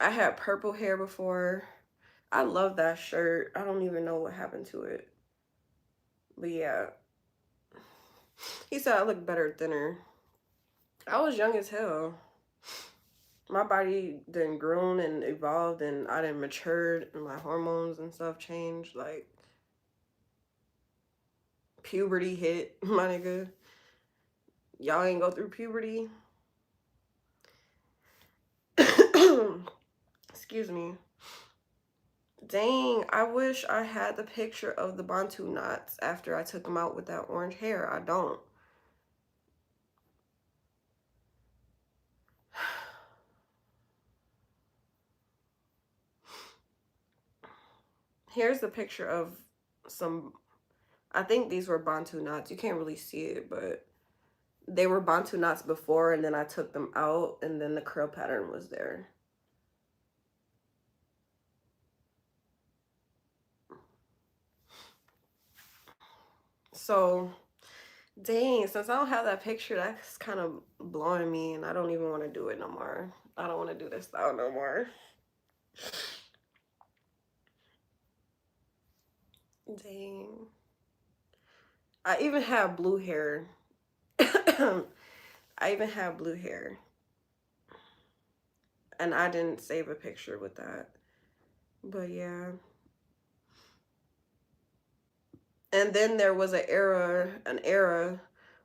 I had purple hair before. I love that shirt. I don't even know what happened to it. But yeah. He said I look better thinner. I was young as hell. My body didn't grown and evolved, and I didn't matured, and my hormones and stuff changed. Like, puberty hit, my nigga. Y'all ain't go through puberty. Excuse me. Dang, I wish I had the picture of the Bantu knots after I took them out with that orange hair. I don't. Here's the picture of some, I think these were Bantu knots. You can't really see it, but they were Bantu knots before, and then I took them out, and then the curl pattern was there. So, dang, since I don't have that picture, that's kind of blowing me, and I don't even want to do it no more. I don't want to do this style no more. Dang. I even have blue hair. I even have blue hair. And I didn't save a picture with that. But yeah. And then there was an era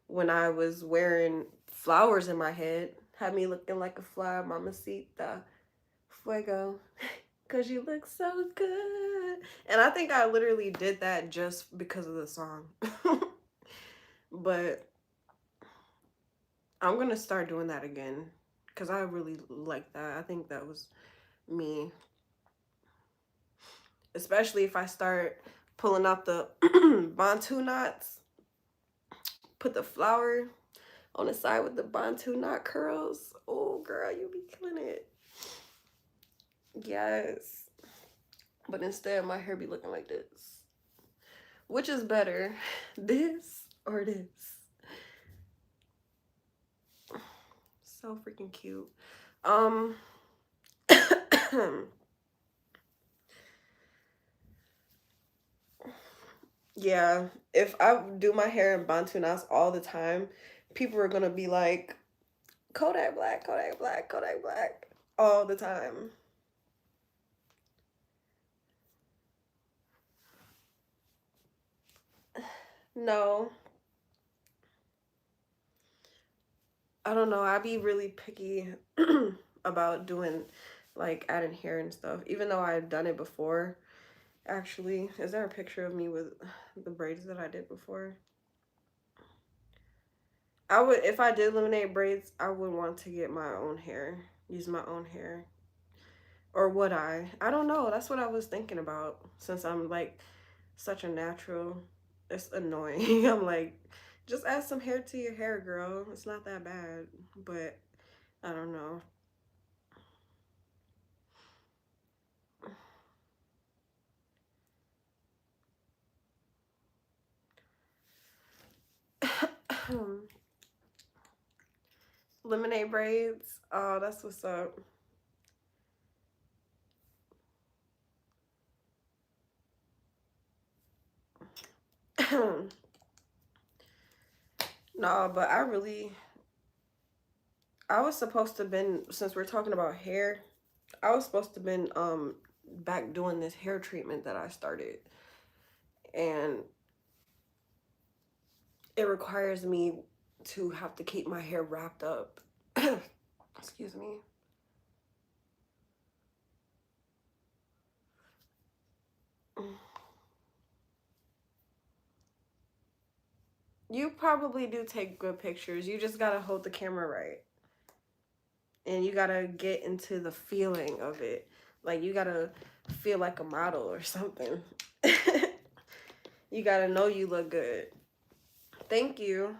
when I was wearing flowers in my head. Had me looking like a fly, mamacita, fuego. Cause you look so good. And I think I literally did that just because of the song. But I'm gonna start doing that again. Cause I really like that. I think that was me. Especially if I start pulling out the Bantu knots. Put the flower on the side with the Bantu knot curls. Oh, girl, you be killing it. Yes. But instead, my hair be looking like this. Which is better, this or this? So freaking cute. Yeah, if I do my hair in Bantu knots all the time, people are gonna be like, Kodak Black, Kodak Black, Kodak Black, all the time. No, I don't know. I be really picky about doing like adding hair and stuff, even though I've done it before. Actually, is there a picture of me with the braids that I did before? I would, if I did laminate braids, I would want to get my own hair, use my own hair. Or would I? I don't know. That's what I was thinking about since I'm like such a natural. It's annoying. I'm like, just add some hair to your hair, girl. It's not that bad. But I don't know. Lemonade braids. Oh, that's what's up. No, but I was supposed to been, since we're talking about hair, I was supposed to been back doing this hair treatment that I started. And it requires me to have to keep my hair wrapped up. Excuse me. You probably do take good pictures. You just gotta hold the camera right. And you gotta get into the feeling of it. Like you gotta feel like a model or something. You gotta know you look good. Thank you.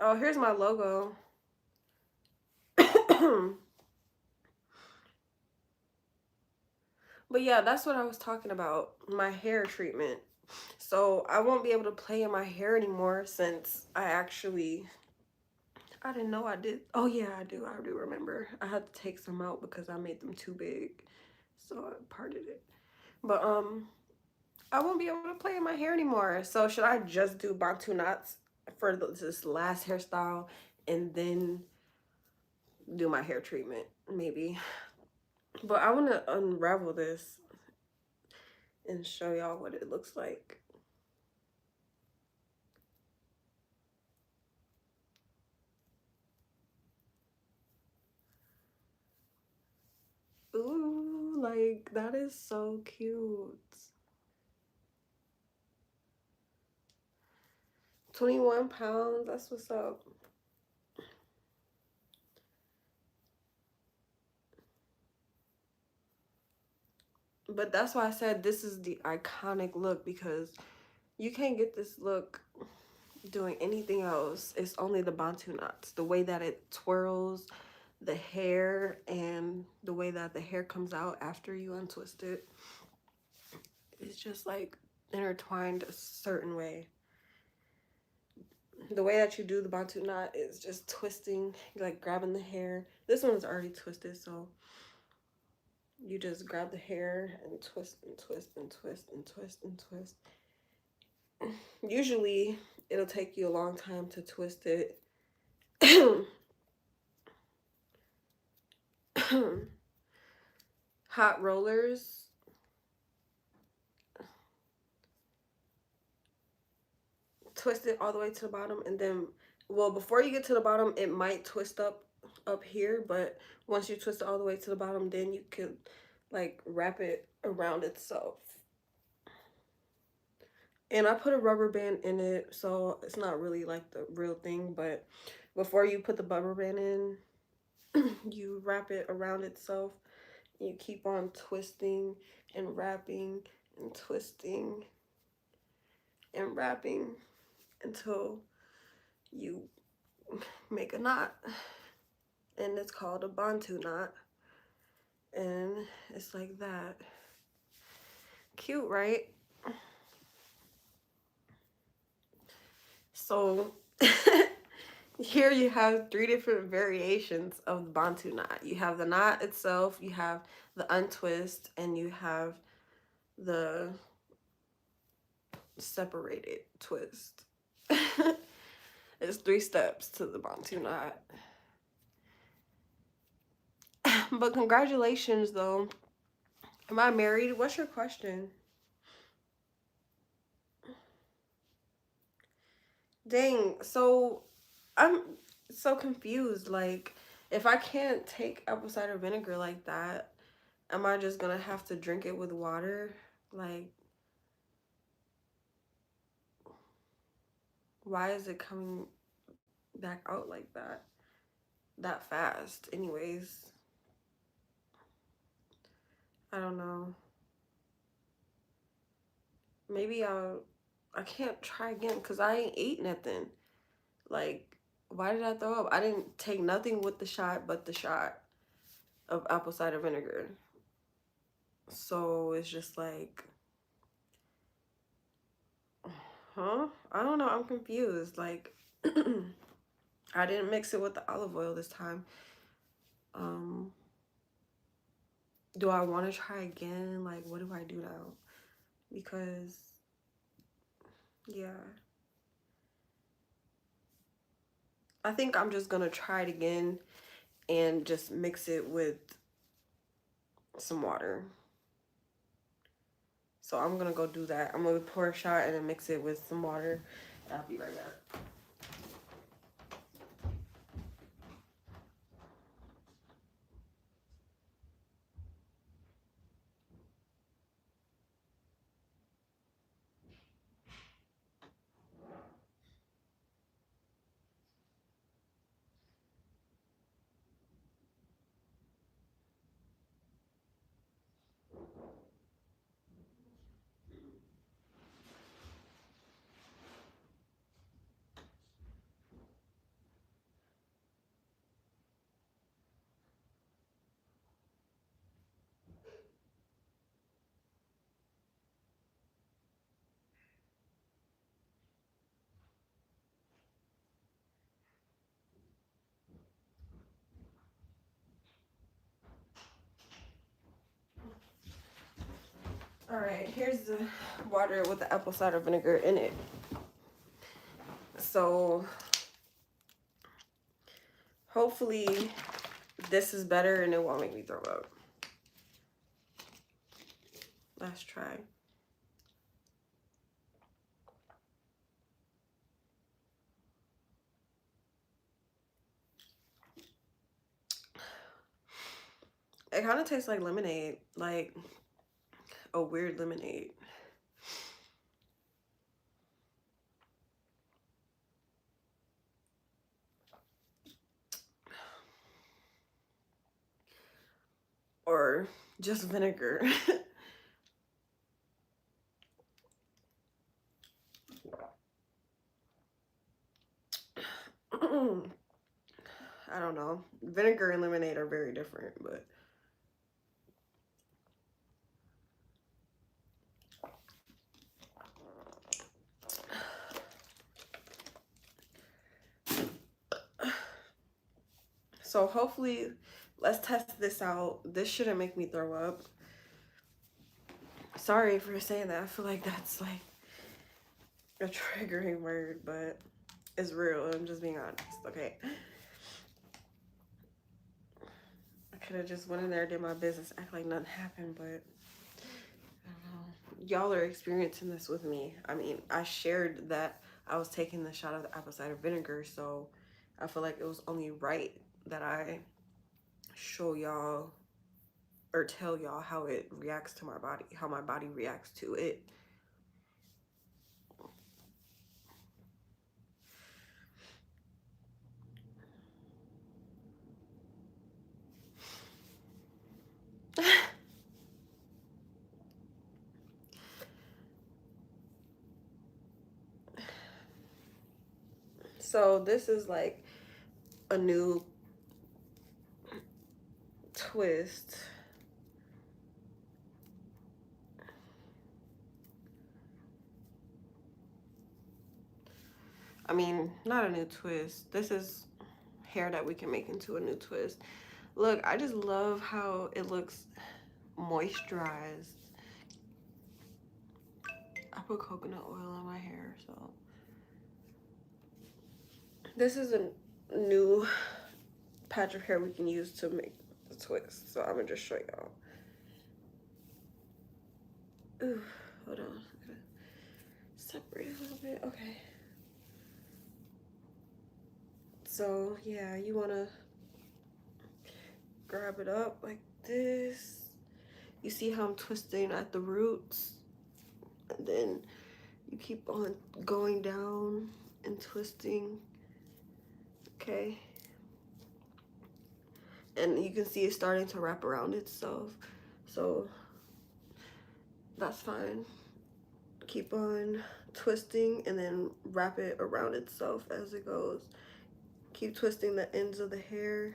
Oh, here's my logo. But yeah, that's what I was talking about. My hair treatment. So I won't be able to play in my hair anymore since I didn't know I did. Oh yeah, I do remember. I had to take some out because I made them too big. So I parted it. But I won't be able to play in my hair anymore. So should I just do Bantu knots for this last hairstyle and then do my hair treatment? Maybe. But I want to unravel this and show y'all what it looks like. Like, that is so cute. 21 pounds, that's what's up. But that's why I said this is the iconic look, because you can't get this look doing anything else. It's only the bantu knots. The way that it twirls, the hair, and the way that the hair comes out after you untwist it. It's just like intertwined a certain way. The way that you do the bantu knot is just twisting, like grabbing the hair. This one's already twisted, so you just grab the hair and twist and twist and twist and twist and twist. Usually it'll take you a long time to twist it. Hot rollers, twist it all the way to the bottom, and then, well, before you get to the bottom it might twist up here, but once you twist it all the way to the bottom, then you could like wrap it around itself. And I put a rubber band in it, so it's not really like the real thing, but before you put the rubber band in, you wrap it around itself. You keep on twisting and wrapping and twisting and wrapping until you make a knot. And it's called a bantu knot. And it's like that. Cute, right? So here you have 3 different variations of the bantu knot. You have the knot itself, you have the untwist, and you have the separated twist. It's 3 steps to the bantu knot. But congratulations though. Am I married? What's your question? Dang, so I'm so confused. Like, if I can't take apple cider vinegar like that, am I just gonna have to drink it with water? Like, why is it coming back out like that fast? Anyways, I don't know. Maybe I can't try again because I ain't ate nothing. Like, why did I throw up? I didn't take nothing with the shot but the shot of apple cider vinegar. So it's just like, huh? I don't know. I'm confused. Like, I didn't mix it with the olive oil this time. Do I want to try again? Like, what do I do now? Because, yeah. I think I'm just going to try it again and just mix it with some water. So I'm going to go do that. I'm going to pour a shot and then mix it with some water. I'll be right back. All right, here's the water with the apple cider vinegar in it. So hopefully this is better and it won't make me throw up. Let's try. It kind of tastes like lemonade, like a weird lemonade. Or just vinegar. I don't know. Vinegar and lemonade are very different, but so hopefully, let's test this out. This shouldn't make me throw up. Sorry for saying that. I feel like that's like a triggering word, but it's real. I'm just being honest, okay? I could have just went in there, did my business, act like nothing happened, but I don't know. Y'all are experiencing this with me. I mean, I shared that I was taking the shot of the apple cider vinegar, so I feel like it was only right that I show y'all or tell y'all how it reacts to my body, how my body reacts to it. So this is like a new twist. I mean, not a new twist. This is hair that we can make into a new twist. Look, I just love how it looks moisturized. I put coconut oil in my hair, so. This is a new patch of hair we can use to make the twist. So I'm gonna just show y'all. Ooh, hold on. Separate a little bit. Okay. So yeah, you wanna grab it up like this. You see how I'm twisting at the roots? And then you keep on going down and twisting. Okay. And you can see it's starting to wrap around itself. So that's fine. Keep on twisting and then wrap it around itself as it goes. Keep twisting the ends of the hair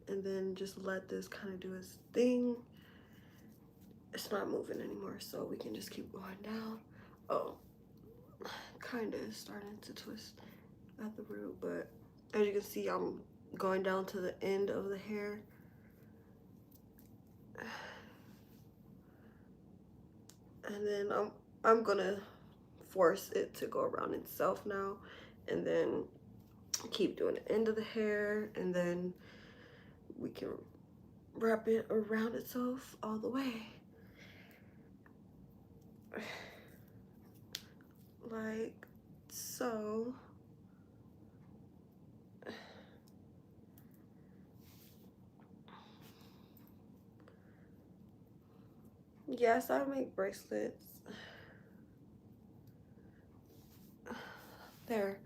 and then just let this kind of do its thing. It's not moving anymore, so we can just keep going down. Oh, kind of starting to twist at the root, but as you can see, I'm going down to the end of the hair. And then I'm gonna force it to go around itself now, and then keep doing the end of the hair, and then we can wrap it around itself all the way. Like so. Yes, I make bracelets. There.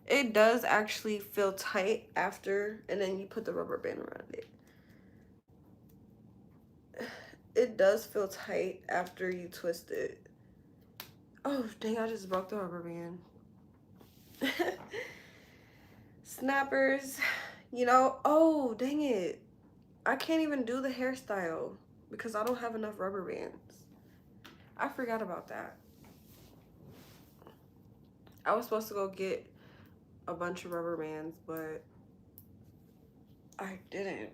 It does actually feel tight after, and then you put the rubber band around it. It does feel tight after you twist it. Oh, dang, I just broke the rubber band. Snappers, you know, oh, dang it. I can't even do the hairstyle because I don't have enough rubber bands. I forgot about that. I was supposed to go get a bunch of rubber bands, but I didn't.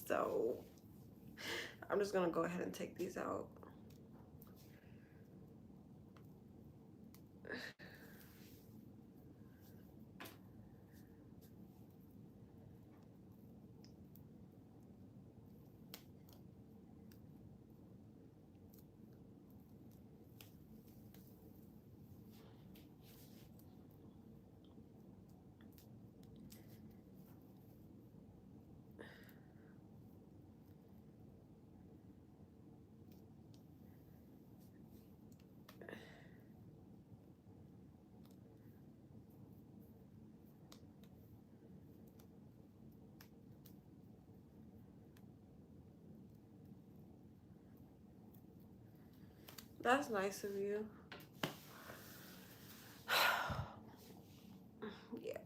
So I'm just gonna go ahead and take these out. That's nice of you. Yeah.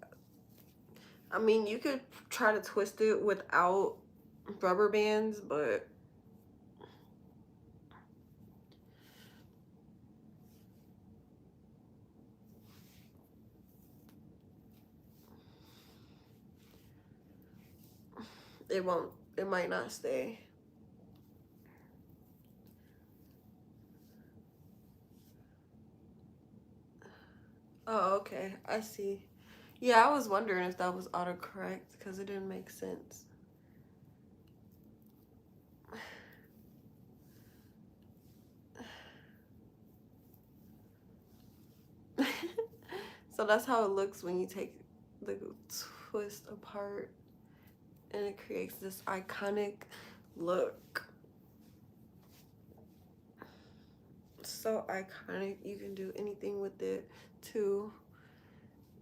I mean, you could try to twist it without rubber bands, but it won't, it might not stay. Oh, okay. I see. Yeah, I was wondering if that was autocorrect because it didn't make sense. So that's how it looks when you take the twist apart and it creates this iconic look. So iconic. You can do anything with it too.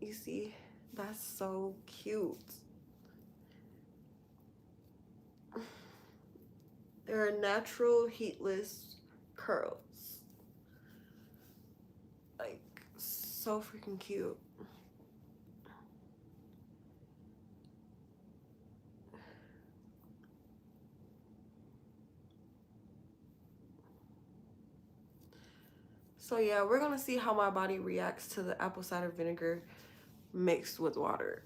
You see, that's so cute. There are natural heatless curls. Like, so freaking cute. So yeah, we're gonna see how my body reacts to the apple cider vinegar mixed with water.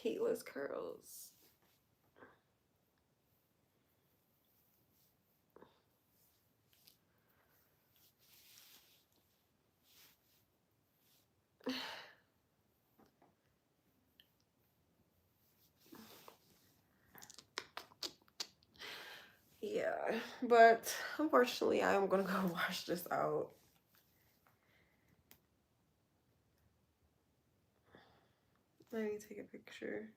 Heatless curls. Yeah, but unfortunately, I am gonna go wash this out. I need to take a picture.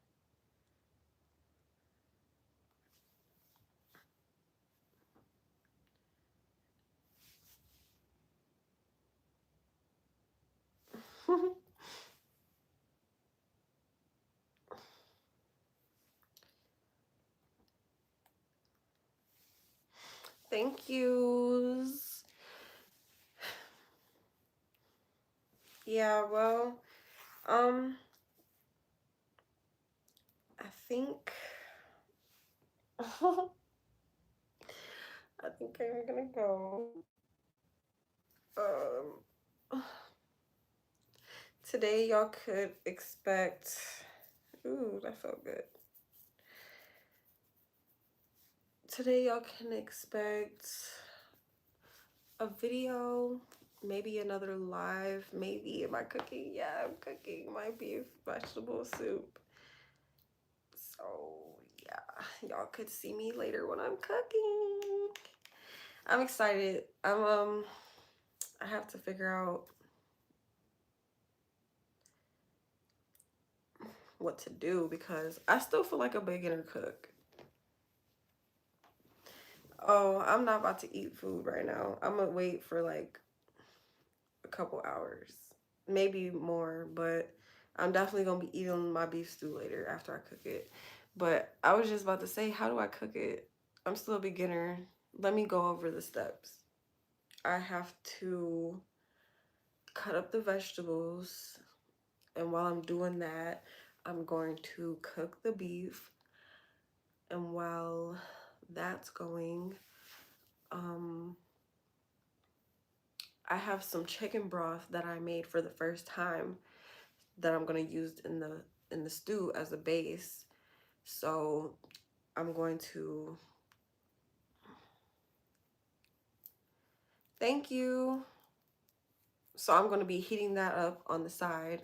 Thank yous. Yeah, well, I think I think I'm gonna go. Today y'all could expect, ooh, that felt good. Today y'all can expect a video, maybe another live, maybe am I cooking? Yeah, I'm cooking my beef vegetable soup. So yeah, y'all could see me later when I'm cooking. I'm excited. I have to figure out what to do because I still feel like a beginner cook. Oh, I'm not about to eat food right now. I'm gonna wait for like a couple hours, maybe more, but I'm definitely gonna be eating my beef stew later after I cook it. But I was just about to say, how do I cook it? I'm still a beginner. Let me go over the steps. I have to cut up the vegetables, and while I'm doing that, I'm going to cook the beef. And while that's going, I have some chicken broth that I made for the first time that I'm going to use in the stew as a base. So I'm going to, thank you. So I'm going to be heating that up on the side,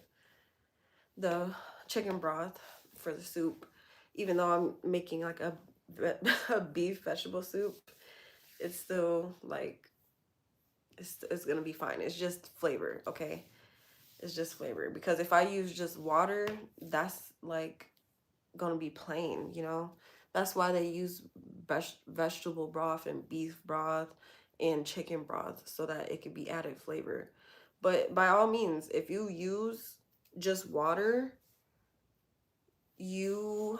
the chicken broth for the soup. Even though I'm making like a beef vegetable soup, it's still like, it's going to be fine. It's just flavor, okay? It's just flavor. Because if I use just water, that's like gonna be plain, you know. That's why they use vegetable broth and beef broth and chicken broth, so that it could be added flavor. But by all means, if you use just water, you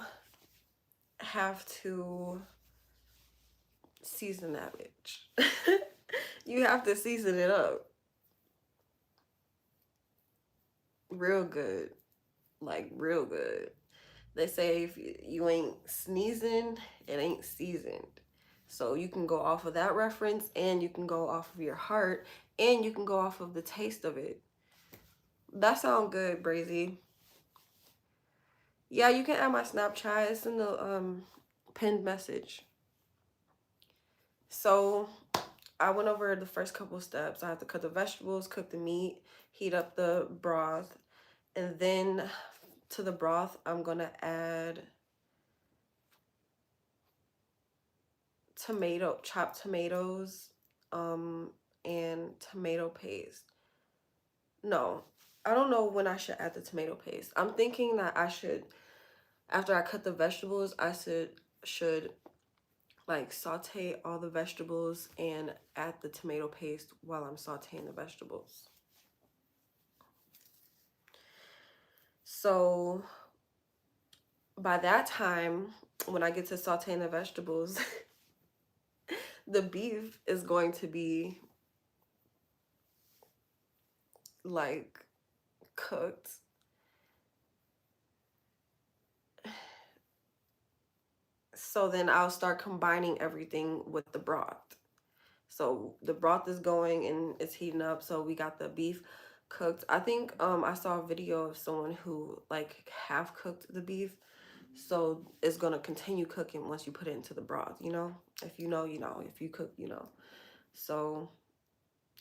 have to season that bitch. You have to season it up real good, like real good. They say if you ain't sneezing, it ain't seasoned. So you can go off of that reference, and you can go off of your heart, and you can go off of the taste of it. That sounds good, Brazy. Yeah, you can add my Snapchat. It's in the pinned message. So I went over the first couple steps. I have to cut the vegetables, cook the meat, heat up the broth, and then to the broth, I'm gonna add chopped tomatoes, and tomato paste. No, I don't know when I should add the tomato paste. I'm thinking that I should, after I cut the vegetables, I should like saute all the vegetables and add the tomato paste while I'm sauteing the vegetables. So by that time, when I get to sauteing the vegetables, the beef is going to be like cooked. So then I'll start combining everything with the broth. So the broth is going and it's heating up. So we got the beef cooked. I think I saw a video of someone who like half cooked the beef. So it's gonna continue cooking once you put it into the broth, you know? If you know, you know. If you cook, you know. So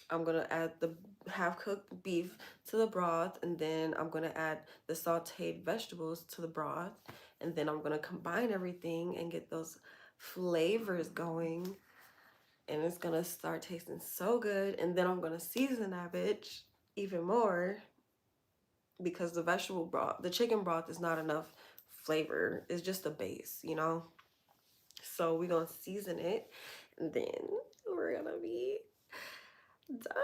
I'm gonna add the half-cooked beef to the broth, and then I'm gonna add the sauteed vegetables to the broth, and then I'm gonna combine everything and get those flavors going, and it's gonna start tasting so good. And then I'm gonna season that bitch even more, because the vegetable broth, the chicken broth, is not enough flavor. It's just a base, you know. So we're gonna season it, and then we're gonna be done.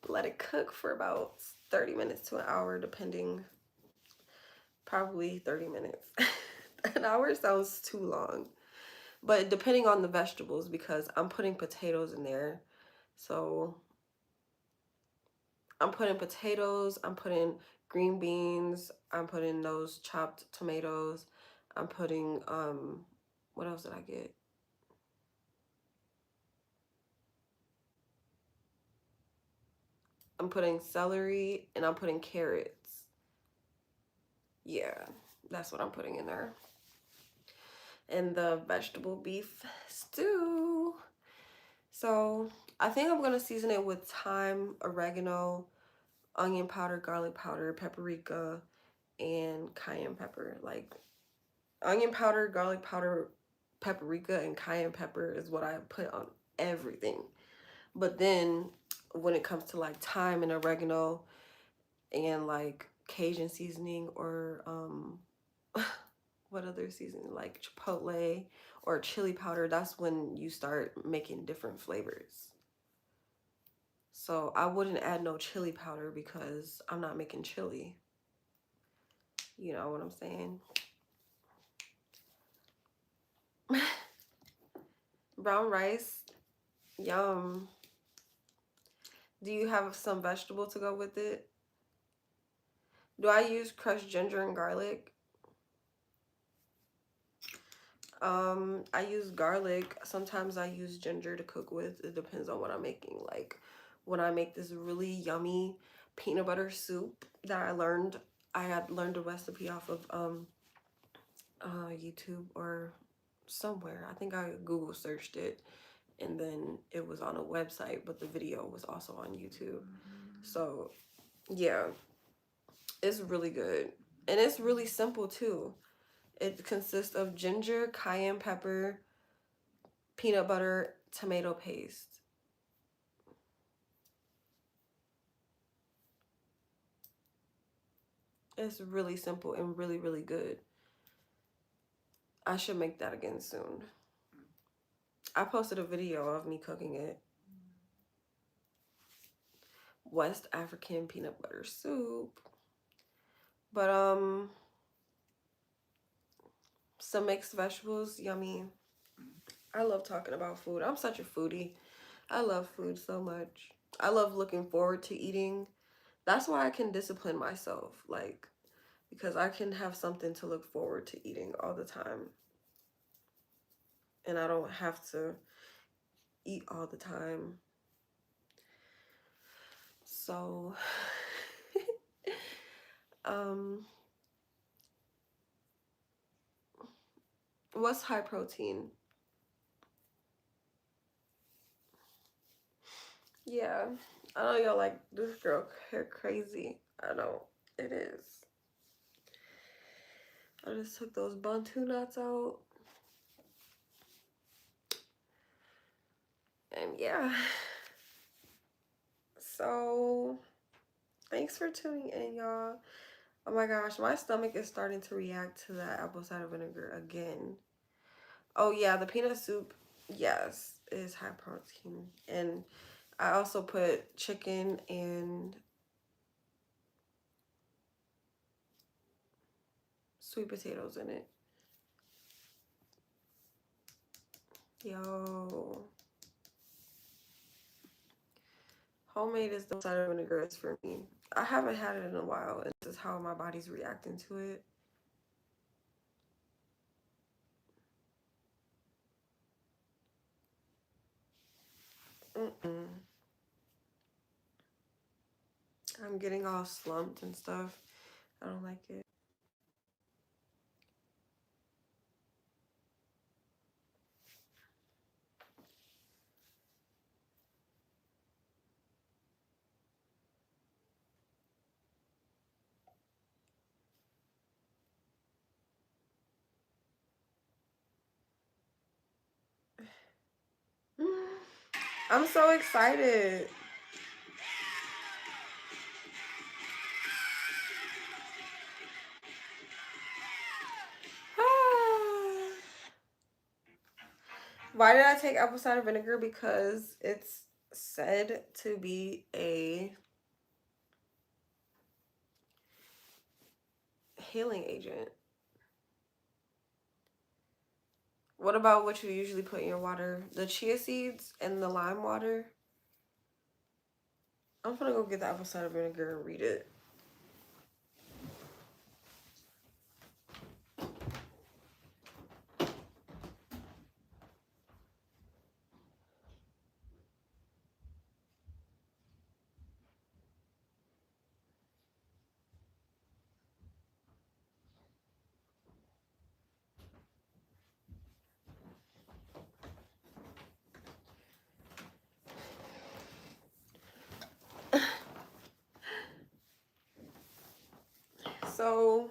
Let it cook for about 30 minutes to an hour, depending. Probably 30 minutes. An hour sounds too long, but depending on the vegetables, because I'm putting potatoes in there. So I'm putting potatoes, I'm putting green beans, I'm putting those chopped tomatoes, I'm putting what else did I get? I'm putting celery, and I'm putting carrots. Yeah, that's what I'm putting in there. And the vegetable beef stew. So I think I'm gonna season it with thyme, oregano, onion powder, garlic powder, paprika, and cayenne pepper. Like onion powder, garlic powder, paprika, and cayenne pepper is what I put on everything. But then when it comes to like thyme and oregano and like Cajun seasoning, or what other seasoning, like chipotle or chili powder, that's when you start making different flavors. So I wouldn't add no chili powder because I'm not making chili. You know what I'm saying? Brown rice, yum. Do you have some vegetable to go with it? Do I use crushed ginger and garlic? I use garlic. Sometimes I use ginger to cook with. It depends on what I'm making. Like when I make this really yummy peanut butter soup that I had learned a recipe off of YouTube or somewhere. I think I Google searched it, and then it was on a website, but the video was also on YouTube. So yeah, it's really good. And it's really simple too. It consists of ginger, cayenne pepper, peanut butter, tomato paste. It's really simple and really, really good. I should make that again soon. I posted a video of me cooking it. West African peanut butter soup. But some mixed vegetables, yummy. I love talking about food. I'm such a foodie. I love food so much. I love looking forward to eating. That's why I can discipline myself, like, because I can have something to look forward to eating all the time. And I don't have to eat all the time. So, what's high protein? Yeah, I know y'all like this girl hair crazy. I know it is. I just took those bantu knots out. And yeah. So, thanks for tuning in, y'all. Oh my gosh, my stomach is starting to react to that apple cider vinegar again. Oh yeah, the peanut soup, yes, is high protein. And I also put chicken and sweet potatoes in it. Yo. Homemade is the cider vinegar is for me. I haven't had it in a while, and this is how my body's reacting to it. I'm getting all slumped and stuff. I don't like it. I'm so excited. Why did I take apple cider vinegar? Because it's said to be a healing agent. What about what you usually put in your water? The chia seeds and the lime water? I'm gonna go get the apple cider vinegar and read it. So,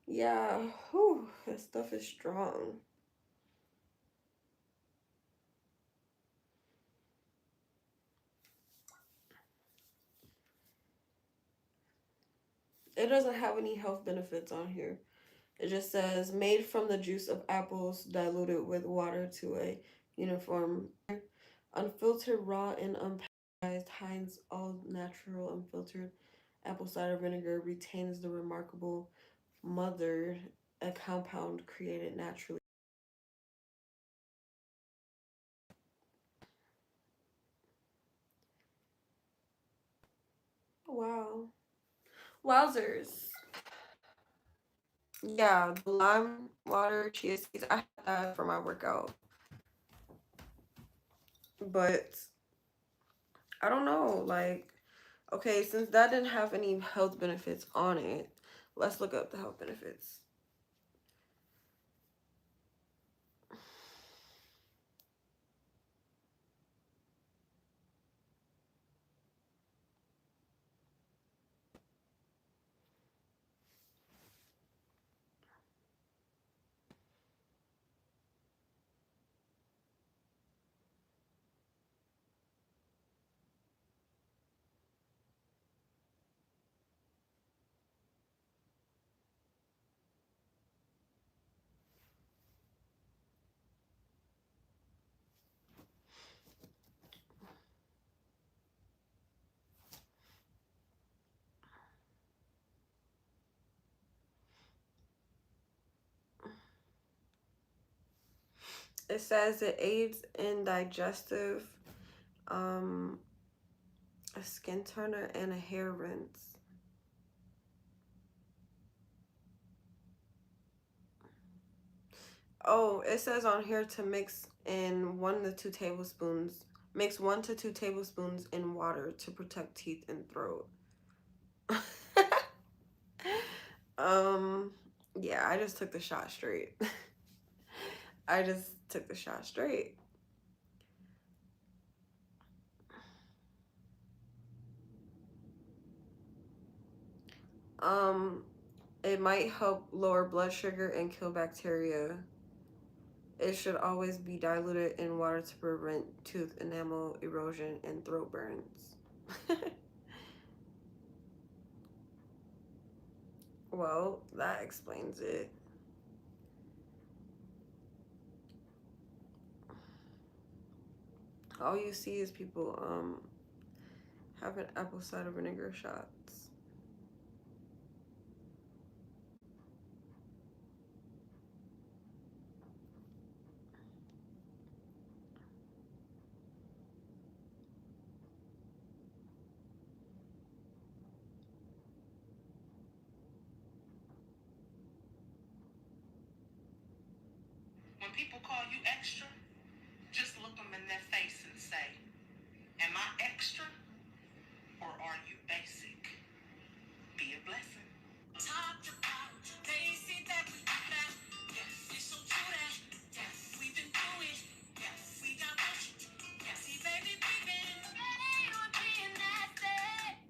yeah, whew, this stuff is strong. It doesn't have any health benefits on here. It just says made from the juice of apples diluted with water to a uniform, unfiltered, raw, and unpasteurized Heinz all natural unfiltered apple cider vinegar retains the remarkable mother, a compound created naturally. Wow. Wowzers. Yeah, the lime water, chia seeds, I had that for my workout. But I don't know, like, okay, since that didn't have any health benefits on it, let's look up the health benefits. It says it aids in digestive, a skin toner, and a hair rinse. Oh, it says on here to mix in 1 to 2 tablespoons. Mix 1 to 2 tablespoons in water to protect teeth and throat. Yeah, I just took the shot straight. I just took the shot straight. It might help lower blood sugar and kill bacteria. It should always be diluted in water to prevent tooth enamel erosion and throat burns. Well, that explains it. All you see is people having apple cider vinegar shots. When people call you extra, just look them in their face and say, am I extra or are you basic? Be a blessing. Talked about, they see that we do that. Yes, it's so true that. Yes, we've been through it. Yes, we got pushed. Yes, see, baby, we've been ready on being nasty.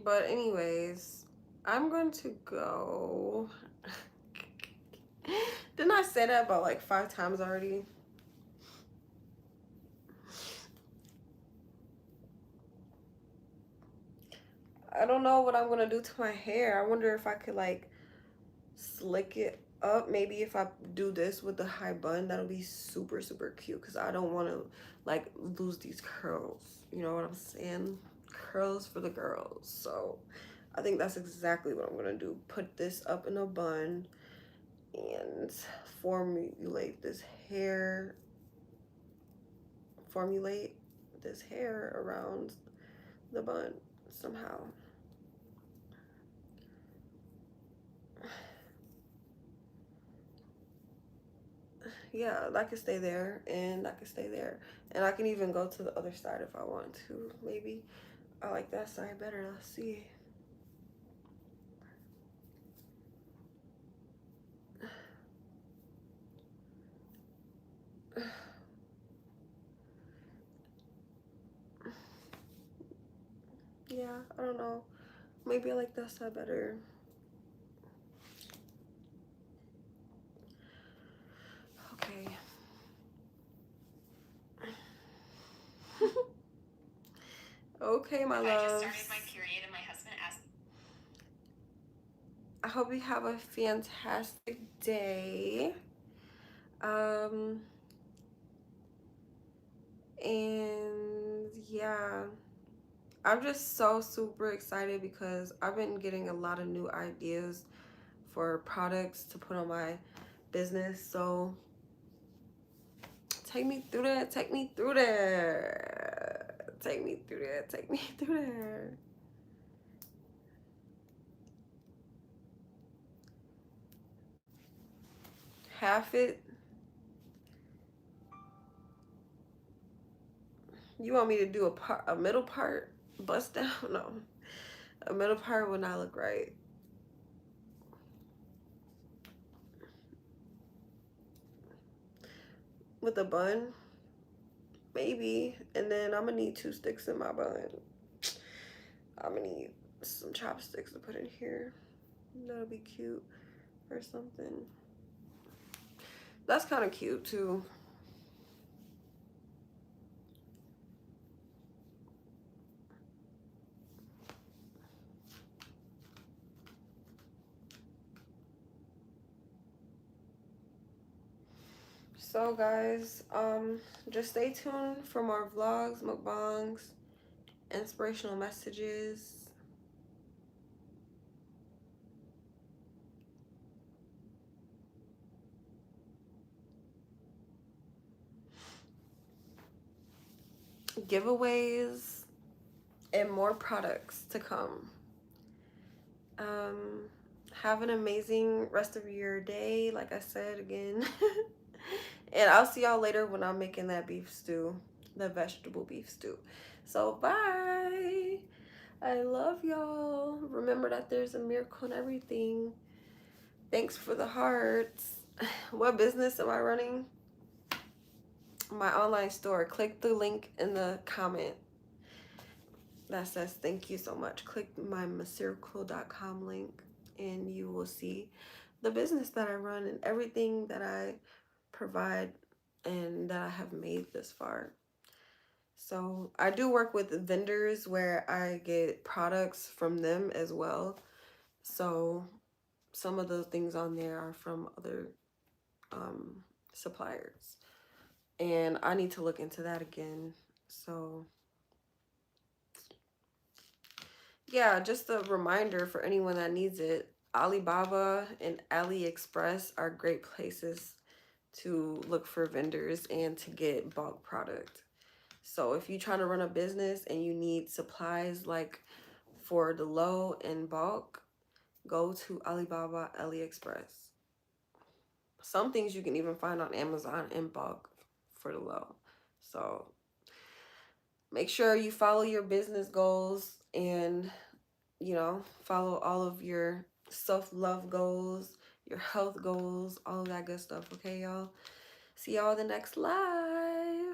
But anyways, I'm going to go. Didn't I say that about like 5 times already? I don't know what I'm going to do to my hair. I wonder if I could like slick it up. Maybe if I do this with the high bun, that'll be super, super cute. Because I don't want to like lose these curls. You know what I'm saying? Curls for the girls. So I think that's exactly what I'm going to do. Put this up in a bun and formulate this hair around the bun somehow. Yeah, that could stay there and that could stay there, and I can even go to the other side if I want to. Maybe I like that side better. Let's see. Yeah, I don't know. Maybe I like that side better. Okay. Okay, my I love. just started my period and my husband asked. I hope you have a fantastic day. And yeah, I'm just so super excited because I've been getting a lot of new ideas for products to put on my business. So take me through that, take me through there, take me through there, take me through there. Half it. You want me to do a middle part bust down? No, a middle part would not look right. With a bun, maybe. And then I'm gonna need 2 sticks in my bun. I'm gonna need some chopsticks to put in here. That'll be cute or something. That's kind of cute too. So guys, just stay tuned for more vlogs, mukbangs, inspirational messages. giveaways, and more products to come. Have an amazing rest of your day, like I said again. And I'll see y'all later when I'm making that beef stew, the vegetable beef stew. So bye. I love y'all. Remember that there's a miracle in everything. Thanks for the hearts. What business am I running? My online store. Click the link in the comment that says thank you so much. Click my missyricule.com link and you will see the business that I run and everything that I provide and that I have made this far. So I do work with vendors where I get products from them as well. So some of the things on there are from other suppliers. And I need to look into that again. So yeah, just a reminder for anyone that needs it. Alibaba and AliExpress are great places to look for vendors and to get bulk product. So if you're trying to run a business and you need supplies like for the low and bulk, go to Alibaba, AliExpress. Some things you can even find on Amazon in bulk for the low. So make sure you follow your business goals and, you know, follow all of your self-love goals, your health goals, all of that good stuff. Okay, y'all? See y'all in the next live.